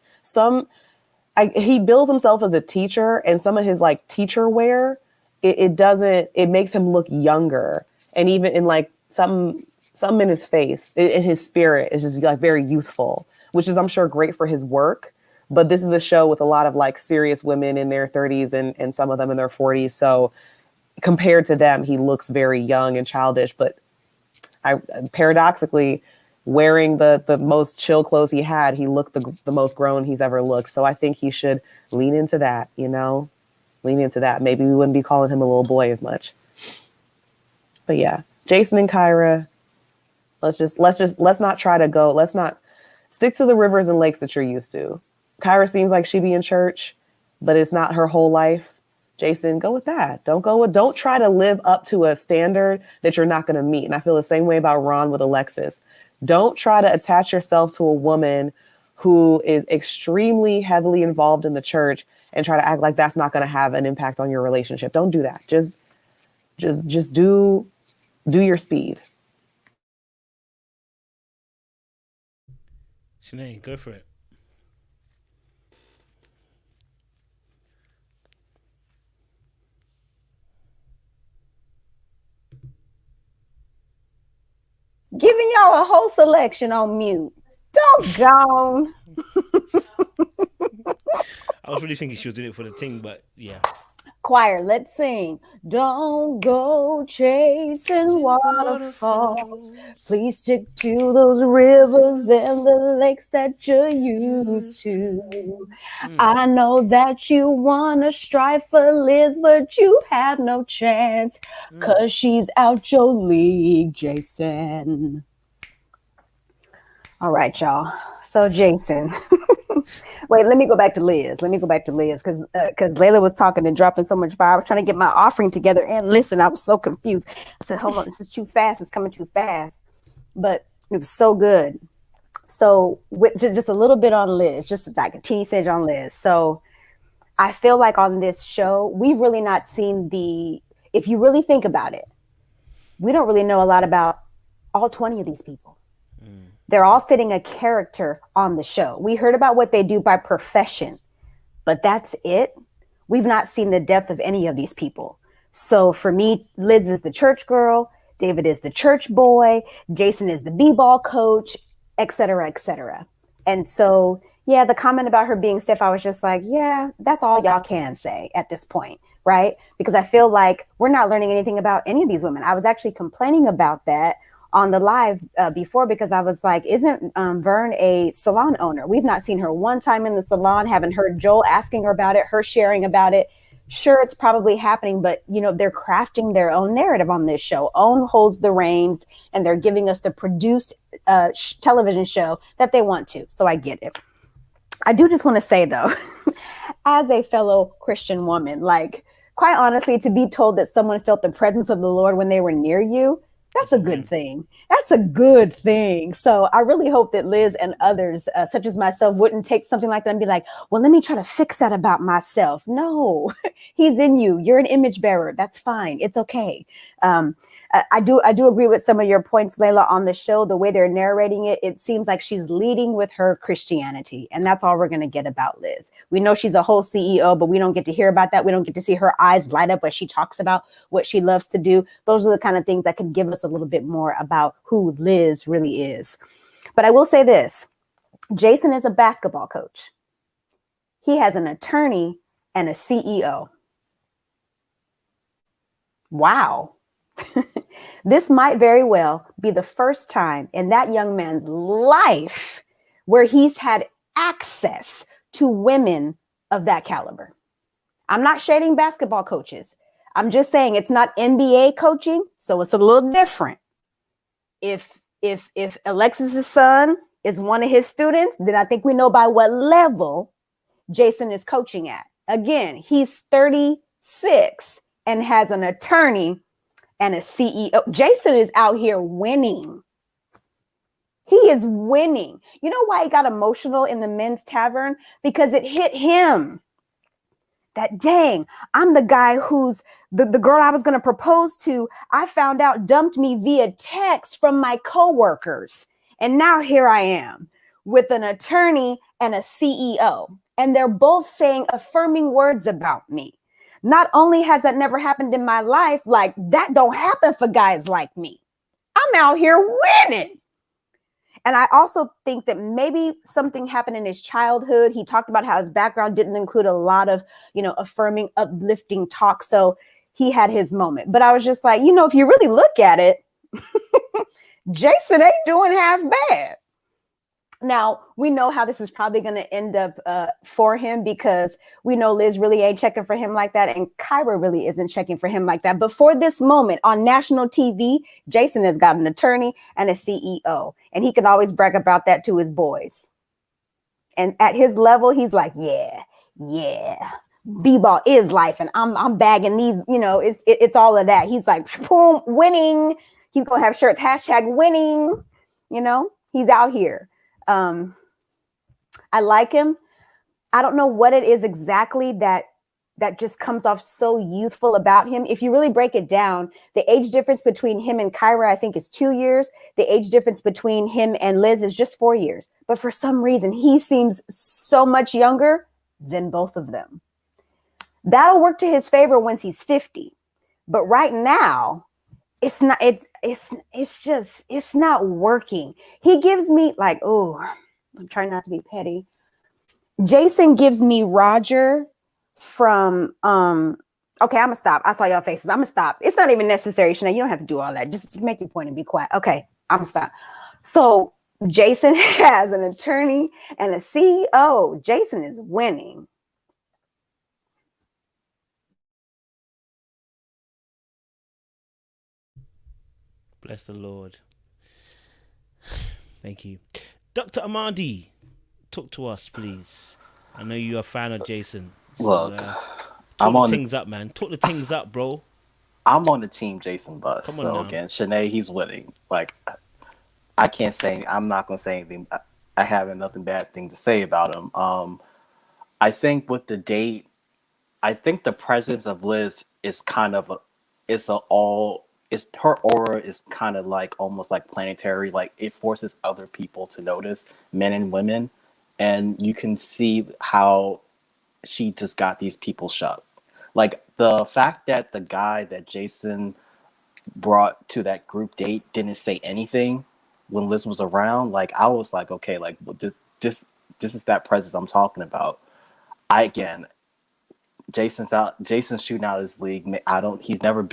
He bills himself as a teacher, and some of his like teacher wear, it makes him look younger. And even in like some in his face, in his spirit is just like very youthful, which is I'm sure great for his work. But this is a show with a lot of like serious women in their 30s and some of them in their 40s. So compared to them, he looks very young and childish. But paradoxically, wearing the most chill clothes he had, he looked the most grown he's ever looked. So I think he should lean into that, you know, lean into that. Maybe we wouldn't be calling him a little boy as much. But yeah, Jason and Kyra, let's not stick to the rivers and lakes that you're used to. Kyra seems like she be in church, but it's not her whole life. Jason, go with that. Don't try to live up to a standard that you're not going to meet. And I feel the same way about Ron with Alexis. Don't try to attach yourself to a woman who is extremely heavily involved in the church and try to act like that's not going to have an impact on your relationship. Don't do that. Just do your speed. Sinead, go for it. Giving y'all a whole selection on mute. Doggone. I was really thinking she was doing it for the thing, but yeah. Choir, let's sing. Don't go chasing waterfalls. Please stick to those rivers and the lakes that you're used to. I know that you want to strive for Liz, but you have no chance because she's out your league, Jason. All right, y'all. So Jason. Wait, let me go back to Liz. Because Layla was talking and dropping so much fire. I was trying to get my offering together and listen. I was so confused. I said, hold on, this is too fast. It's coming too fast. But it was so good. So with just a little bit on Liz, just like a teeny smidge on Liz. So I feel like on this show, we've really not seen if you really think about it, we don't really know a lot about all 20 of these people. They're all fitting a character on the show. We heard about what they do by profession, but that's it. We've not seen the depth of any of these people. So for me, Liz is the church girl, David is the church boy, Jason is the b-ball coach, et cetera, et cetera. And so, yeah, the comment about her being stiff, I was just like, yeah, that's all y'all can say at this point, right? Because I feel like we're not learning anything about any of these women. I was actually complaining about that on the live before, because I was like, isn't Vern a salon owner? We've not seen her one time in the salon, haven't heard Joel asking her about it, her sharing about it. Sure, it's probably happening, but they're crafting their own narrative on this show. OWN holds the reins, and they're giving us the produced television show that they want to. So I get it. I do just want to say, though, as a fellow Christian woman, like, quite honestly, to be told that someone felt the presence of the Lord when they were near you, that's a good thing. That's a good thing. So I really hope that Liz and others, such as myself, wouldn't take something like that and be like, well, let me try to fix that about myself. No, he's in you. You're an image bearer. That's fine. It's okay. I do agree with some of your points, Layla, on the show. The way they're narrating it, it seems like she's leading with her Christianity. And that's all we're going to get about Liz. We know she's a whole CEO, but we don't get to hear about that. We don't get to see her eyes light up when she talks about what she loves to do. Those are the kind of things that could give us a little bit more about who Liz really is. But I will say this. Jason is a basketball coach. He has an attorney and a CEO. Wow. This might very well be the first time in that young man's life where he's had access to women of that caliber. I'm not shading basketball coaches. I'm just saying it's not NBA coaching, so it's a little different. If Alexis's son is one of his students, then I think we know by what level Jason is coaching at. Again, he's 36 and has an attorney and a CEO. Jason is out here winning. He is winning. You know why he got emotional in the men's tavern? Because it hit him. That dang, I'm the guy who's the girl I was going to propose to, I found out dumped me via text from my coworkers. And now here I am with an attorney and a CEO. And they're both saying affirming words about me. Not only has that never happened in my life, like that don't happen for guys like me. I'm out here winning. And I also think that maybe something happened in his childhood. He talked about how his background didn't include a lot of, affirming, uplifting talk. So he had his moment. But I was just like, if you really look at it, Jason ain't doing half bad. Now, we know how this is probably going to end up for him, because we know Liz really ain't checking for him like that. And Kyra really isn't checking for him like that. But for this moment on national TV, Jason has got an attorney and a CEO. And he can always brag about that to his boys. And at his level, he's like, yeah, b-ball is life. And I'm bagging these, it's all of that. He's like, boom, winning. He's going to have shirts, #winning. He's out here. I like him. I don't know what it is exactly that just comes off so youthful about him. If you really break it down, the age difference between him and Kyra, I think, is 2 years. The age difference between him and Liz is just 4 years. But for some reason, he seems so much younger than both of them. That'll work to his favor once he's 50. But right now, it's not working. He gives me like, I'm trying not to be petty. Jason gives me Roger from, okay, I'm gonna stop. I saw your faces. I'm gonna stop. It's not even necessary, Shanae. You don't have to do all that. Just make your point and be quiet. Okay, I'm gonna stop. So Jason has an attorney and a CEO. Jason is winning. Bless the Lord. Thank you. Dr. Amadi, talk to us, please. I know you're a fan of Jason. So, Look, talk the things up, man. Talk the things up, bro. I'm on the team Jason bus. Come on so now. Again, Shanae, he's winning. Like, I'm not gonna say anything I have nothing bad thing to say about him. I think with the date, I think the presence of Liz is kind of it's her aura is kind of like almost like planetary, like it forces other people to notice, men and women, and you can see how she just got these people shut. Like the fact that the guy that Jason brought to that group date didn't say anything when Liz was around, like I was like, okay, like this is that presence I'm talking about. Jason's shooting out his league. He's never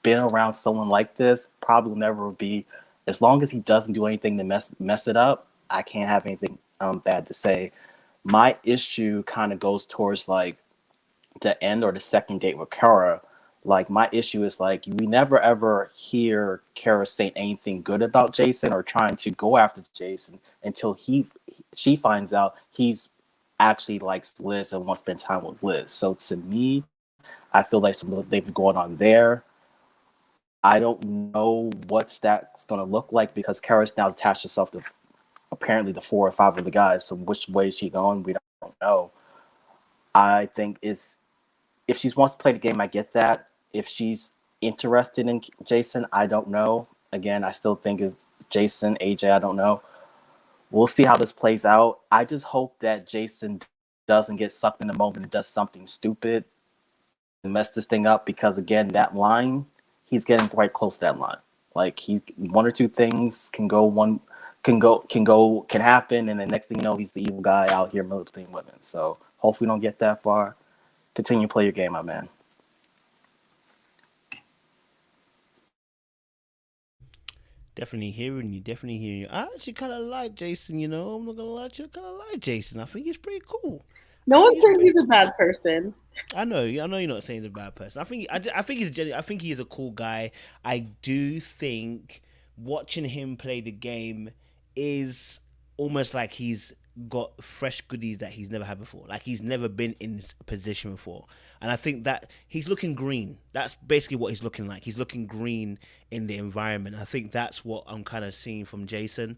been around someone like this. Probably will never be. As long as he doesn't do anything to mess it up, I can't have anything bad to say. My issue kind of goes towards like the end or the second date with Kyra. Like my issue is like we never ever hear Kyra saying anything good about Jason or trying to go after Jason until she finds out he's actually likes Liz and wants to spend time with Liz. So to me, I feel like they've been going on there. I don't know what that's going to look like because Kyra's now attached herself to apparently the 4 or 5 of the guys. So which way is she going? We don't know. I think if she wants to play the game, I get that. If she's interested in Jason, I don't know. Again, I still think it's Jason, AJ, I don't know. We'll see how this plays out. I just hope that Jason doesn't get sucked in the moment and does something stupid and mess this thing up because again, that line, he's getting right close to that line. Like one or two things can happen, and the next thing you know, he's the evil guy out here manipulating women. So hopefully we don't get that far. Continue to play your game, my man. Definitely hearing you. I actually kind of like Jason, I'm not going to lie to you. I kind of like Jason. I think he's pretty cool. No one says he's a bad person. I know you're not saying he's a bad person. I think he's genuine. I think he is a cool guy. I do think watching him play the game is almost like he's got fresh goodies that he's never had before. Like he's never been in this position before. And I think that he's looking green. That's basically what he's looking like. He's looking green in the environment. I think that's what I'm kind of seeing from Jason.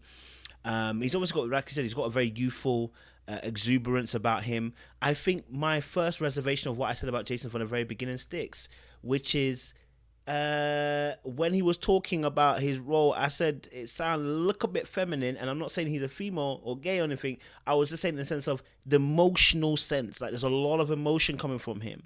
He's always got, like I said, he's got a very youthful exuberance about him. I think my first reservation of what I said about Jason from the very beginning sticks, which is when he was talking about his role, I said it sounded a little bit feminine, and I'm not saying he's a female or gay or anything. I was just saying in the sense of the emotional sense, like there's a lot of emotion coming from him,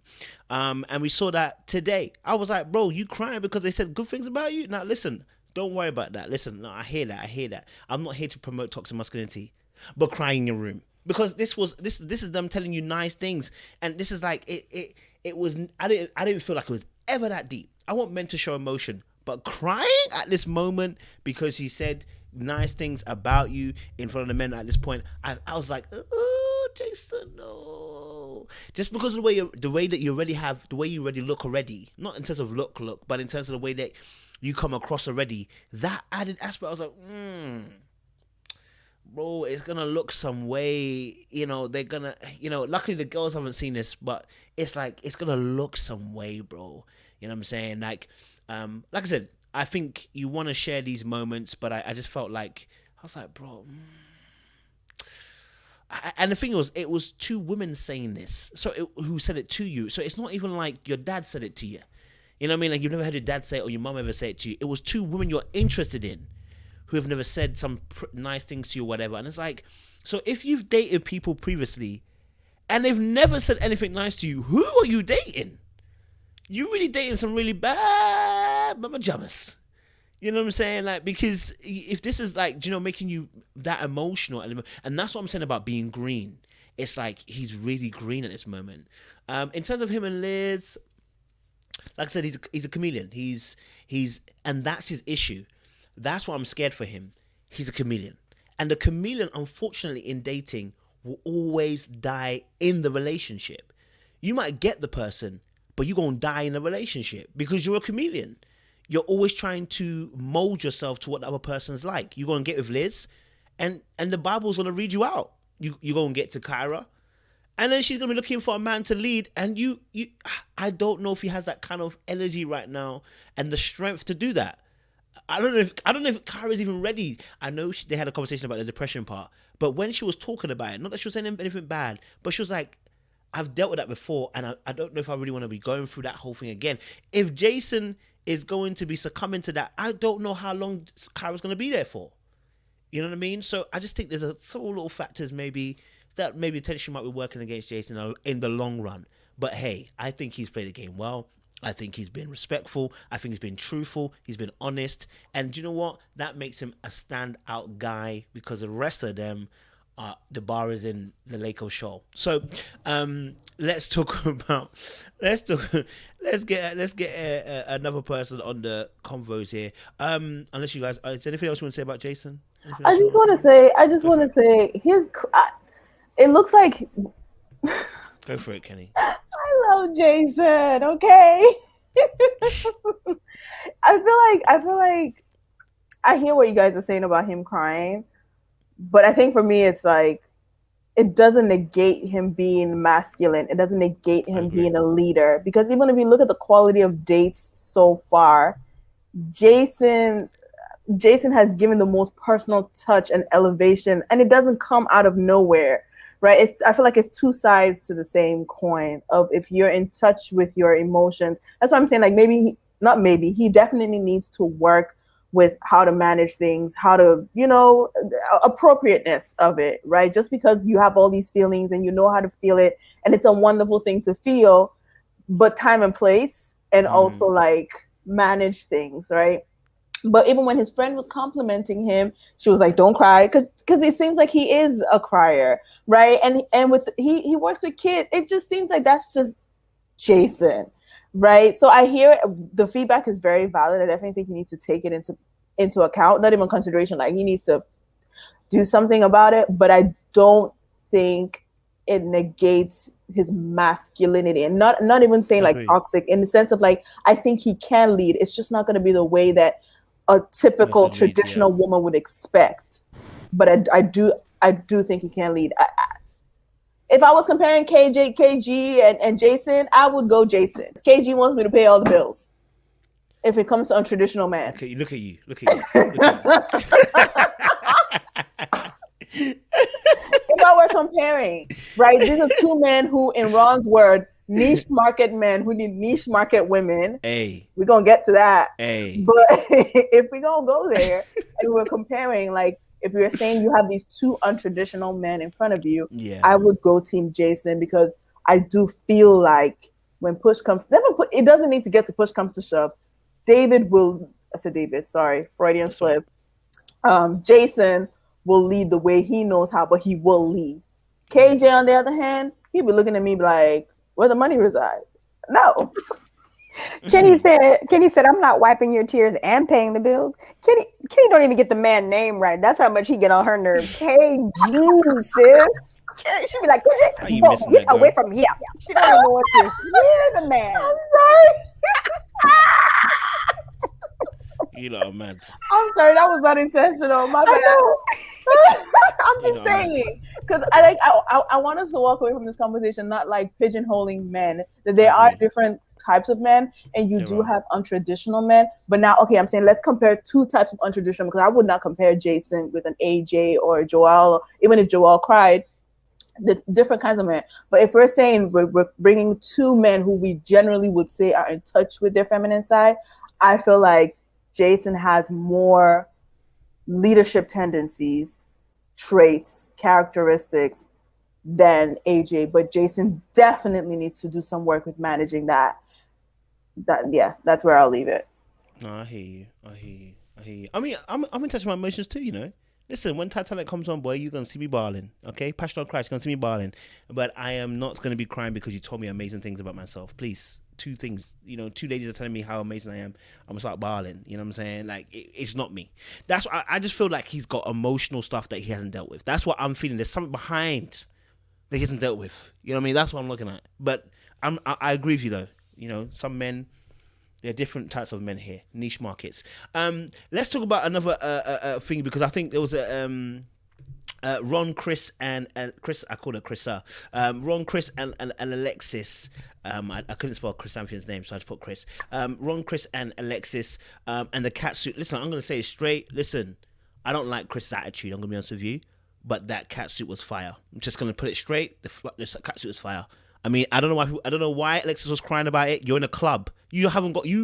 and we saw that today. I was like, bro, you crying because they said good things about you? Now listen, don't worry about that. Listen, no, I hear that. I'm not here to promote toxic masculinity, but crying in your room, because this is them telling you nice things, and this is like it was. I didn't feel like it was ever that deep. I want men to show emotion, but crying at this moment because he said nice things about you in front of the men at this point, I was like, oh, Jason, no. Just because of the way that you already look already, not in terms of look, but in terms of the way that you come across already, that added aspect, I was like, bro, it's gonna look some way, they're gonna, luckily the girls haven't seen this, but it's like, it's gonna look some way, bro. You know what I'm saying? Like I said, I think you want to share these moments, but I just felt like, I was like, bro. And the thing was, it was 2 women saying this, who said it to you. So it's not even like your dad said it to you. You know what I mean? Like you've never heard your dad say it or your mom ever say it to you. It was 2 women you're interested in who have never said some nice things to you or whatever. And it's like, so if you've dated people previously and they've never said anything nice to you, who are you dating? You really dating some really bad mama jammas. You know what I'm saying? Like, because if this is like, making you that emotional, and that's what I'm saying about being green. It's like he's really green at this moment. In terms of him and Liz, like I said, he's a chameleon. And that's his issue. That's why I'm scared for him. He's a chameleon. And the chameleon, unfortunately, in dating, will always die in the relationship. You might get the person, but you're going to die in a relationship because you're a chameleon. You're always trying to mold yourself to what the other person's like. You're going to get with Liz, and the Bible's going to read you out. You're going to get to Kyra, and then she's going to be looking for a man to lead, and I don't know if he has that kind of energy right now and the strength to do that. I don't know if Kyra's even ready. I know they had a conversation about the depression part, but when she was talking about it, not that she was saying anything bad, but she was like, I've dealt with that before, and I don't know if I really want to be going through that whole thing again. If Jason is going to be succumbing to that, I don't know how long Kyra's going to be there for. You know what I mean? So I just think there's several little factors maybe potentially might be working against Jason in the long run. But hey, I think he's played the game well. I think he's been respectful. I think he's been truthful. He's been honest. And do you know what? That makes him a standout guy because the rest of them, the bar is in the Lako show. So let's talk about let's get another person on the convos here. Unless you guys, is there anything else you want to say about Jason? I just want to say it looks like. Go for it, Kenny. I love Jason. Okay. I feel like I hear what you guys are saying about him crying, but I think for me it's like it doesn't negate him being masculine. It doesn't negate him being a leader, because even if you look at the quality of dates so far, Jason has given the most personal touch and elevation, and it doesn't come out of nowhere. Right. I feel like it's two sides to the same coin of if you're in touch with your emotions. That's what I'm saying. Like he definitely needs to work with how to manage things, how to, appropriateness of it. Right. Just because you have all these feelings and you know how to feel it, and it's a wonderful thing to feel, but time and place, and also like manage things. Right. But even when his friend was complimenting him, she was like, "Don't cry," because it seems like he is a crier, right? And with he works with kids. It just seems like that's just Jason, right? So I hear the feedback is very valid. I definitely think he needs to take it into account, not even consideration. Like he needs to do something about it. But I don't think it negates his masculinity, and not even saying like toxic, in the sense of like I think he can lead. It's just not going to be the way that a typical traditional woman would expect. But I do think he can lead. If I was comparing KG and Jason, I would go Jason. KG wants me to pay all the bills if it comes to untraditional man. Okay, look at you. If I were comparing, right, these are two men who, in Ron's word, niche market men who need niche market women. Hey, we're gonna get to that. Hey, but if we gonna go there and we're comparing, like if you're saying you have these two untraditional men in front of you, I would go team Jason, because I do feel like when push comes, it doesn't need to get to push comes to shove. Freudian slip. Jason will lead the way he knows how, but he will lead. KJ, on the other hand, he'd be looking at me like, where the money reside? No. Kenny said, I'm not wiping your tears and paying the bills. Kenny don't even get the man name right. That's how much he get on her nerves. KG, sis. She'll be like, get away from here. She don't even know what to hear the man. I'm sorry. You know, man. I'm sorry, that was not intentional. My bad. I'm just saying, because I want us to walk away from this conversation not like pigeonholing men. That there are different types of men, and you do have untraditional men. But now, okay, I'm saying let's compare two types of untraditional, because I would not compare Jason with an AJ or a Joel, even if Joel cried. The different kinds of men. But if we're saying we're bringing two men who we generally would say are in touch with their feminine side, I feel like Jason has more leadership tendencies, traits, characteristics than AJ, but Jason definitely needs to do some work with managing that. That's where I'll leave it. No, I hear you. I mean, I'm in touch with my emotions too, you know. Listen, when Titanic comes on, boy, you're going to see me bawling, okay? Passion on Christ, you're going to see me bawling. But I am not going to be crying because you told me amazing things about myself. Please, two things, two ladies are telling me how amazing I am. I'm going to start bawling, you know what I'm saying? Like, it's not me. That's why I just feel like he's got emotional stuff that he hasn't dealt with. That's what I'm feeling. There's something behind that he hasn't dealt with. You know what I mean? That's what I'm looking at. But I agree with you, though. Some men... There are different types of men here, niche markets. Let's talk about another thing, because I think there was Ron, Chris, and Chris. I called her Chrissa. Ron, Chris, and Alexis. I couldn't spell Chris Sampson's name, so I just put Chris. Ron, Chris, and Alexis. And the cat suit. Listen, I'm gonna say it straight. Listen, I don't like Chris' attitude. I'm gonna be honest with you, but that cat suit was fire. I'm just gonna put it straight. This cat suit was fire. I mean, I don't know why Alexis was crying about it. You're in a club. You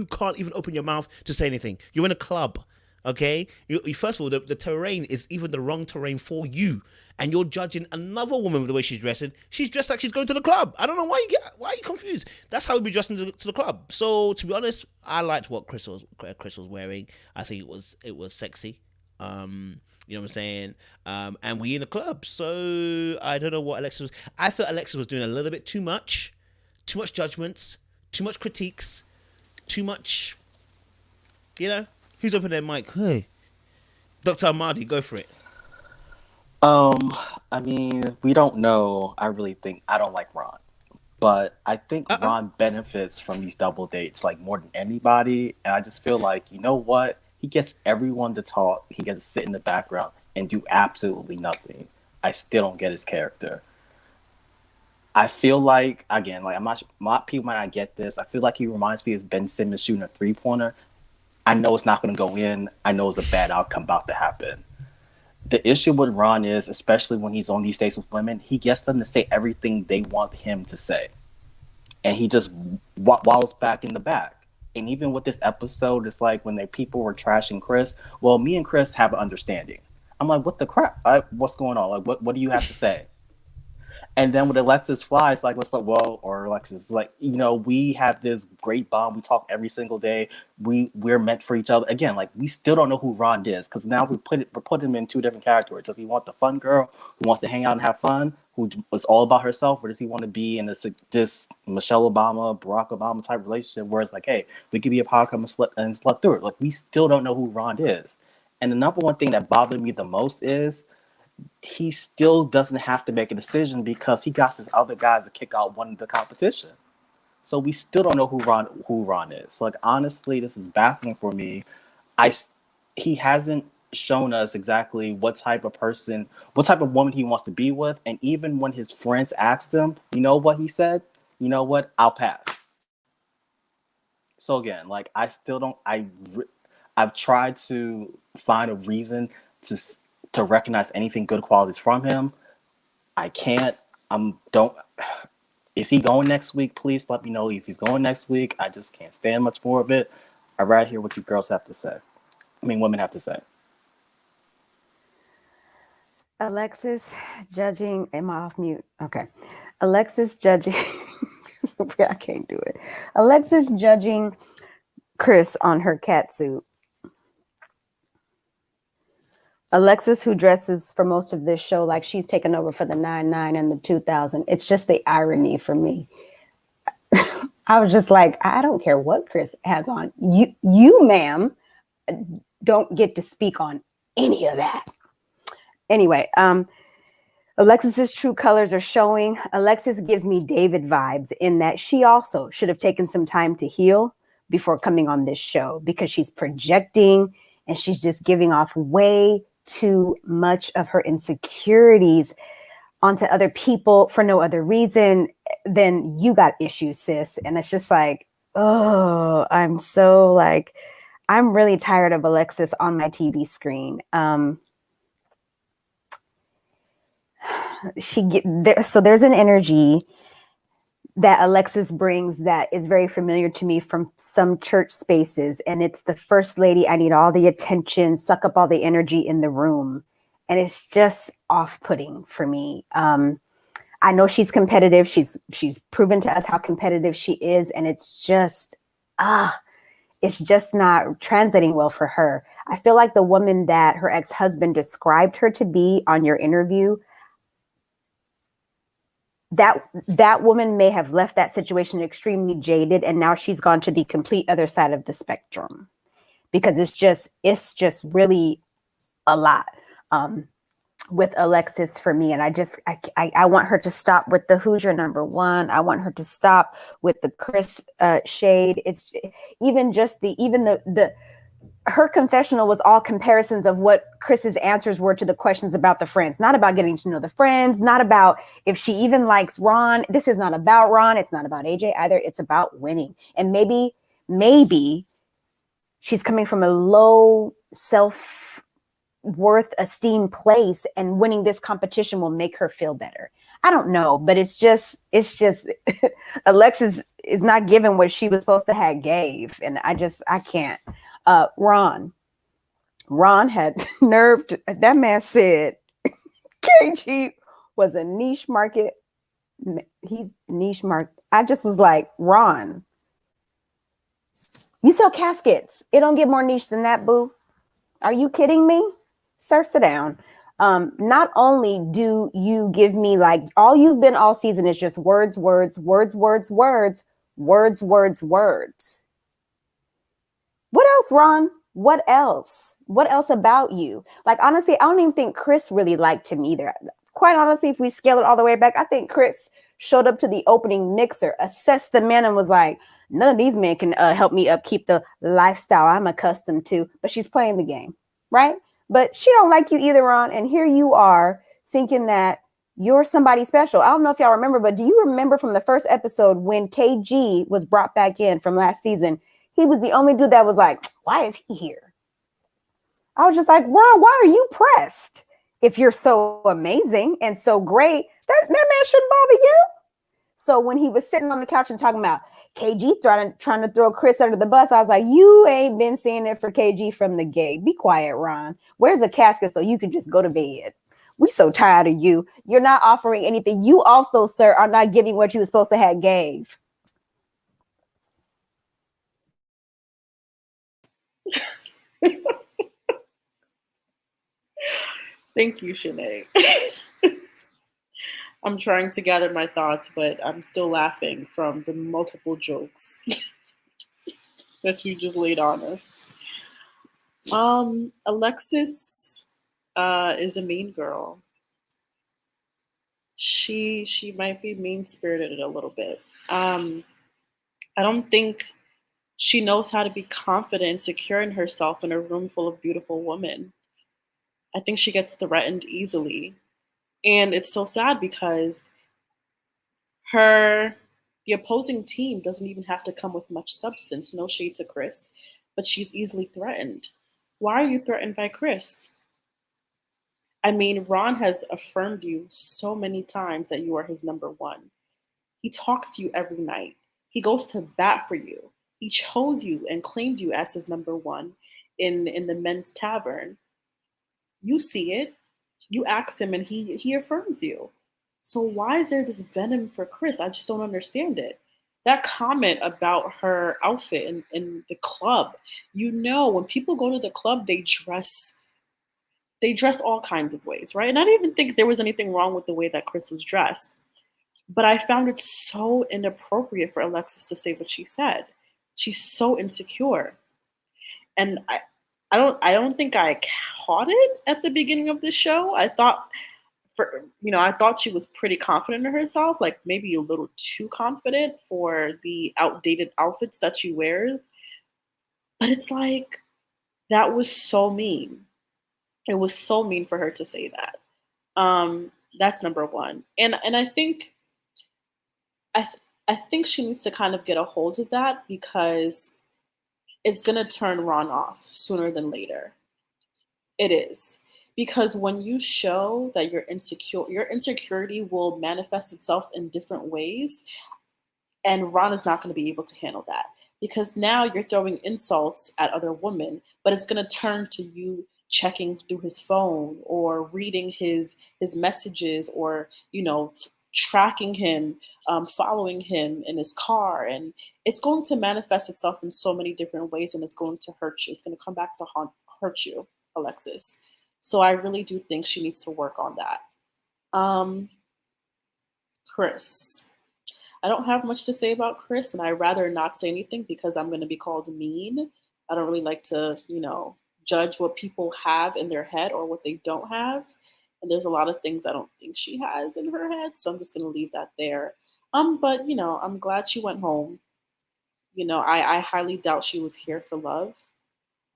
can't even open your mouth to say anything. You're in a club. Okay, you first of all, the terrain is even the wrong terrain for you, and you're judging another woman with the way she's dressing. She's dressed like she's going to the club. I don't know why are you confused? That's how we be dressing to the club. So to be honest, I liked what Chris was wearing. I think it was sexy. You know what I'm saying? And we in the club, so I don't know what Alexis was. I felt Alexis was doing a little bit too much judgments, too much critiques, too much, you know. Who's open their mic? Hey, Dr. Ahmadi, go for it. I mean, we don't know. I don't like Ron, but I think Ron benefits from these double dates like more than anybody. And I just feel like, you know what? He gets everyone to talk. He gets to sit in the background and do absolutely nothing. I still don't get his character. I feel like, again, like people might not get this. I feel like he reminds me of Ben Simmons shooting a 3-pointer. I know it's not going to go in. I know it's a bad outcome about to happen. The issue with Ron is, especially when he's on these dates with women, he gets them to say everything they want him to say. And he just wallows back in the back. And even with this episode, it's like when people were trashing Chris, well, me and Chris have an understanding. I'm like, what the crap? What's going on? Like, what do you have to say? And then when Alexis flies, like, Alexis, like, you know, we have this great bond. We talk every single day. We're meant for each other. Again, like, we still don't know who Ron is because now we're putting him in two different categories. Does he want the fun girl who wants to hang out and have fun, who is all about herself, or does he want to be in this Michelle Obama, Barack Obama type relationship where it's like, hey, we could be a podcast and slip through it. Like, we still don't know who Ron is. And the number one thing that bothered me the most is he still doesn't have to make a decision because he got his other guys to kick out one of the competition. So we still don't know who Ron is. So, like, honestly, this is baffling for me. He hasn't shown us exactly what type of woman he wants to be with. And even when his friends asked him, you know what he said? You know what? I'll pass. So again, like, I've tried to find a reason to recognize anything good qualities from him. I can't. Is he going next week? Please let me know if he's going next week. I just can't stand much more of it. I'd rather hear what you girls have to say. Women have to say. Alexis judging. Am I off mute? Okay. Alexis judging. I can't do it. Alexis judging Chris on her cat suit. Alexis, who dresses for most of this show like she's taken over for the 99 and the 2000. It's just the irony for me. I was just like, I don't care what Chris has on. You, ma'am, don't get to speak on any of that. Anyway, Alexis's true colors are showing. Alexis gives me David vibes in that she also should have taken some time to heal before coming on this show because she's projecting and she's just giving off way too much of her insecurities onto other people for no other reason than you got issues, sis. And it's just like, oh, I'm really tired of Alexis on my TV screen. So there's an energy that Alexis brings that is very familiar to me from some church spaces. And it's the first lady. I need all the attention, suck up all the energy in the room. And it's just off-putting for me. I know she's competitive. She's proven to us how competitive she is. And it's just not translating well for her. I feel like the woman that her ex-husband described her to be on your interview, that woman may have left that situation extremely jaded, and now she's gone to the complete other side of the spectrum because it's just really a lot with Alexis for me. And I want her to stop with the Hoosier #1. I want her to stop with the Chris shade. It's even the her confessional was all comparisons of what Chris's answers were to the questions about the friends, not about getting to know the friends, not about if she even likes Ron. This is not about Ron. It's not about AJ either. It's about winning. And maybe she's coming from a low self-worth esteem place, and winning this competition will make her feel better. I don't know, but it's just Alexis is not giving what she was supposed to have gave. And I can't. Ron had nerve. That man said KG was a niche market. He's niche market. I just was like, Ron, you sell caskets. It don't get more niche than that, boo. Are you kidding me? Sir, sit down. Not only do you give me like all you've been all season is just words. What else, Ron? What else? What else about you? Like, honestly, I don't even think Chris really liked him either. Quite honestly, if we scale it all the way back, I think Chris showed up to the opening mixer, assessed the man, and was like, none of these men can help me upkeep the lifestyle I'm accustomed to. But she's playing the game, right? But she don't like you either, Ron. And here you are thinking that you're somebody special. I don't know if y'all remember, but do you remember from the first episode when KG was brought back in from last season? He was the only dude that was like, why is he here? I was just like, Ron, why are you pressed? If you're so amazing and so great, that man shouldn't bother you. So when he was sitting on the couch and talking about KG trying to throw Chris under the bus, I was like, you ain't been seeing it for KG from the gate. Be quiet, Ron. Where's the casket so you can just go to bed? We so tired of you. You're not offering anything. You also, sir, are not giving what you were supposed to have gave. Thank you, Shanae. I'm trying to gather my thoughts, but I'm still laughing from the multiple jokes that you just laid on us. Alexis is a mean girl. She might be mean-spirited a little bit. I don't think she knows how to be confident and secure in herself in a room full of beautiful women. I think she gets threatened easily. And it's so sad because the opposing team doesn't even have to come with much substance. No shade to Chris, but she's easily threatened. Why are you threatened by Chris? I mean, Ron has affirmed you so many times that you are his number one. He talks to you every night. He goes to bat for you. He chose you and claimed you as his number one in the men's tavern. You see it. You ask him and he affirms you. So why is there this venom for Chris? I just don't understand it. That comment about her outfit in the club, when people go to the club, they dress all kinds of ways, right? And I didn't even think there was anything wrong with the way that Chris was dressed. But I found it so inappropriate for Alexis to say what she said. She's so insecure. And I don't think I caught it at the beginning of the show. I thought she was pretty confident in herself, like maybe a little too confident for the outdated outfits that she wears. But it's like, that was so mean. It was so mean for her to say that. That's number one. And I think she needs to kind of get a hold of that, because it's going to turn Ron off sooner than later. It is. Because when you show that you're insecure, your insecurity will manifest itself in different ways. And Ron is not going to be able to handle that. Because now you're throwing insults at other women, but it's going to turn to you checking through his phone or reading his messages, or, tracking him, following him in his car. And it's going to manifest itself in so many different ways, and it's going to hurt you. It's going to come back to hurt you, Alexis. So I really do think she needs to work on that. Chris. I don't have much to say about Chris, and I'd rather not say anything because I'm going to be called mean. I don't really like to, judge what people have in their head or what they don't have. And there's a lot of things I don't think she has in her head, so I'm just going to leave that there. But, I'm glad she went home. I highly doubt she was here for love.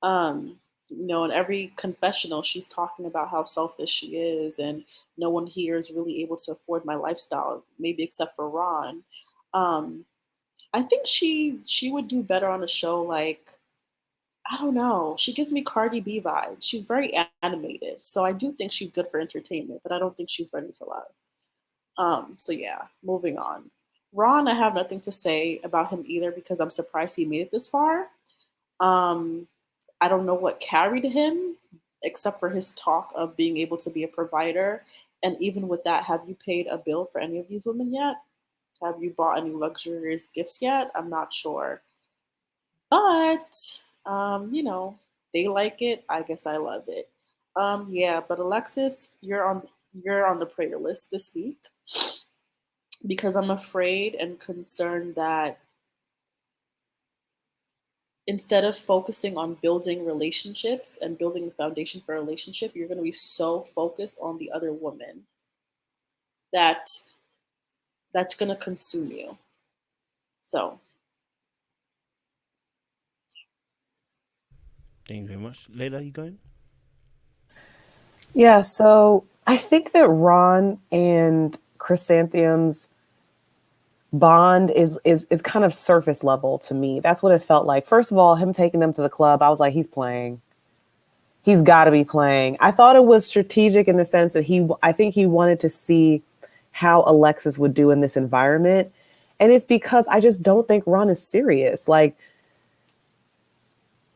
In every confessional, she's talking about how selfish she is, and no one here is really able to afford my lifestyle, maybe except for Ron. I think she would do better on a show like, I don't know. She gives me Cardi B vibes. She's very animated, so I do think she's good for entertainment, but I don't think she's ready to love. So yeah, moving on. Ron, I have nothing to say about him either because I'm surprised he made it this far. I don't know what carried him except for his talk of being able to be a provider. And even with that, have you paid a bill for any of these women yet? Have you bought any luxurious gifts yet? I'm not sure. But, they like it. I guess I love it. Yeah, but Alexis, you're on the prayer list this week because I'm afraid and concerned that instead of focusing on building relationships and building the foundation for a relationship, you're going to be so focused on the other woman that's going to consume you. So. Thank you very much. Layla, you going? Yeah, so I think that Ron and Chrysanthemum's bond is kind of surface level to me. That's what it felt like. First of all, him taking them to the club, I was like, he's playing. He's got to be playing. I thought it was strategic in the sense that I think he wanted to see how Alexis would do in this environment. And it's because I just don't think Ron is serious. Like,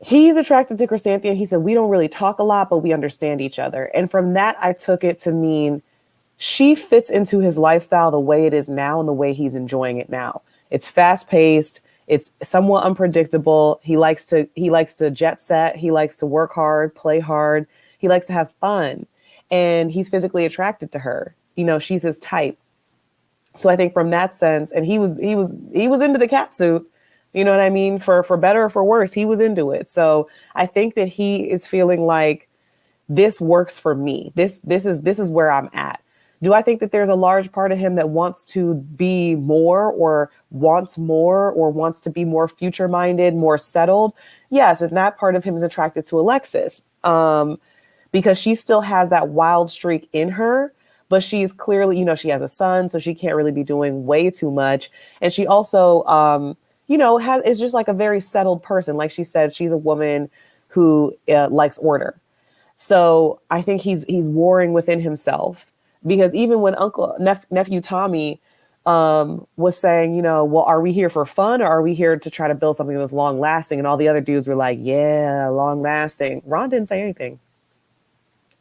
he's attracted to Chrysanthemum. He said, we don't really talk a lot, but we understand each other. And from that, I took it to mean she fits into his lifestyle the way it is now and the way he's enjoying it now. It's fast paced. It's somewhat unpredictable. He likes to jet set. He likes to work hard, play hard. He likes to have fun, and he's physically attracted to her. She's his type. So I think from that sense, and he was into the cat suit. You know what I mean? For better or for worse, he was into it. So I think that he is feeling like this works for me. This is where I'm at. Do I think that there's a large part of him that wants to be more or wants to be more future minded, more settled? Yes. And that part of him is attracted to Alexis because she still has that wild streak in her. But she's clearly, she has a son, so she can't really be doing way too much. And she also, is just like a very settled person. Like she said, she's a woman who likes order. So I think he's warring within himself. Because even when nephew Tommy was saying, well, are we here for fun or are we here to try to build something that's long lasting? And all the other dudes were like, yeah, long lasting. Ron didn't say anything.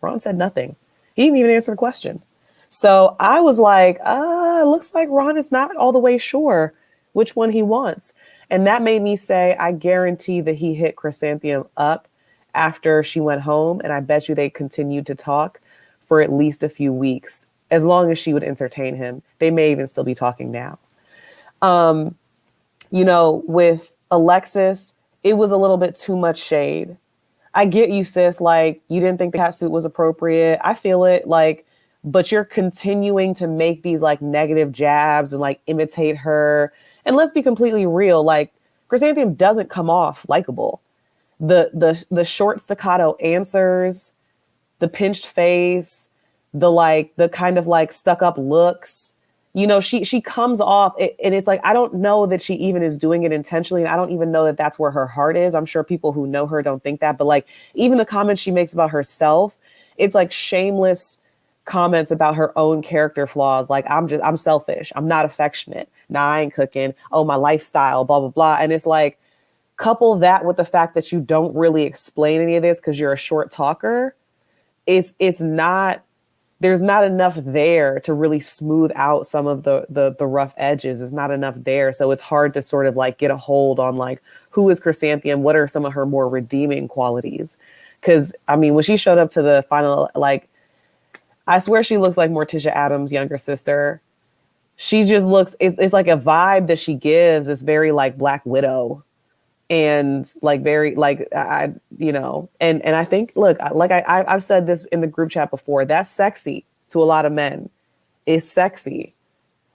Ron said nothing. He didn't even answer the question. So I was like, it looks like Ron is not all the way sure which one he wants. And that made me say, I guarantee that he hit Chrysanthemum up after she went home. And I bet you they continued to talk for at least a few weeks, as long as she would entertain him. They may even still be talking now. With Alexis, it was a little bit too much shade. I get you, sis. Like, you didn't think the cat suit was appropriate. I feel it. Like, but you're continuing to make these like negative jabs and like imitate her. And let's be completely real. Like, Chrysanthemum doesn't come off likable. The short staccato answers, the pinched face, the kind of like stuck up looks, she comes off and it's like, I don't know that she even is doing it intentionally. And I don't even know that that's where her heart is. I'm sure people who know her don't think that, but like even the comments she makes about herself, it's like shameless comments about her own character flaws. Like, I'm selfish. I'm not affectionate. Nah, I ain't cooking. Oh, my lifestyle, blah, blah, blah. And it's like, couple that with the fact that you don't really explain any of this because you're a short talker. It's not, there's not enough there to really smooth out some of the rough edges. It's not enough there. So it's hard to sort of like get a hold on like, who is Chrysanthemum? What are some of her more redeeming qualities? Because I mean, when she showed up to the final, like, I swear she looks like Morticia Adams' younger sister. She just looks, it's like a vibe that she gives. It's very like Black Widow. And like very like and I think, look, like I've said this in the group chat before, that's sexy to a lot of men. It's sexy.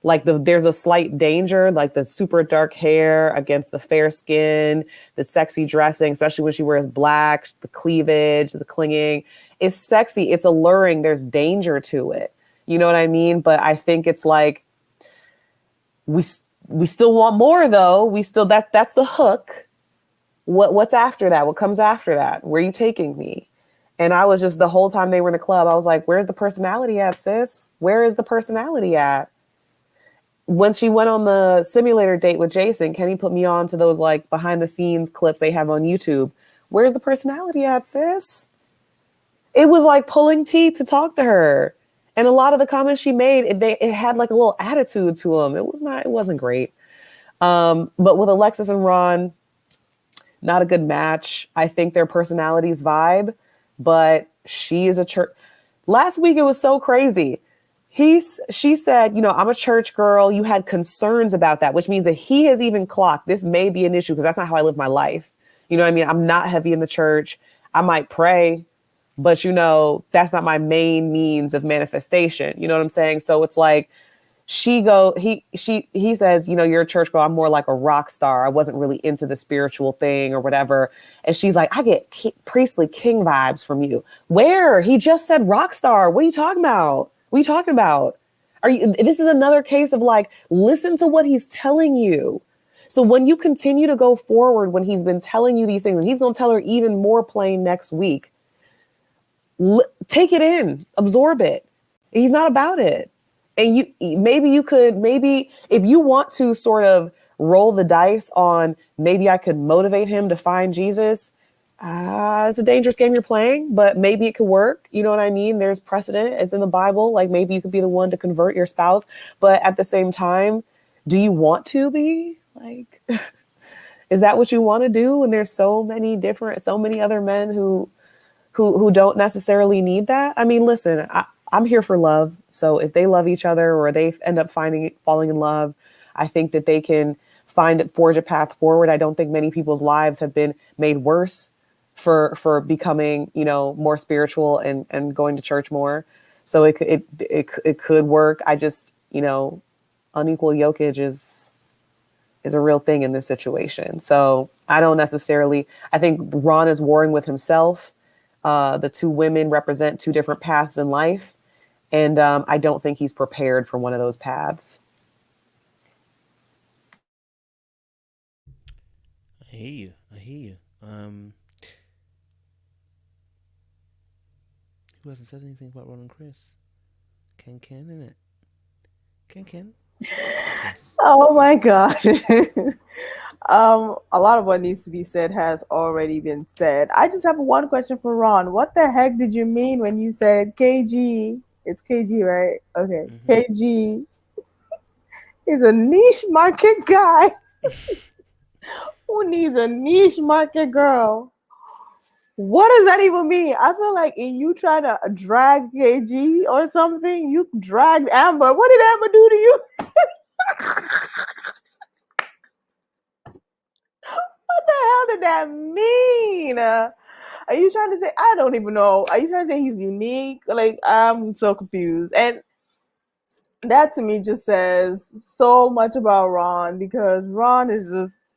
Like there's a slight danger, like the super dark hair against the fair skin, the sexy dressing, especially when she wears black, the cleavage, the clinging. It's sexy. It's alluring. There's danger to it. You know what I mean? But I think it's like, we still want more though. We still, that's the hook. What's after that? What comes after that? Where are you taking me? And I was just, the whole time they were in the club, I was like, where's the personality at, sis? Where is the personality at? When she went on the simulator date with Jason, Kenny put me on to those like behind the scenes clips they have on YouTube. Where's the personality at, sis? It was like pulling teeth to talk to her. And a lot of the comments she made, it had like a little attitude to them. It wasn't great. But with Alexis and Ron, not a good match. I think their personalities vibe, but she is a church. Last week, it was so crazy. She said, I'm a church girl. You had concerns about that, which means that he has even clocked this may be an issue because that's not how I live my life. You know what I mean? I'm not heavy in the church. I might pray, but that's not my main means of manifestation. You know what I'm saying? So it's like he says, you're a church girl. I'm more like a rock star. I wasn't really into the spiritual thing or whatever. And she's like, I get priestly king vibes from you. Where? He just said rock star. What are you talking about? What are you talking about? This is another case of like, listen to what he's telling you. So when you continue to go forward, when he's been telling you these things, and he's going to tell her even more plain next week, take it in, absorb it. He's not about it. And maybe if you want to sort of roll the dice on, maybe I could motivate him to find Jesus. It's a dangerous game you're playing, but maybe it could work. You know what I mean? There's precedent. It's in the Bible. Like maybe you could be the one to convert your spouse. But at the same time, do you want to be like, is that what you want to do? When there's so many other men who don't necessarily need that. I mean, listen, I'm here for love. So if they love each other or they end up falling in love, I think that they can forge a path forward. I don't think many people's lives have been made worse for becoming, more spiritual and going to church more. So it could work. I just, unequal yokage is a real thing in this situation. So I think Ron is warring with himself. The two women represent two different paths in life. And I don't think he's prepared for one of those paths. I hear you. Who hasn't said anything about Ron and Chris? Ken, innit? Ken? Yes. Oh my God. A lot of what needs to be said has already been said. I just have one question for Ron. What the heck did you mean when you said KG? It's KG, right? Okay. Mm-hmm. KG is a niche market guy who needs a niche market girl. What does that even mean? I feel like if you try to drag KG or something, you dragged Amber. What did Amber do to you? What the hell did that mean? Are you trying to say, I don't even know. Are you trying to say he's unique? Like, I'm so confused. And that to me just says so much about Ron, because Ron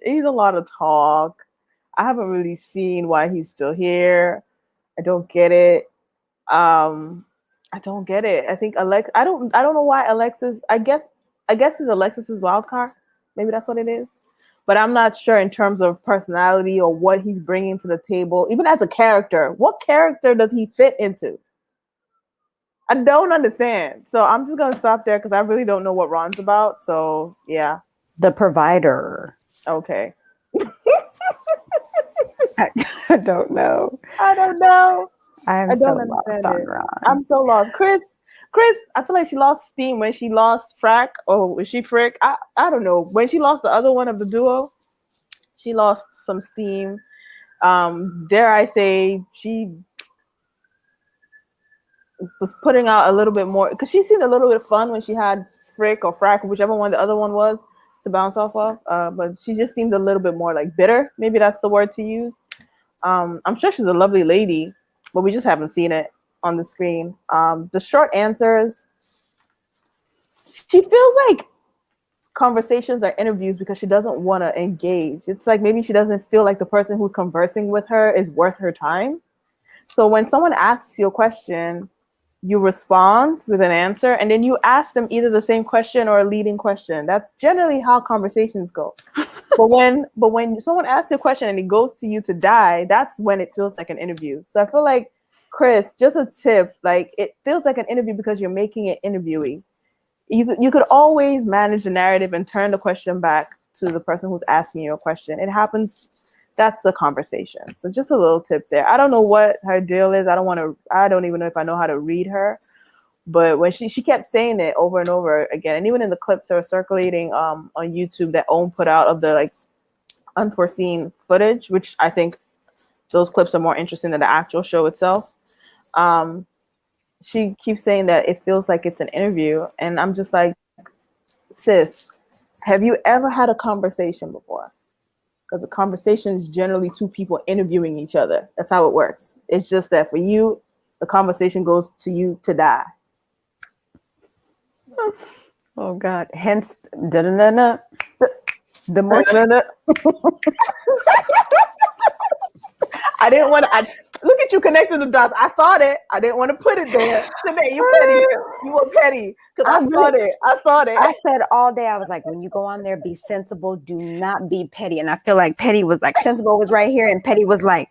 he's a lot of talk. I haven't really seen why he's still here. I don't get it. I don't get it. I think I don't know why Alexis, I guess it's Alexis's wild card. Maybe that's what it is. But I'm not sure in terms of personality or what he's bringing to the table, even as a character. What character does he fit into? I don't understand. So I'm just going to stop there because I really don't know what Ron's about. So, yeah. The provider. Okay. I don't know. I'm so lost on Ron. I'm so lost. Chris, I feel like she lost steam when she lost Frack. Oh, was she Frick? I don't know. When she lost the other one of the duo, she lost some steam. Dare I say, she was putting out a little bit more, because she seemed a little bit fun when she had Frick or Frack, whichever one the other one was, to bounce off of. But she just seemed a little bit more like bitter. Maybe that's the word to use. I'm sure she's a lovely lady, but we just haven't seen it on the screen. The short answers, she feels like conversations are interviews because she doesn't want to engage. It's like maybe she doesn't feel like the person who's conversing with her is worth her time. So when someone asks you a question, you respond with an answer, and then you ask them either the same question or a leading question. That's generally how conversations go. But when someone asks you a question and it goes to you to die, that's when it feels like an interview. So I feel like, Chris, just a tip, like it feels like an interview because you're making it interviewing. You could always manage the narrative and turn the question back to the person who's asking you a question. It happens. That's a conversation. So just a little tip there. I don't know what her deal is. I don't even know if I know how to read her. But when she kept saying it over and over again, and even in the clips that were circulating on YouTube that Owen put out of the like unforeseen footage, which I think those clips are more interesting than the actual show itself. She keeps saying that it feels like it's an interview. And I'm just like, sis, have you ever had a conversation before? Because a conversation is generally two people interviewing each other. That's how it works. It's just that for you, the conversation goes to you to die. Oh God! Hence, the more. I didn't want to. Look at you connecting the dots. I thought it. I didn't want to put it there. Today, you petty. You were petty because I thought it. I said all day. I was like, when you go on there, be sensible. Do not be petty. And I feel like petty was like sensible was right here, and petty was like,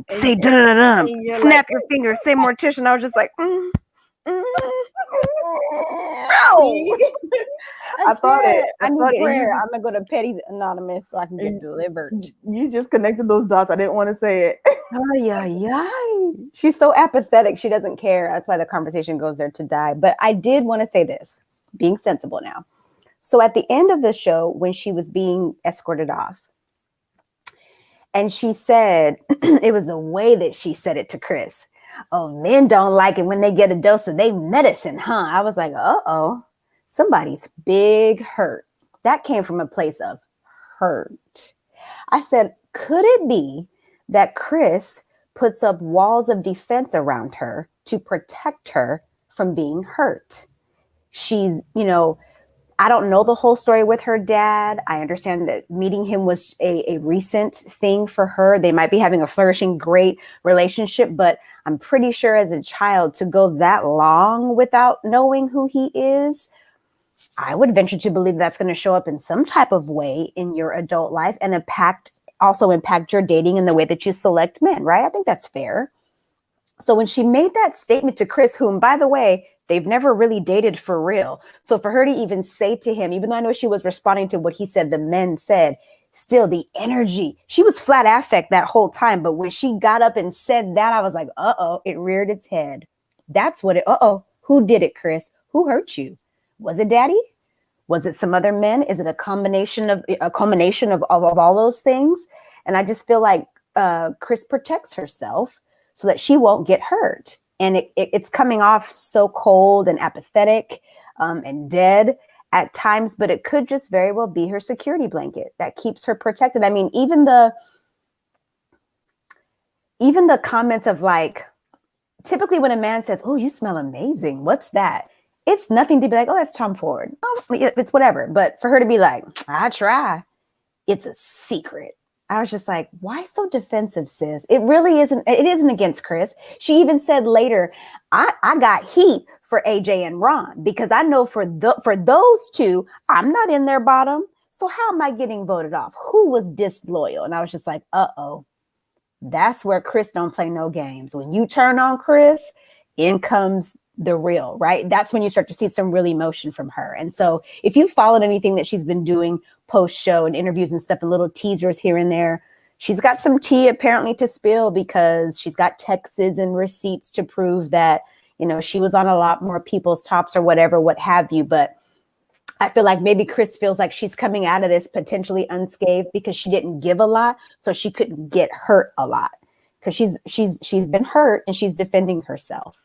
say da da da. Snap like, your fingers. Say mortician. I was just like, No. I thought it. I thought prayer. I'm gonna go to Petty Anonymous so I can get delivered. You just connected those dots. I didn't want to say it. Oh yeah. She's so apathetic. She doesn't care. That's why the conversation goes there to die. But I did want to say this, being sensible now. So at the end of the show, when she was being escorted off, and she said, it was the way that she said it to Chris. Oh, men don't like it when they get a dose of their medicine, huh? I was like, uh-oh, somebody's big hurt. That came from a place of hurt. I said, could it be that Chris puts up walls of defense around her to protect her from being hurt? She's, I don't know the whole story with her dad. I understand that meeting him was a recent thing for her. They might be having a flourishing, great relationship, but I'm pretty sure as a child to go that long without knowing who he is, I would venture to believe that's going to show up in some type of way in your adult life and also impact your dating and the way that you select men, right? I think that's fair. So when she made that statement to Chris, whom, by the way, they've never really dated for real. So for her to even say to him, even though I know she was responding to what he said, the men said, still the energy, she was flat affect that whole time. But when she got up and said that, I was like, uh-oh, it reared its head. That's what who did it, Chris? Who hurt you? Was it daddy? Was it some other men? Is it a culmination of all those things? And I just feel like Chris protects herself so that she won't get hurt. And it's coming off so cold and apathetic and dead at times, but it could just very well be her security blanket that keeps her protected. I mean, even the comments of like, typically when a man says, oh, you smell amazing, what's that? It's nothing to be like, oh, that's Tom Ford. Oh, it's whatever. But for her to be like, I try, it's a secret. I was just like, why so defensive, sis? It really isn't. It isn't against Chris. She even said later, I got heat for AJ and Ron because I know for those two, I'm not in their bottom. So how am I getting voted off? Who was disloyal? And I was just like, uh-oh, that's where Chris don't play no games. When you turn on Chris, in comes the real, right? That's when you start to see some real emotion from her. And so if you followed anything that she's been doing post-show and interviews and stuff and little teasers here and there, she's got some tea apparently to spill because she's got texts and receipts to prove that, she was on a lot more people's tops or whatever, what have you. But I feel like maybe Chris feels like she's coming out of this potentially unscathed because she didn't give a lot. So she couldn't get hurt a lot because she's been hurt and she's defending herself.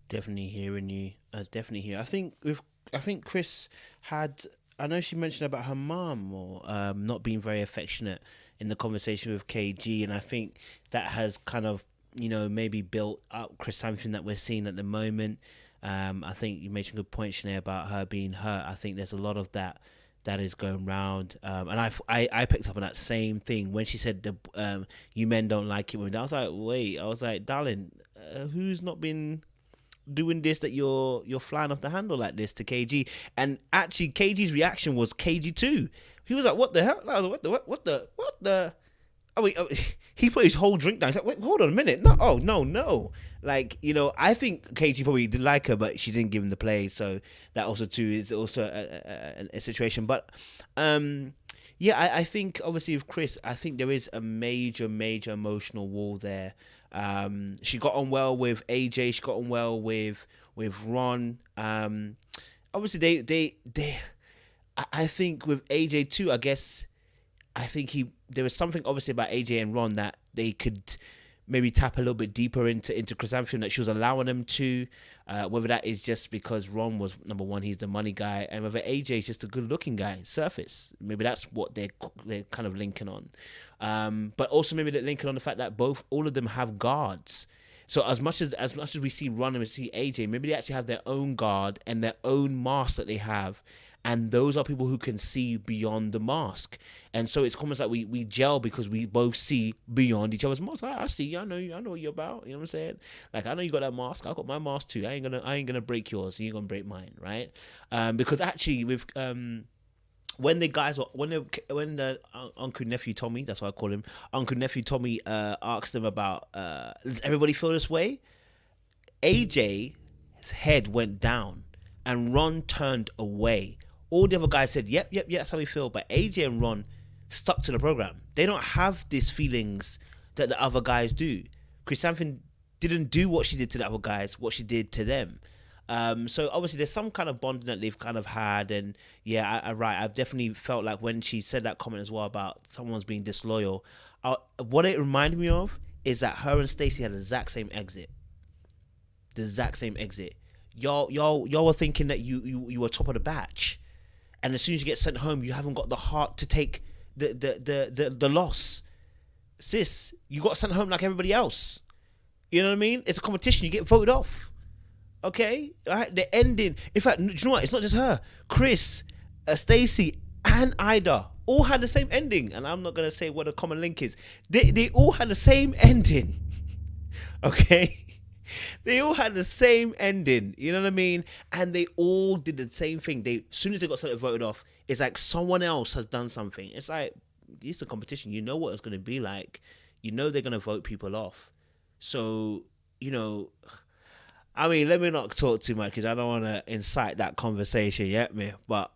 Definitely hearing you. Definitely here. I think Chris had. I know she mentioned about her mom or not being very affectionate in the conversation with KG, and I think that has kind of maybe built up Chris something that we're seeing at the moment. I think you made some good points in there about her being hurt. I think there's a lot of that is going round, and I picked up on that same thing when she said you men don't like it. I was like, wait, I was like, darling, who's not been doing this that you're flying off the handle like this to KG? And actually, KG's reaction was KG too. He was like, what the hell? I was like, what the? Oh, wait, he put his whole drink down. He's like, wait, hold on a minute. No, oh, no. Like, I think KG probably did like her, but she didn't give him the play. So that also too is also a situation. But yeah, I think obviously with Chris, I think there is a major emotional wall there. She got on well with AJ. She got on well with Ron. Obviously they. I think with AJ too. I think there was something obviously about AJ and Ron that they could maybe tap a little bit deeper into Chrysanthemum, that she was allowing them to, whether that is just because Ron was, number one, he's the money guy, and whether AJ is just a good looking guy, surface. Maybe that's what they're kind of linking on. But also maybe they're linking on the fact that all of them have guards. So as much as we see Ron and we see AJ, maybe they actually have their own guard and their own mask that they have. And those are people who can see beyond the mask. And so it's almost like we gel because we both see beyond each other's mask. I see you, I know what you're about. You know what I'm saying? Like, I know you got that mask. I got my mask too. I ain't gonna break yours. You're gonna break mine, right? Because actually with when the guys when the uncle nephew Tommy, that's what I call him, uncle nephew Tommy asked them about does everybody feel this way? AJ's head went down and Ron turned away. All the other guys said, yep, that's how we feel. But AJ and Ron stuck to the program. They don't have these feelings that the other guys do. Chrysanthemum didn't do what she did to the other guys, what she did to them. So obviously there's some kind of bonding that they've kind of had. And yeah, I've definitely felt like when she said that comment as well about someone's being disloyal, what it reminded me of is that her and Stacey had the exact same exit. Y'all were thinking that you were top of the batch, and as soon as you get sent home, you haven't got the heart to take the loss. Sis, you got sent home like everybody else. You know what I mean? It's a competition. You get voted off. Okay, all right. The ending. In fact, do you know what? It's not just her. Chris, Stacey, and Ida all had the same ending, and I'm not gonna say what the common link is. They all had the same ending. Okay. They all had the same ending, you know what I mean? And they all did the same thing. As soon as they got voted off, it's like someone else has done something. It's like, it's a competition. You know what it's going to be like. You know they're going to vote people off. So, I mean, let me not talk too much because I don't want to incite that conversation yet, me. But,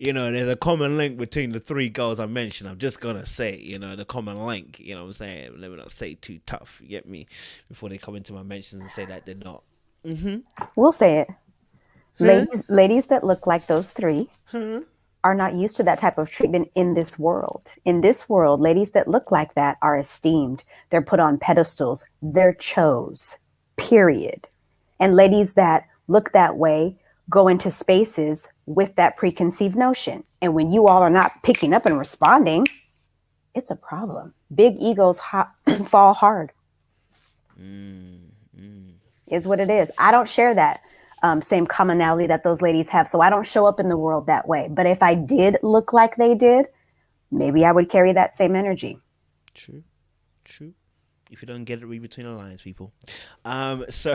there's a common link between the three girls I mentioned. I'm just going to say, the common link, you know what I'm saying? Let me not say too tough, you get me? Before they come into my mentions and say that they're not. Mm-hmm. We'll say it. Ladies that look like those three are not used to that type of treatment in this world. In this world, ladies that look like that are esteemed. They're put on pedestals. They're chose, period. And ladies that look that way go into spaces with that preconceived notion. And when you all are not picking up and responding, it's a problem. Big egos fall hard. Is what it is. I don't share that same commonality that those ladies have. So I don't show up in the world that way. But if I did look like they did, maybe I would carry that same energy. True. If you don't get it, read between the lines, people. So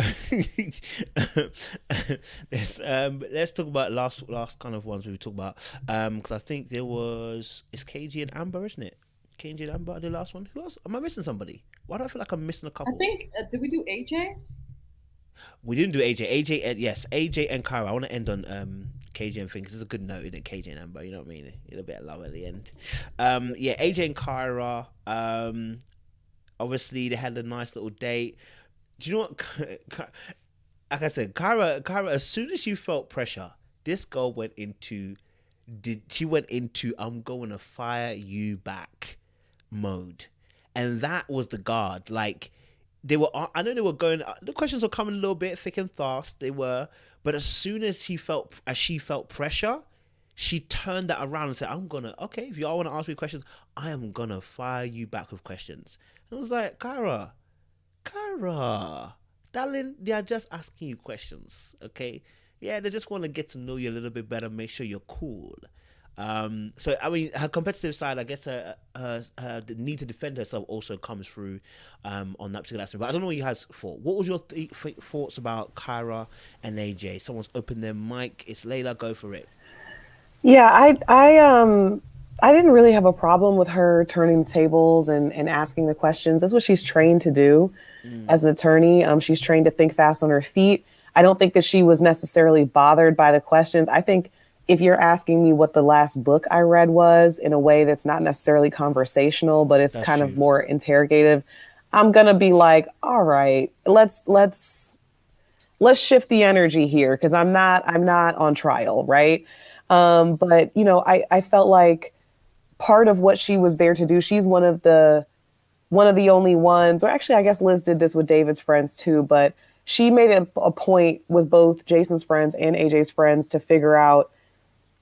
let's talk about last kind of ones we talk about. Because I think it's KG and Amber, isn't it? KG and Amber, the last one. Who else? Am I missing somebody? Why do I feel like I'm missing a couple? I think did we do AJ? We didn't do AJ. Yes, AJ and Kyra. I want to end on KJ and thing because it's a good note in KJ and Amber. You know what I mean? A little bit of love at the end. Yeah, AJ and Kyra. Obviously, they had a nice little date. Do you know what? Like I said, Kyra, as soon as she felt pressure, this girl went into I'm going to fire you back mode. And that was the guard. Like, I know they were going, the questions were coming a little bit thick and fast. They were. But as soon as she felt pressure, she turned that around and said, okay, if y'all want to ask me questions, I am going to fire you back with questions. And I was like, Kyra, darling, they are just asking you questions, okay? Yeah, they just want to get to know you a little bit better, make sure you're cool. So I mean, her competitive side, I guess her the need to defend herself also comes through on that particular aspect. But I don't know what you guys thought. What was your thoughts about Kyra and AJ? Someone's opened their mic. It's Layla. Go for it. Yeah, I didn't really have a problem with her turning the tables and asking the questions. That's what she's trained to do as an attorney. She's trained to think fast on her feet. I don't think that she was necessarily bothered by the questions. I think if you're asking me what the last book I read was in a way that's not necessarily conversational, but it's kind of more interrogative, I'm gonna be like, all right, let's shift the energy here, because I'm not on trial, right? But you know, I felt like part of what she was there to do, she's one of the only ones, or actually I guess Liz did this with David's friends too, but she made it a point with both Jason's friends and AJ's friends to figure out,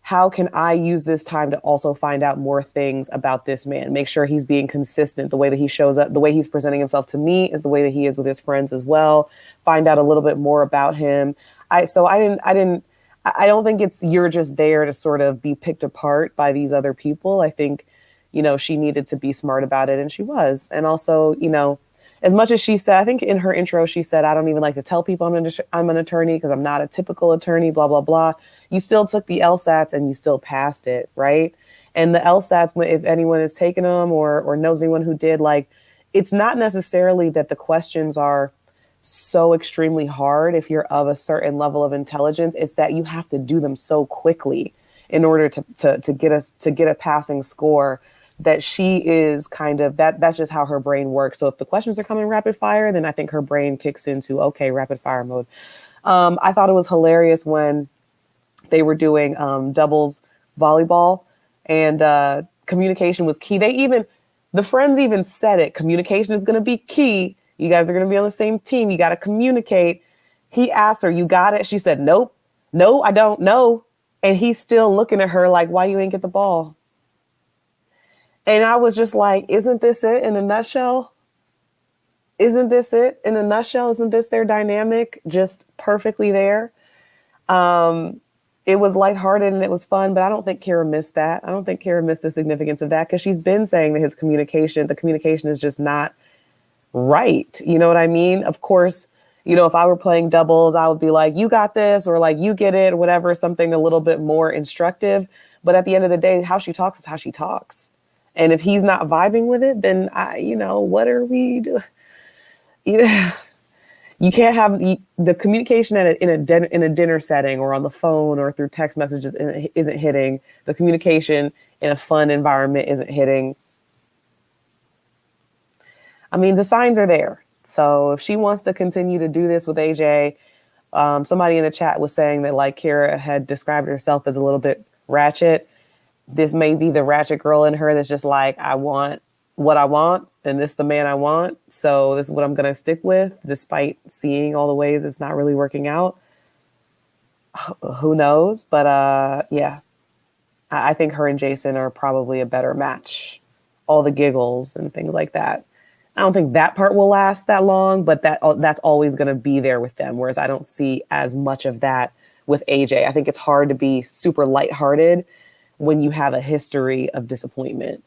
how can I use this time to also find out more things about this man? Make sure he's being consistent. The way that he shows up, the way he's presenting himself to me is the way that he is with his friends as well. Find out a little bit more about him. I don't think it's, you're just there to sort of be picked apart by these other people. I think, you know, she needed to be smart about it, and she was. And also, you know, as much as she said, I think in her intro, she said, I don't even like to tell people I'm an attorney because I'm not a typical attorney, blah, blah, blah. You still took the LSATs and you still passed it, right? And the LSATs, if anyone has taken them or knows anyone who did, like, it's not necessarily that the questions are so extremely hard if you're of a certain level of intelligence. It's that you have to do them so quickly in order to get a passing score, that she is kind of, that's just how her brain works. So if the questions are coming rapid fire, then I think her brain kicks into, okay, rapid fire mode. I thought it was hilarious when they were doing doubles volleyball, and communication was key. The friends even said it. Communication is going to be key. You guys are going to be on the same team. You got to communicate. He asked her, you got it? She said, nope. No, I don't know. And he's still looking at her like, why you ain't get the ball? And I was just like, isn't this it in a nutshell? Isn't this it in a nutshell? Isn't this their dynamic just perfectly there? It was lighthearted and it was fun, but I don't think Kyra missed that. I don't think Kyra missed the significance of that, because she's been saying that the communication is just not right. You know what I mean? Of course, you know, if I were playing doubles, I would be like, you got this, or like, you get it, or whatever, something a little bit more instructive. But at the end of the day, how she talks is how she talks. And if he's not vibing with it, then what are we doing? You can't have the communication in a dinner setting or on the phone or through text messages isn't hitting. The communication in a fun environment isn't hitting. I mean, the signs are there. So if she wants to continue to do this with AJ, somebody in the chat was saying that, like, Kyra had described herself as a little bit ratchet. This may be the ratchet girl in her that's just like, I want what I want, and this is the man I want. So this is what I'm going to stick with, despite seeing all the ways it's not really working out. Who knows? But yeah, I think her and Jason are probably a better match. All the giggles and things like that. I don't think that part will last that long, but that's always going to be there with them. Whereas I don't see as much of that with AJ. I think it's hard to be super lighthearted when you have a history of disappointment.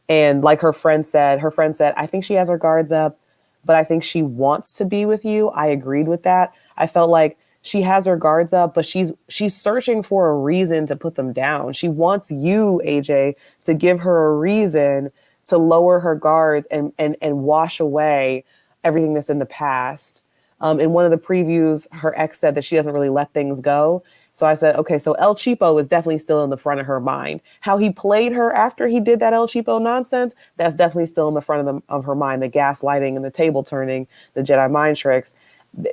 And like her friend said, I think she has her guards up, but I think she wants to be with you. I agreed with that. I felt like she has her guards up, but she's searching for a reason to put them down. She wants you, AJ, to give her a reason to lower her guards and wash away everything that's in the past. In one of the previews, her ex said that she doesn't really let things go. So I said, okay, so El Cheapo is definitely still in the front of her mind. How he played her after he did that El Cheapo nonsense, that's definitely still in the front of her mind. The gaslighting and the table turning, the Jedi mind tricks.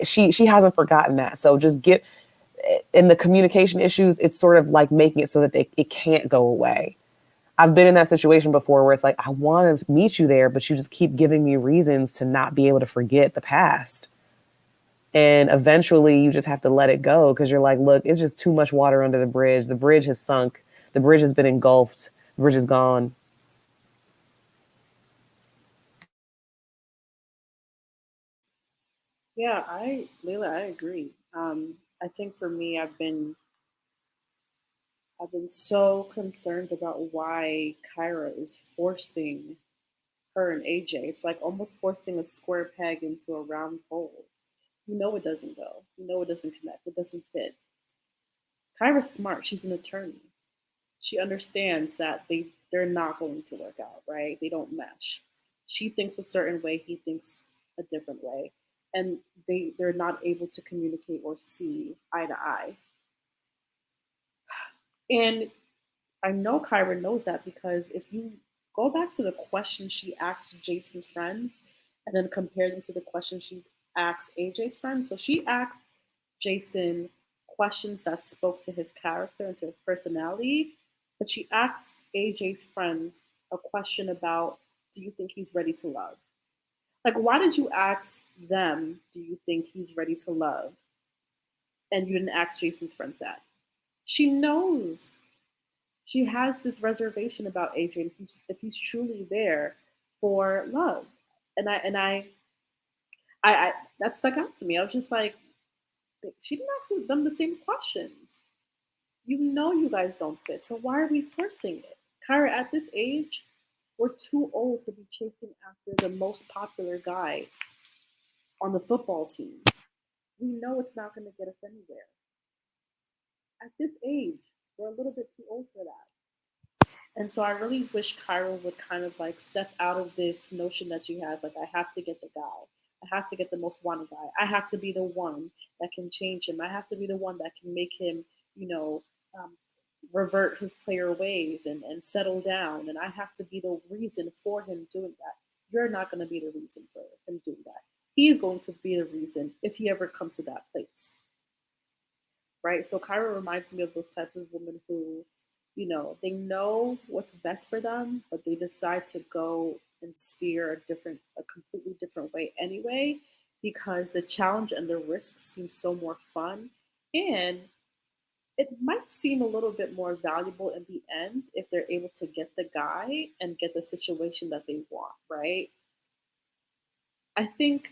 She hasn't forgotten that. So just in the communication issues, it's sort of like making it so that it can't go away. I've been in that situation before where it's like, I want to meet you there, but you just keep giving me reasons to not be able to forget the past. And eventually you just have to let it go, because you're like, look, it's just too much water under the bridge. The bridge has sunk. The bridge has been engulfed. The bridge is gone. Yeah, Layla, I agree. I think for me, I've been so concerned about why Kyra is forcing her and AJ. It's like almost forcing a square peg into a round hole. You know it doesn't go. You know it doesn't connect. It doesn't fit. Kyra's smart. She's an attorney. She understands that they're not going to work out, right? They don't mesh. She thinks a certain way, he thinks a different way, and they're not able to communicate or see eye to eye. And I know Kyra knows that because if you go back to the question she asked Jason's friends and then compare them to the questions she asked AJ's friends. So she asked Jason questions that spoke to his character and to his personality, but she asked AJ's friends a question about, do you think he's ready to love? Like, why did you ask them, do you think he's ready to love? And you didn't ask Jason's friends that. She knows she has this reservation about AJ if he's truly there for love. And I that stuck out to me. I was just like, she didn't ask them the same questions. You know you guys don't fit, so why are we forcing it? Kyra, at this age, we're too old to be chasing after the most popular guy on the football team. We know it's not going to get us anywhere. At this age, we're a little bit too old for that. And so I really wish Kyra would kind of like step out of this notion that she has, like, I have to get the guy. I have to get the most wanted guy. I have to be the one that can change him. I have to be the one that can make him, you know, um, revert his player ways and settle down. And I have to be the reason for him doing that. You're not going to be the reason for him doing that. He's going to be the reason if he ever comes to that place, right? So Kyra reminds me of those types of women who, they know what's best for them, but they decide to go and steer a completely different way anyway, because the challenge and the risk seems so more fun. And it might seem a little bit more valuable in the end if they're able to get the guy and get the situation that they want, right? I think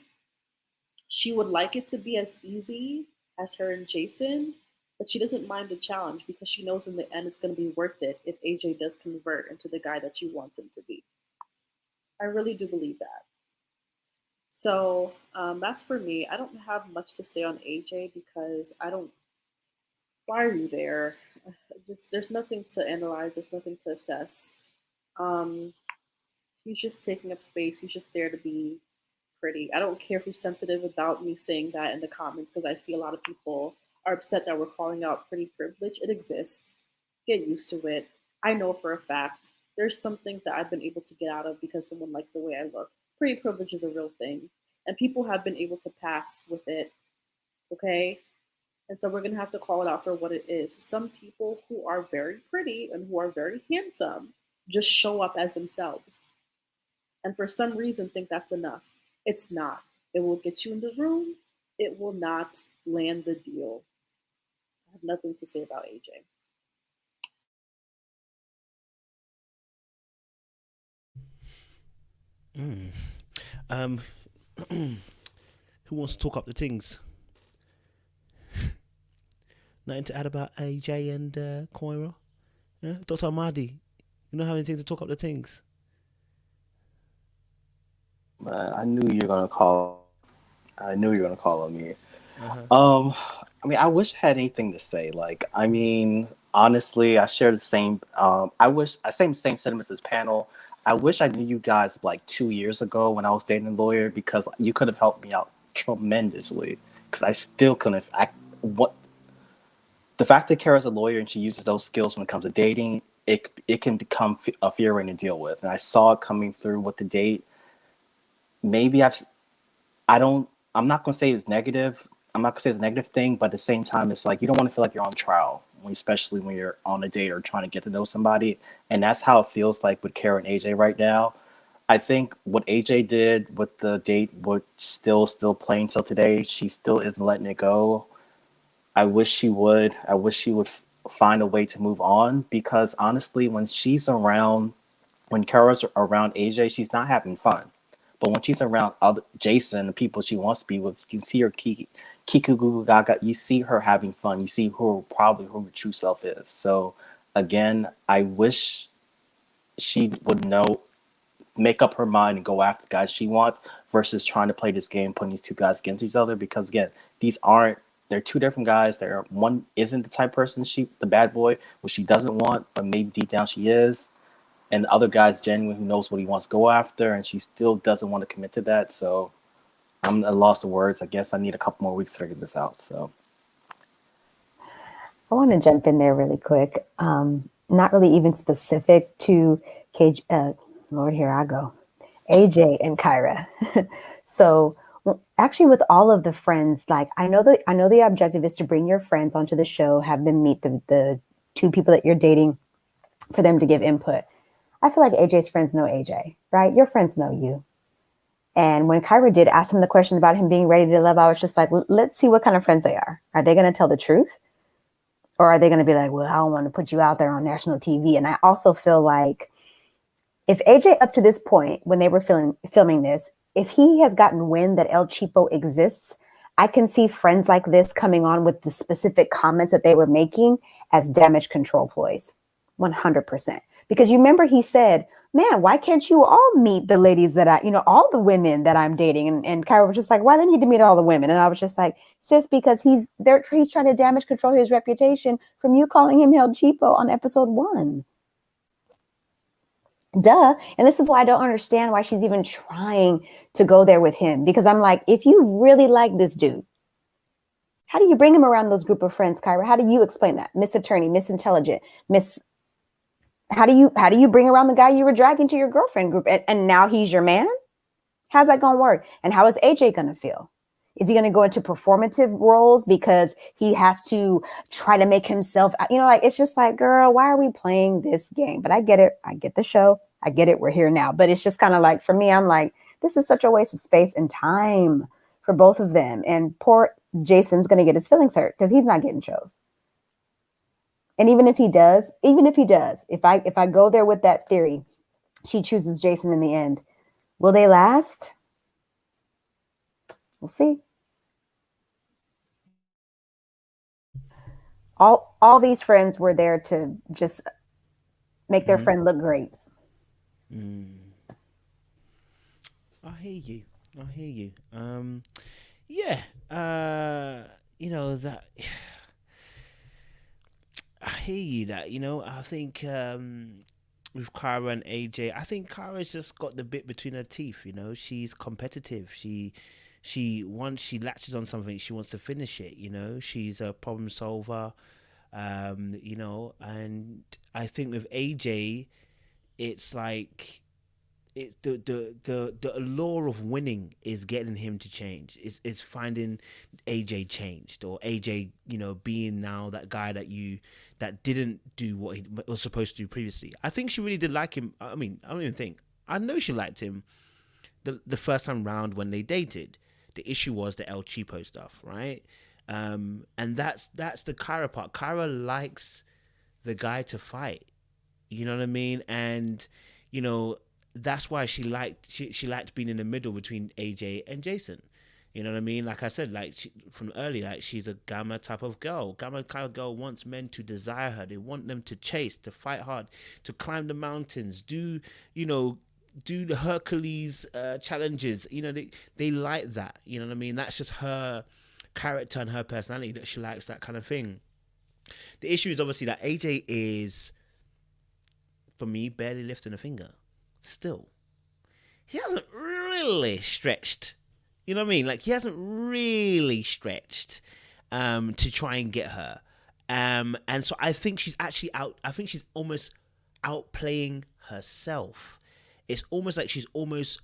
she would like it to be as easy as her and Jason, but she doesn't mind the challenge because she knows in the end it's going to be worth it if AJ does convert into the guy that she wants him to be. I really do believe that. So that's for me. I don't have much to say on AJ because I don't. Why are you there? There's nothing to analyze. There's nothing to assess. Um, he's just taking up space. He's just there to be pretty. I don't care who's sensitive about me saying that in the comments because I see a lot of people are upset that we're calling out pretty privilege. It exists. Get used to it. I know for a fact there's some things that I've been able to get out of because someone likes the way I look. Pretty privilege is a real thing. And people have been able to pass with it. Okay? And so we're going to have to call it out for what it is. Some people who are very pretty and who are very handsome just show up as themselves. And for some reason think that's enough. It's not. It will get you in the room. It will not land the deal. I have nothing to say about AJ. Um, who wants to talk up the things? Nothing to add about AJ and Kyra? Yeah? Dr. Ahmadi, you don't have anything to talk up the things? I knew you were gonna call. I knew you were gonna call on me. I mean, I wish I had anything to say. Like, I mean, honestly, I share the same. I same sentiments as panel. I wish I knew you guys like 2 years ago when I was dating a lawyer because you could have helped me out tremendously. Because I still couldn't. What the fact that Kara's a lawyer and she uses those skills when it comes to dating, it can become a fear ring to deal with. And I saw it coming through with the date. Maybe I don't. I'm not gonna say it's negative. I'm not gonna say it's a negative thing, but at the same time, it's like you don't want to feel like you're on trial, especially when you're on a date or trying to get to know somebody. And that's how it feels like with Kara and AJ right now. I think what AJ did with the date would still playing till today. She still isn't letting it go. I wish she would. I wish she would find a way to move on because honestly, when Kara's around AJ, she's not having fun. But when she's around other Jason, the people she wants to be with, you can see her Kiku Goo Gaga. You see her having fun. You see who her true self is. So again, I wish she would make up her mind and go after the guys she wants versus trying to play this game, putting these two guys against each other. Because again, they're two different guys. One isn't the type person the bad boy, which she doesn't want, but maybe deep down she is. And the other guy's genuine, who knows what he wants to go after, and she still doesn't want to commit to that. So I'm at a loss of words. I guess I need a couple more weeks to figure this out. So I want to jump in there really quick. Not really even specific to Cage. Lord, here I go. AJ and Kyra. So actually, with all of the friends, like I know the objective is to bring your friends onto the show, have them meet the two people that you're dating, for them to give input. I feel like AJ's friends know AJ, right? Your friends know you. And when Kyra did ask him the question about him being ready to love, I was just like, let's see what kind of friends they are. Are they going to tell the truth? Or are they going to be like, well, I don't want to put you out there on national TV. And I also feel like if AJ up to this point, when they were filming this, if he has gotten wind that El Cheapo exists, I can see friends like this coming on with the specific comments that they were making as damage control ploys. 100%. Because you remember he said, man, why can't you all meet the ladies that all the women that I'm dating? And Kyra was just like, why do you need to meet all the women? And I was just like, sis, because he's trying to damage control his reputation from you calling him El Cheapo on episode 1. Duh. And this is why I don't understand why she's even trying to go there with him. Because I'm like, if you really like this dude, how do you bring him around those group of friends, Kyra? How do you explain that? Miss Attorney, Miss Intelligent, Miss... How do you bring around the guy you were dragging to your girlfriend group and now he's your man? How's that going to work? And how is AJ going to feel? Is he going to go into performative roles because he has to try to make himself, it's just like, girl, why are we playing this game? But I get it. I get the show. I get it. We're here now. But it's just kind of like, for me, I'm like, this is such a waste of space and time for both of them. And poor Jason's going to get his feelings hurt because he's not getting chose. And even if he does, if I go there with that theory, she chooses Jason in the end, will they last? We'll see. All these friends were there to just make their friend look great. I hear you. Yeah. That. I hear you that, I think with Kyra and AJ, I think Kyra's just got the bit between her teeth, she's competitive. Once she latches on something, she wants to finish it, she's a problem solver, and I think with AJ, it's like, it's the allure of winning is getting him to change. It's finding AJ changed, or AJ, being now that guy that didn't do what he was supposed to do previously. I think she really did like him. I mean, I don't even think. I know she liked him the first time round when they dated. The issue was the El Cheapo stuff, right? And that's the Kyra part. Kyra likes the guy to fight. You know what I mean? And, that's why she liked being in the middle between AJ and Jason. You know what I mean? Like I said, from early, she's a Gamma type of girl. Gamma kind of girl wants men to desire her. They want them to chase, to fight hard, to climb the mountains, do the Hercules challenges. They like that. You know what I mean? That's just her character and her personality, that she likes that kind of thing. The issue is obviously that AJ is, for me, barely lifting a finger. Still, he hasn't really stretched. You know what I mean? He hasn't really stretched to try and get her. And so I think she's actually out. I think she's almost outplaying herself. It's almost like she's almost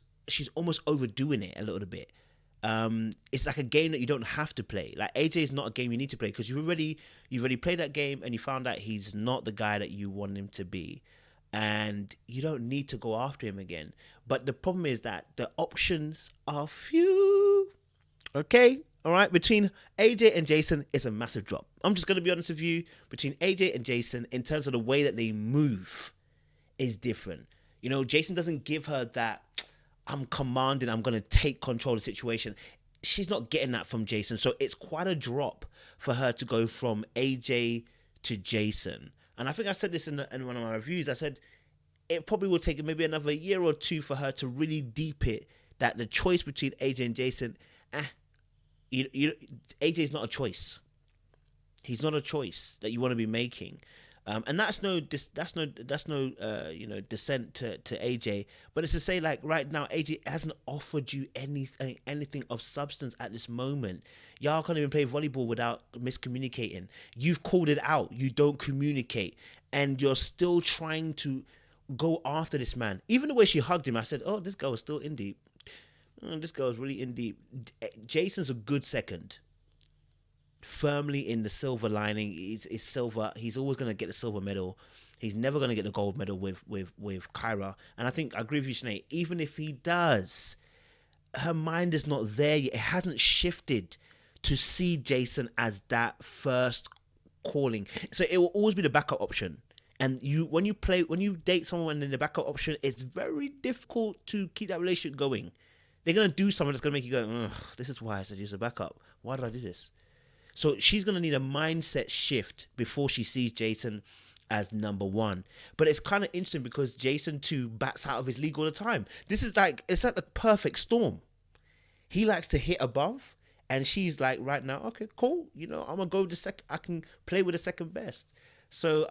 overdoing it a little bit. It's like a game that you don't have to play. Like AJ is not a game you need to play, because you've already played that game and you found out he's not the guy that you want him to be. And you don't need to go after him again. But the problem is that the options are few. Okay? All right? Between AJ and Jason, it's a massive drop. I'm just going to be honest with you. Between AJ and Jason, in terms of the way that they move, is different. Jason doesn't give her that, I'm commanding, I'm going to take control of the situation. She's not getting that from Jason. So it's quite a drop for her to go from AJ to Jason. And I think I said this in one of my reviews. I said it probably will take maybe another year or two for her to really deep it, that the choice between AJ and Jason, AJ's not a choice. He's not a choice that you want to be making. And that's no dissent to AJ, but it's to say, like, right now AJ hasn't offered you anything of substance at this moment. Y'all can't even play volleyball without miscommunicating. You've called it out. You don't communicate, and you're still trying to go after this man. Even the way she hugged him, I said, "Oh, this girl is still in deep. Oh, this girl is really in deep." Jason's a good second. Firmly in the silver lining. He's silver. He's always going to get the silver medal. He's never going to get the gold medal with Kyra. And I think I agree with you, Sinead. Even if he does, her mind is not there yet. It hasn't shifted to see Jason as that first calling. So it will always be the backup option. And when you date someone in the backup option, it's very difficult to keep that relationship going. They're going to do something that's going to make you go, ugh, this is why I said use a backup. Why did I do this? So she's going to need a mindset shift before she sees Jason as number one. But it's kind of interesting because Jason too bats out of his league all the time. It's like the perfect storm. He likes to hit above, and she's like, right now, okay, cool. I'm going to go with the second. I can play with the second best. So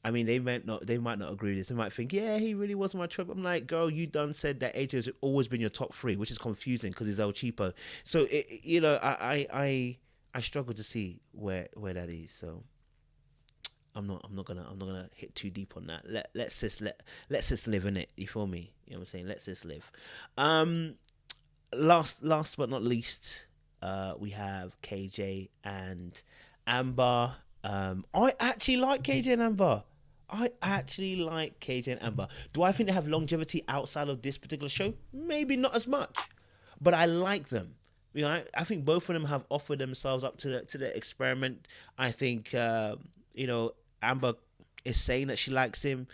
I mean, they might not agree with this. They might think, yeah, he really wasn't my choice. I'm like, girl, you done said that AJ has always been your top three, which is confusing because he's El Cheapo. So I struggle to see where that is. So I'm not gonna hit too deep on that. Let's just live in it. You feel me? You know what I'm saying? Let's just live. Last but not least, we have KJ and Amber. I actually like KJ and Amber. Do I think they have longevity outside of this particular show? Maybe not as much, but I like them. I think both of them have offered themselves up to the experiment. I think Amber is saying that she likes him,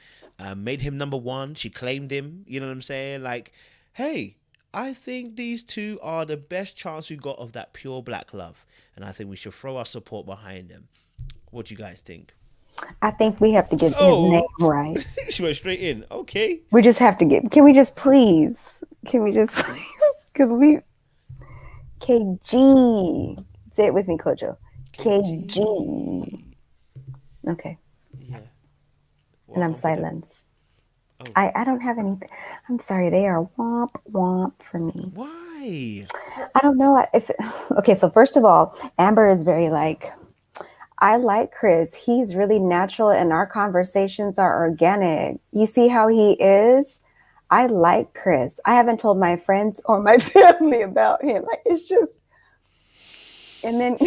made him number one. She claimed him. You know what I'm saying? Like, hey, I think these two are the best chance we got of that pure black love, and I think we should throw our support behind them. What do you guys think? I think we have to get his name right. She went straight in. Okay. We just have to get. Can we just please? Because KG. Say it with me, Kojo. KG. Okay. Yeah. And I'm silenced. Oh. I don't have anything. I'm sorry. They are womp womp for me. Why? I don't know. Okay. So first of all, Amber is very I like Chris. He's really natural and our conversations are organic. You see how he is? I like Chris. I haven't told my friends or my family about him. It's just, and then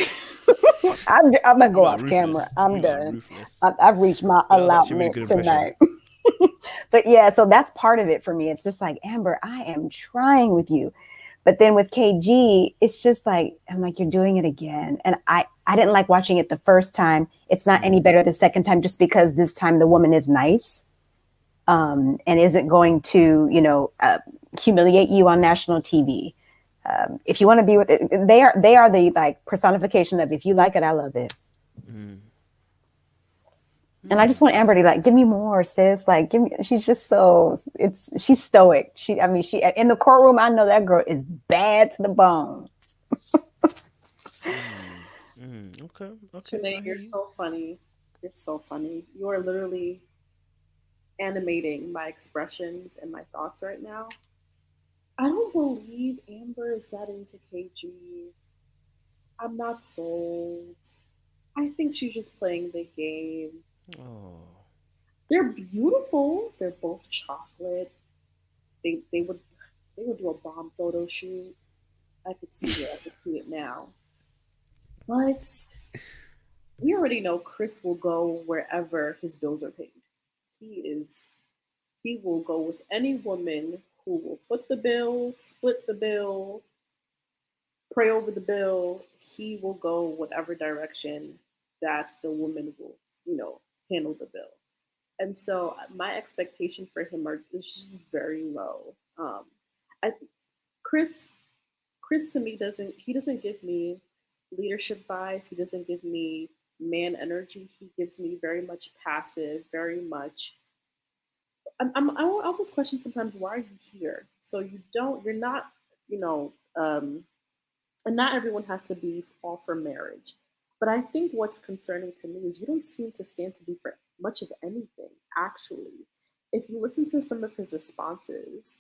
I'm going to go off camera. I'm done. I've reached my allotment tonight. But yeah, so that's part of it for me. It's just like, Amber, I am trying with you. But then with KG, it's just I'm you're doing it again. And I didn't like watching it the first time. It's not any better the second time, just because this time the woman is nice and isn't going to, humiliate you on national TV. If you want to be with it, they are the personification of, if you like it, I love it. Mm. And I just want Amber to give me more, sis. Give me. She's just she's stoic. She in the courtroom, I know that girl is bad to the bone. Okay. Sinead, you're so funny. You're so funny. You are literally animating my expressions and my thoughts right now. I don't believe Amber is that into KG. I'm not sold. I think she's just playing the game. Oh. They're beautiful. They're both chocolate. They would do a bomb photo shoot. I could see it. I could see it now. But we already know Chris will go wherever his bills are paid. He will go with any woman who will foot the bill, split the bill, pray over the bill. He will go whatever direction that the woman will, handle the bill. And so my expectation for him is just very low. I Chris to me doesn't give me leadership vibes. He doesn't give me man energy. He gives me very much passive, very much. I almost question sometimes, why are you here? So you're not, you know, and not everyone has to be all for marriage. But I think what's concerning to me is you don't seem to stand to be for much of anything, actually. If you listen to some of his responses,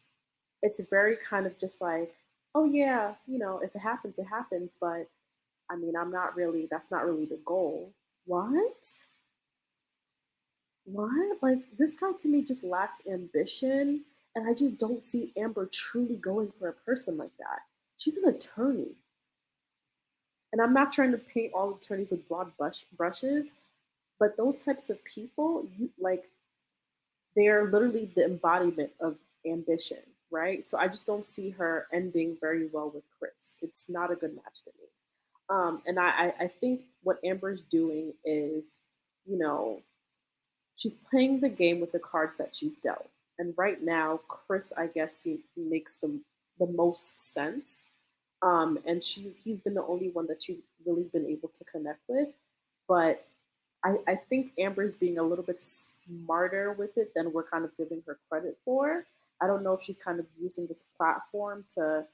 it's very kind of just like, oh yeah, if it happens, it happens. But I mean, that's not really the goal. What? What? Like, this guy to me just lacks ambition. And I just don't see Amber truly going for a person like that. She's an attorney. And I'm not trying to paint all attorneys with broad brushes, but those types of people, they're literally the embodiment of ambition, right? So I just don't see her ending very well with Chris. It's not a good match to me. And I think what Amber's doing is, she's playing the game with the cards that she's dealt. And right now, Chris, I guess, he makes the most sense. And he's been the only one that she's really been able to connect with. But I think Amber's being a little bit smarter with it than we're kind of giving her credit for. I don't know if she's kind of using this platform to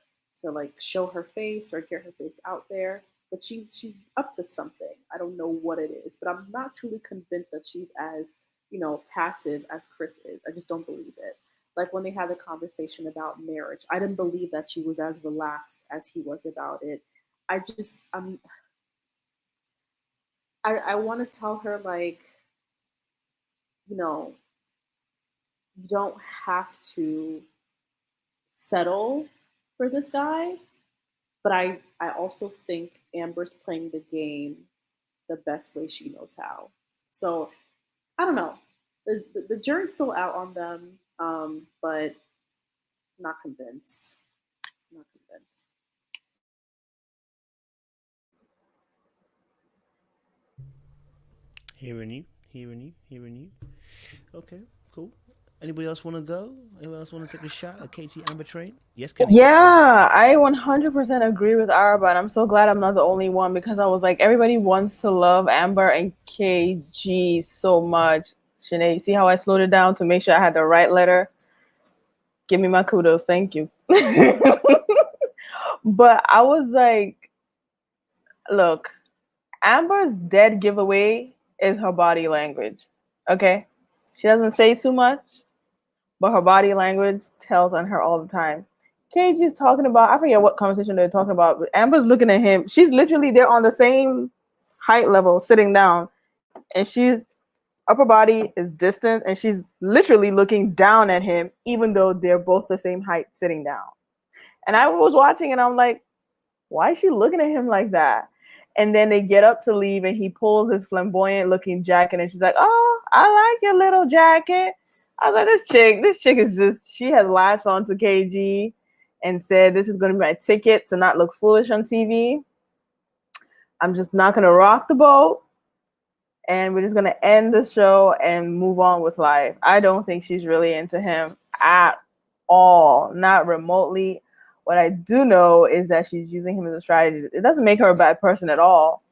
like show her face or get her face out there, but she's up to something. I don't know what it is, but I'm not truly convinced that she's as, passive as Chris is. I just don't believe it. Like when they had a conversation about marriage, I didn't believe that she was as relaxed as he was about it. I want to tell her, like, you don't have to settle for this guy, but I also think Amber's playing the game the best way she knows how. So I don't know. The jury's still out on them, but not convinced. Not convinced. Hearing you. Okay, cool. Anybody else want to go? Anybody else want to take a shot at KT Amber Train? Yes, Kenny. Yeah, I 100% agree with Araba, and I'm so glad I'm not the only one, because I was like, everybody wants to love Amber and KG so much. Sinead, you see how I slowed it down to make sure I had the right letter? Give me my kudos. Thank you. But I was like, look, Amber's dead giveaway is her body language. Okay? She doesn't say too much, but her body language tells on her all the time. KG's talking about, I forget what conversation they're talking about, but Amber's looking at him. She's literally, they're on the same height level, sitting down. And she's upper body is distant, and she's literally looking down at him, even though they're both the same height sitting down. And I was watching, and I'm like, why is she looking at him like that? And then they get up to leave, and he pulls his flamboyant looking jacket, and she's like, oh, I like your little jacket. I was like, this chick is just, she has latched on to KG and said, this is going to be my ticket to not look foolish on TV. I'm just not going to rock the boat. And we're just going to end the show and move on with life. I don't think she's really into him at all, not remotely. What I do know is that she's using him as a strategy. It doesn't make her a bad person at all.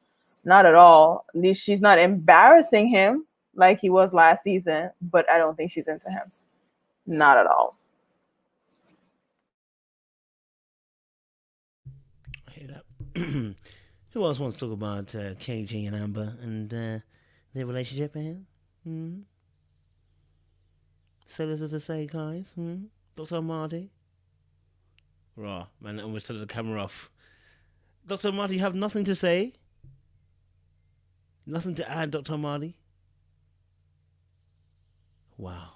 Not at all. At least she's not embarrassing him like he was last season, but I don't think she's into him. Not at all. I hear that. Who else wants to talk about KG and Amber and their relationship here? So little to say, guys. Dr. Marty? Raw, man, and we're set the camera off. Dr. Marty, you have nothing to say? Nothing to add, Dr. Marty? Wow.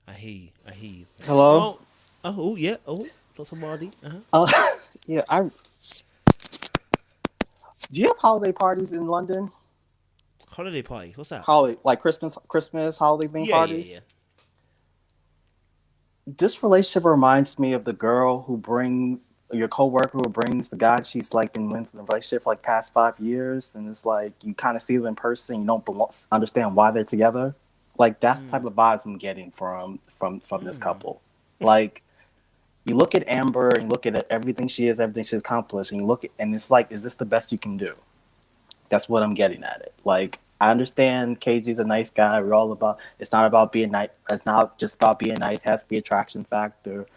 I hear you. Hello? Oh, yeah. Oh, Dr. Marty. Yeah, do you have holiday parties in London? Holiday party? What's that? Like Christmas holiday theme parties? Yeah. This relationship reminds me of the girl who brings your coworker who brings the guy she's like been in the relationship for like past 5 years, and it's like you kind of see them in person, you don't understand why they're together. Like that's the type of vibes I'm getting from this couple. Like you look at Amber and look at everything she is, everything she's accomplished, and you look at, and it's like, is this the best you can do? That's what I'm getting at it. Like I understand KG's a nice guy. We're all about. It's not about being nice. It's not just about being nice. It has to be attraction factor.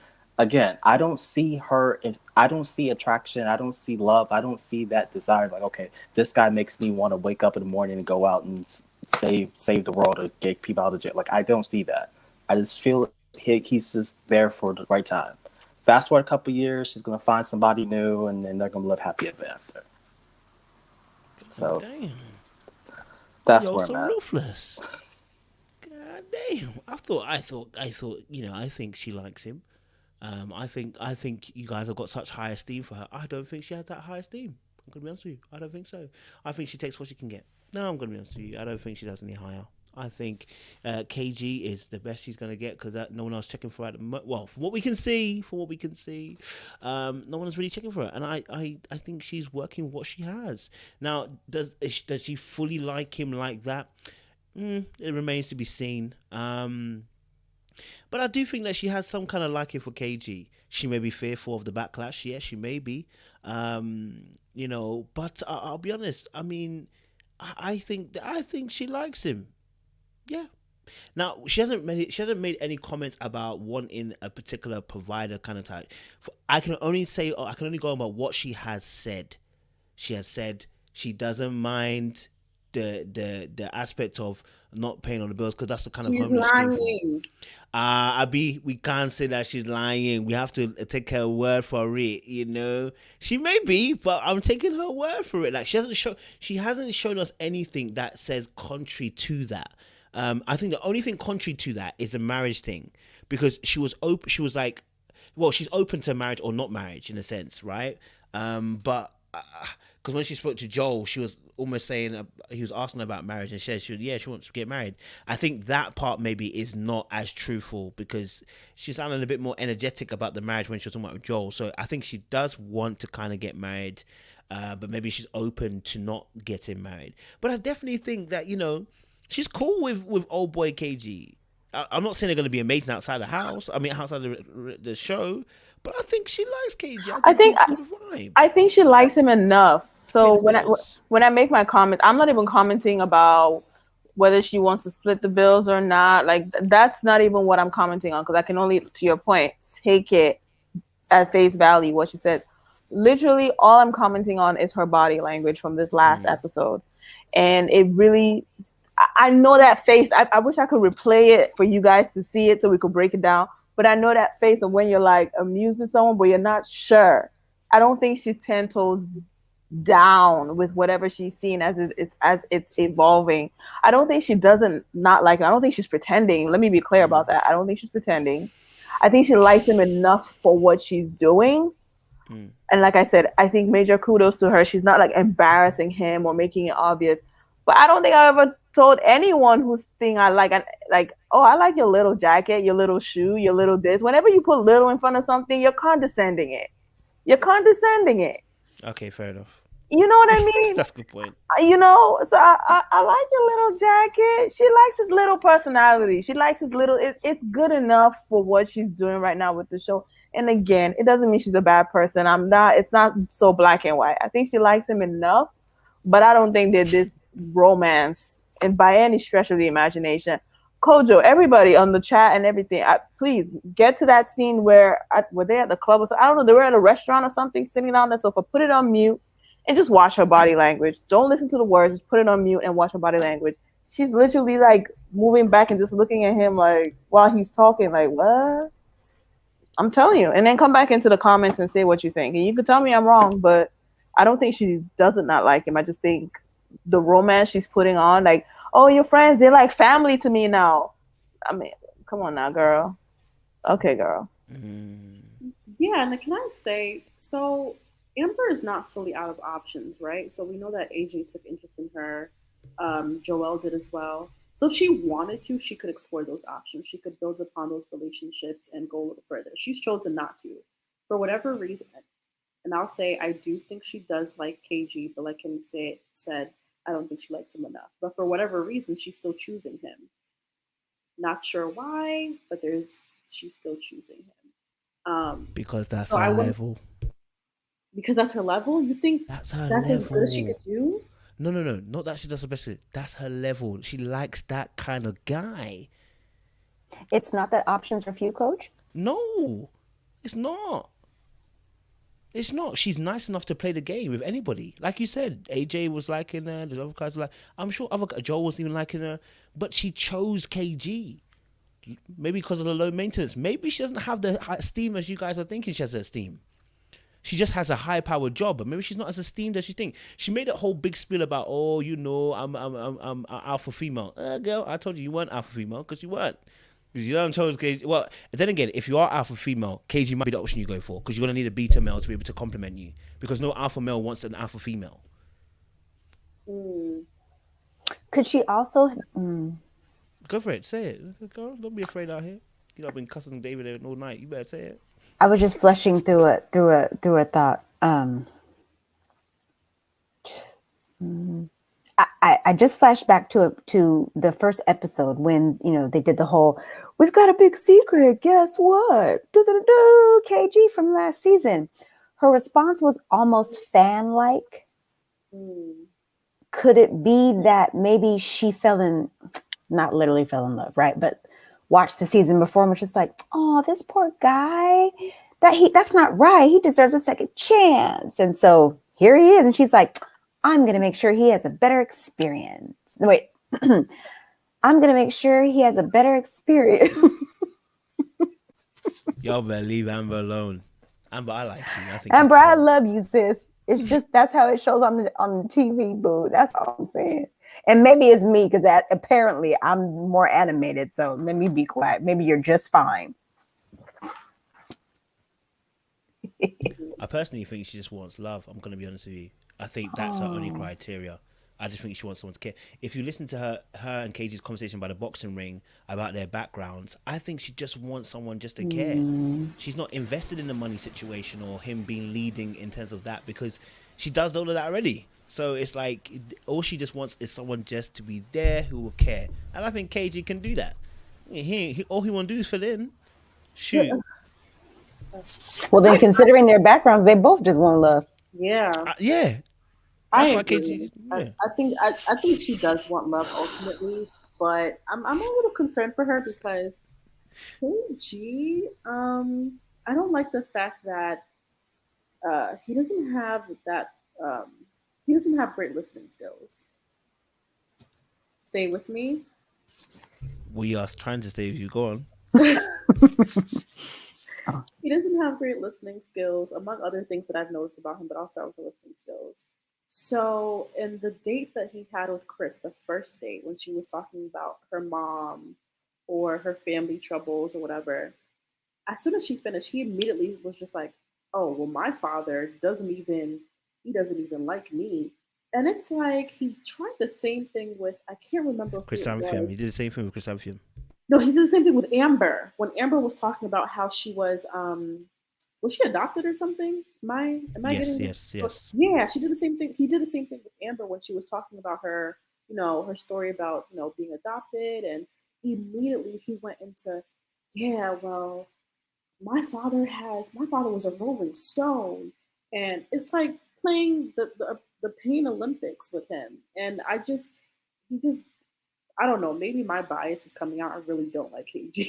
Again, I don't see her. I don't see attraction. I don't see love. I don't see that desire. Like, okay, this guy makes me want to wake up in the morning and go out and save the world or get people out of jail. Like, I don't see that. I just feel he's just there for the right time. Fast forward a couple years, she's gonna find somebody new, and then they're gonna live happy ever after. So Damn. that's You're where so I'm at. ruthless. God damn. I thought. I think she likes him. I think you guys have got such high esteem for her. I don't think she has that high esteem. I'm gonna be honest with you. I don't think so. I think she takes what she can get. No, I'm gonna be honest with you. I don't think she does any higher. I think KG is the best he's gonna get because no one else checking for her. Well, from what we can see, no one is really checking for her, and I think she's working with what she has. Now, does she fully like him like that? It remains to be seen. But I do think that she has some kind of liking for KG. She may be fearful of the backlash. Yes, she may be. But I'll be honest. I mean, I think she likes him. Yeah. Now she hasn't made any comments about wanting a particular provider kind of type. I can only go about what she has said. She has said she doesn't mind the aspect of not paying all the bills because that's the kind of home she came from. We can't say that she's lying. We have to take her word for it. You know, she may be, but I'm taking her word for it. Like she hasn't shown us anything that says contrary to that. I think the only thing contrary to that is the marriage thing, because she was open. She was like, well, she's open to marriage or not marriage in a sense, right? But because when she spoke to Joel, she was almost saying he was asking about marriage, and she wants to get married. I think that part maybe is not as truthful because she sounded a bit more energetic about the marriage when she was talking about Joel. So I think she does want to kind of get married, but maybe she's open to not getting married. But I definitely think that she's cool with old boy KG. I'm not saying they're going to be amazing outside the house. I mean, outside the show. But I think she likes KG. I think he's a good vibe. I think she likes him enough. So when I make my comments, I'm not even commenting about whether she wants to split the bills or not. Like that's not even what I'm commenting on because I can only, to your point, take it at face value what she said. Literally, all I'm commenting on is her body language from this last episode, and it really. I know that face. I wish I could replay it for you guys to see it so we could break it down. But I know that face of when you're like amusing someone, but you're not sure. I don't think she's 10 toes down with whatever she's seen as it's evolving. I don't think she doesn't not like him. I don't think she's pretending. Let me be clear about that. I don't think she's pretending. I think she likes him enough for what she's doing. And like I said, I think major kudos to her. She's not like embarrassing him or making it obvious. But I don't think I ever told anyone whose thing I like, oh, I like your little jacket, your little shoe, your little this. Whenever you put little in front of something, you're condescending it. Okay, fair enough. You know what I mean? That's a good point. So I like your little jacket. She likes his little personality. She likes his little, it's good enough for what she's doing right now with the show. And again, it doesn't mean she's a bad person. It's not so black and white. I think she likes him enough. But I don't think that this romance, and by any stretch of the imagination, Kojo, everybody on the chat and everything, please get to that scene where were they at the club or something? I don't know. They were at a restaurant or something, sitting down on the sofa. Put it on mute and just watch her body language. Don't listen to the words. Just put it on mute and watch her body language. She's literally like moving back and just looking at him like while he's talking. Like what? I'm telling you. And then come back into the comments and say what you think. And you can tell me I'm wrong, but I don't think she doesn't not like him. I just think the romance she's putting on, like, oh, your friends, they're like family to me now. I mean, come on now, girl. Okay, girl. Yeah, and can I say, so Amber is not fully out of options, right? So we know that AJ took interest in her. Joelle did as well. So if she wanted to, she could explore those options. She could build upon those relationships and go a little further. She's chosen not to. For whatever reason, and I'll say I do think she does like KG, but like Kenny said, I don't think she likes him enough. But for whatever reason, she's still choosing him. Not sure why, but she's still choosing him. Because that's so her I wouldn't- level. Because that's her level. You think That's her that's as good as she level. could do? No, not that she does the best. That's her level. She likes that kind of guy. It's not that options are few, Coach. No, it's not. It's not. She's nice enough to play the game with anybody. Like you said, AJ was liking her. The other guys were like, I'm sure Joel wasn't even liking her, but she chose KG. Maybe because of the low maintenance. Maybe she doesn't have the esteem as you guys are thinking she has the esteem. She just has a high-powered job, but maybe she's not as esteemed as you think. She made a whole big spiel about, oh, you know, I'm alpha female. Girl, I told you weren't alpha female because you weren't. Because you don't chose KG. Well, then again, if you are alpha female, KG might be the option you go for because you're going to need a beta male to be able to complement you because no alpha male wants an alpha female. Could she also... Go for it. Say it. Girl, don't be afraid out here. You know, I've been cussing David all night. You better say it. I was just fleshing through a thought. I just flashed back to the first episode when, you know, they did the whole, we've got a big secret. Guess what? KG from last season. Her response was almost fan-like. Could it be that maybe she not literally fell in love, right? But watched the season before and was just like, oh, this poor guy, that's not right. He deserves a second chance. And so here he is. And she's like, I'm going to make sure he has a better experience. No, wait, I'm going to make sure he has a better experience. Y'all better leave Amber alone. Amber, I like you. I think Amber, I love you, sis. It's just, that's how it shows on the TV, boo. That's all I'm saying. And maybe it's me because apparently I'm more animated. So let me be quiet. Maybe you're just fine. I personally think she just wants love. I'm going to be honest with you. I think that's her only criteria. I just think she wants someone to care. If you listen to her and KG's conversation by the boxing ring about their backgrounds, I think she just wants someone just to care. She's not invested in the money situation or him being leading in terms of that because she does all of that already. So it's like all she just wants is someone just to be there who will care. And I think KG can do that. All he want to do is fill in. Shoot. Well, then considering their backgrounds, they both just want love. Yeah. Yeah. That's why agree. KG. Yeah. I think she does want love ultimately, but I'm a little concerned for her because KG, I don't like the fact that he doesn't have that he doesn't have great listening skills. Stay with me. We are trying to stay with you. Go on. He doesn't have great listening skills, among other things that I've noticed about him, but I'll start with the listening skills. So in the date that he had with Chris, the first date, when she was talking about her mom or her family troubles or whatever, as soon as she finished, he immediately was just like, oh, well, my father doesn't even like me. And it's like he tried the same thing with, I can't remember Chris Amphium. He did the same thing with Chris Amphium. No, he did the same thing with Amber. When Amber was talking about how she was she adopted or something? Am I getting yes. Yeah, she did the same thing. He did the same thing with Amber when she was talking about her, her story about, being adopted, and immediately he went into, yeah, well, my father was a Rolling Stone, and it's like playing the Pain Olympics with him. And I don't know, maybe my bias is coming out. I really don't like KG.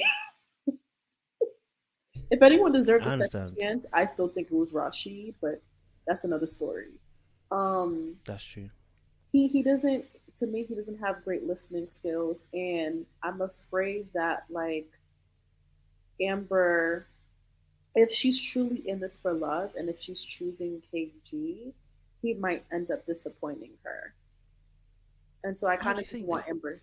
If anyone deserved a second chance, I still think it was Rashid, but that's another story. That's true. He doesn't, to me, he doesn't have great listening skills, and I'm afraid that, like, Amber, if she's truly in this for love, and if she's choosing KG, he might end up disappointing her. And so I kind of just want Amber.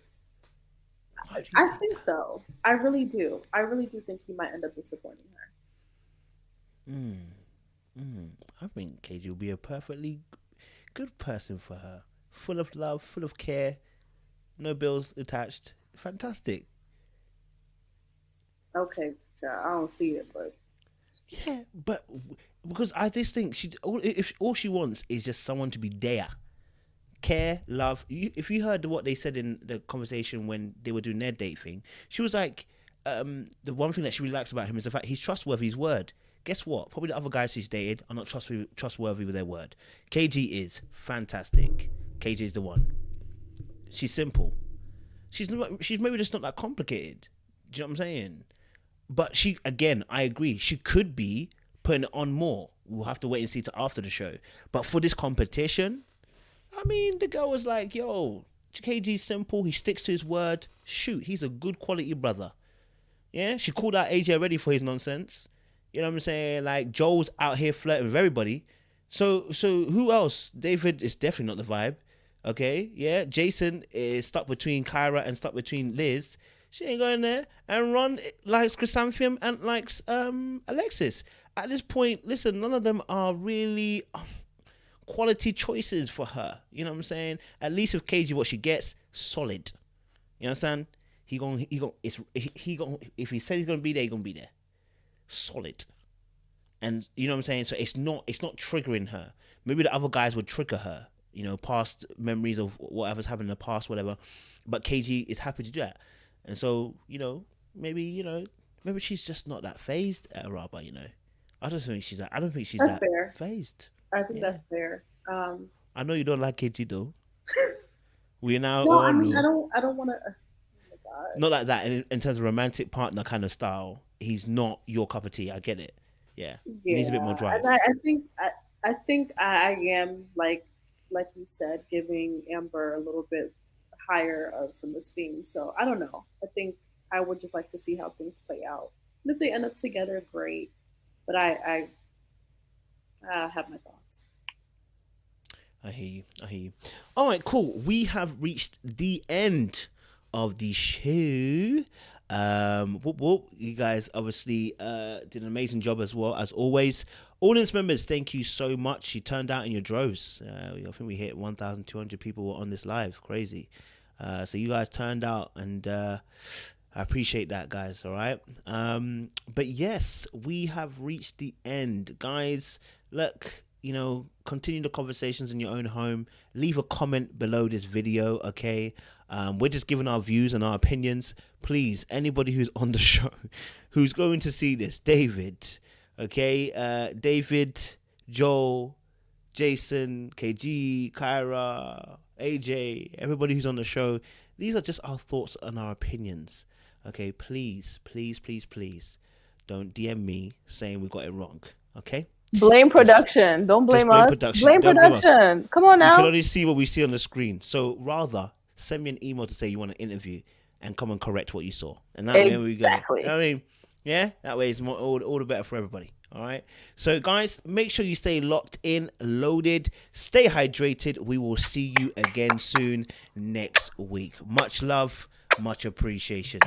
I think so. I really do. I really do think he might end up disappointing her. I think KG will be a perfectly good person for her. Full of love, full of care, no bills attached. Fantastic. Okay, I don't see it, but yeah, but because I just think all she wants is just someone to be there care, love. If you heard what they said in the conversation when they were doing their date thing, she was like, the one thing that she really likes about him is the fact he's trustworthy, his word. Guess what? Probably the other guys she's dated are not trustworthy with their word. KG is fantastic. KG is the one. She's simple. She's maybe just not that complicated. Do you know what I'm saying? But she, again, I agree. She could be putting it on more. We'll have to wait and see till after the show. But for this competition, I mean, the girl was like, yo, KG's simple. He sticks to his word. Shoot, he's a good quality brother. Yeah, she called out AJ already for his nonsense. You know what I'm saying? Like, Joel's out here flirting with everybody. So who else? David is definitely not the vibe. Okay, yeah. Jason is stuck between Kyra and stuck between Liz. She ain't going there. And Ron likes Chrysanthemum and likes Alexis. At this point, listen, none of them are really quality choices for her. You know what I'm saying? At least with KG, what she gets, solid. You understand? If he said he's gonna be there, he's gonna be there. Solid. And you know what I'm saying? So it's not triggering her. Maybe the other guys would trigger her, you know, past memories of whatever's happened in the past, whatever. But KG is happy to do that. And so, maybe she's just not that phased at Araba, I don't think she's that fair. phased. I think that's fair. I know you don't like KG though. We're now no, I mean, I don't want to. Oh my God. Not like that in terms of romantic partner kind of style. He's not your cup of tea. I get it. Yeah. He needs a bit more drive. And I think I am like you said, giving Amber a little bit higher of some esteem. So I don't know. I think I would just like to see how things play out. And if they end up together, great. But I have my thoughts. I hear you. All right, cool. We have reached the end of the show. You guys obviously did an amazing job as well, as always. Audience members, thank you so much. You turned out in your droves. I think we hit 1,200 people on this live. Crazy. So you guys turned out, and I appreciate that, guys. All right. But yes, we have reached the end, guys. Look, continue the conversations in your own home. Leave a comment below this video, okay? We're just giving our views and our opinions. Please, anybody who's on the show, who's going to see this, David, okay? David, Joel, Jason, KG, Kyra, AJ, everybody who's on the show, these are just our thoughts and our opinions, okay? Please, please, please, please don't DM me saying we got it wrong, okay? Blame production. Don't blame us. Blame production. Come on now. You can only see what we see on the screen. So rather, send me an email to say you want an interview and come and correct what you saw. And that way we go. I mean, yeah, that way it's all the better for everybody. All right. So guys, make sure you stay locked in, loaded, stay hydrated. We will see you again soon next week. Much love, much appreciation.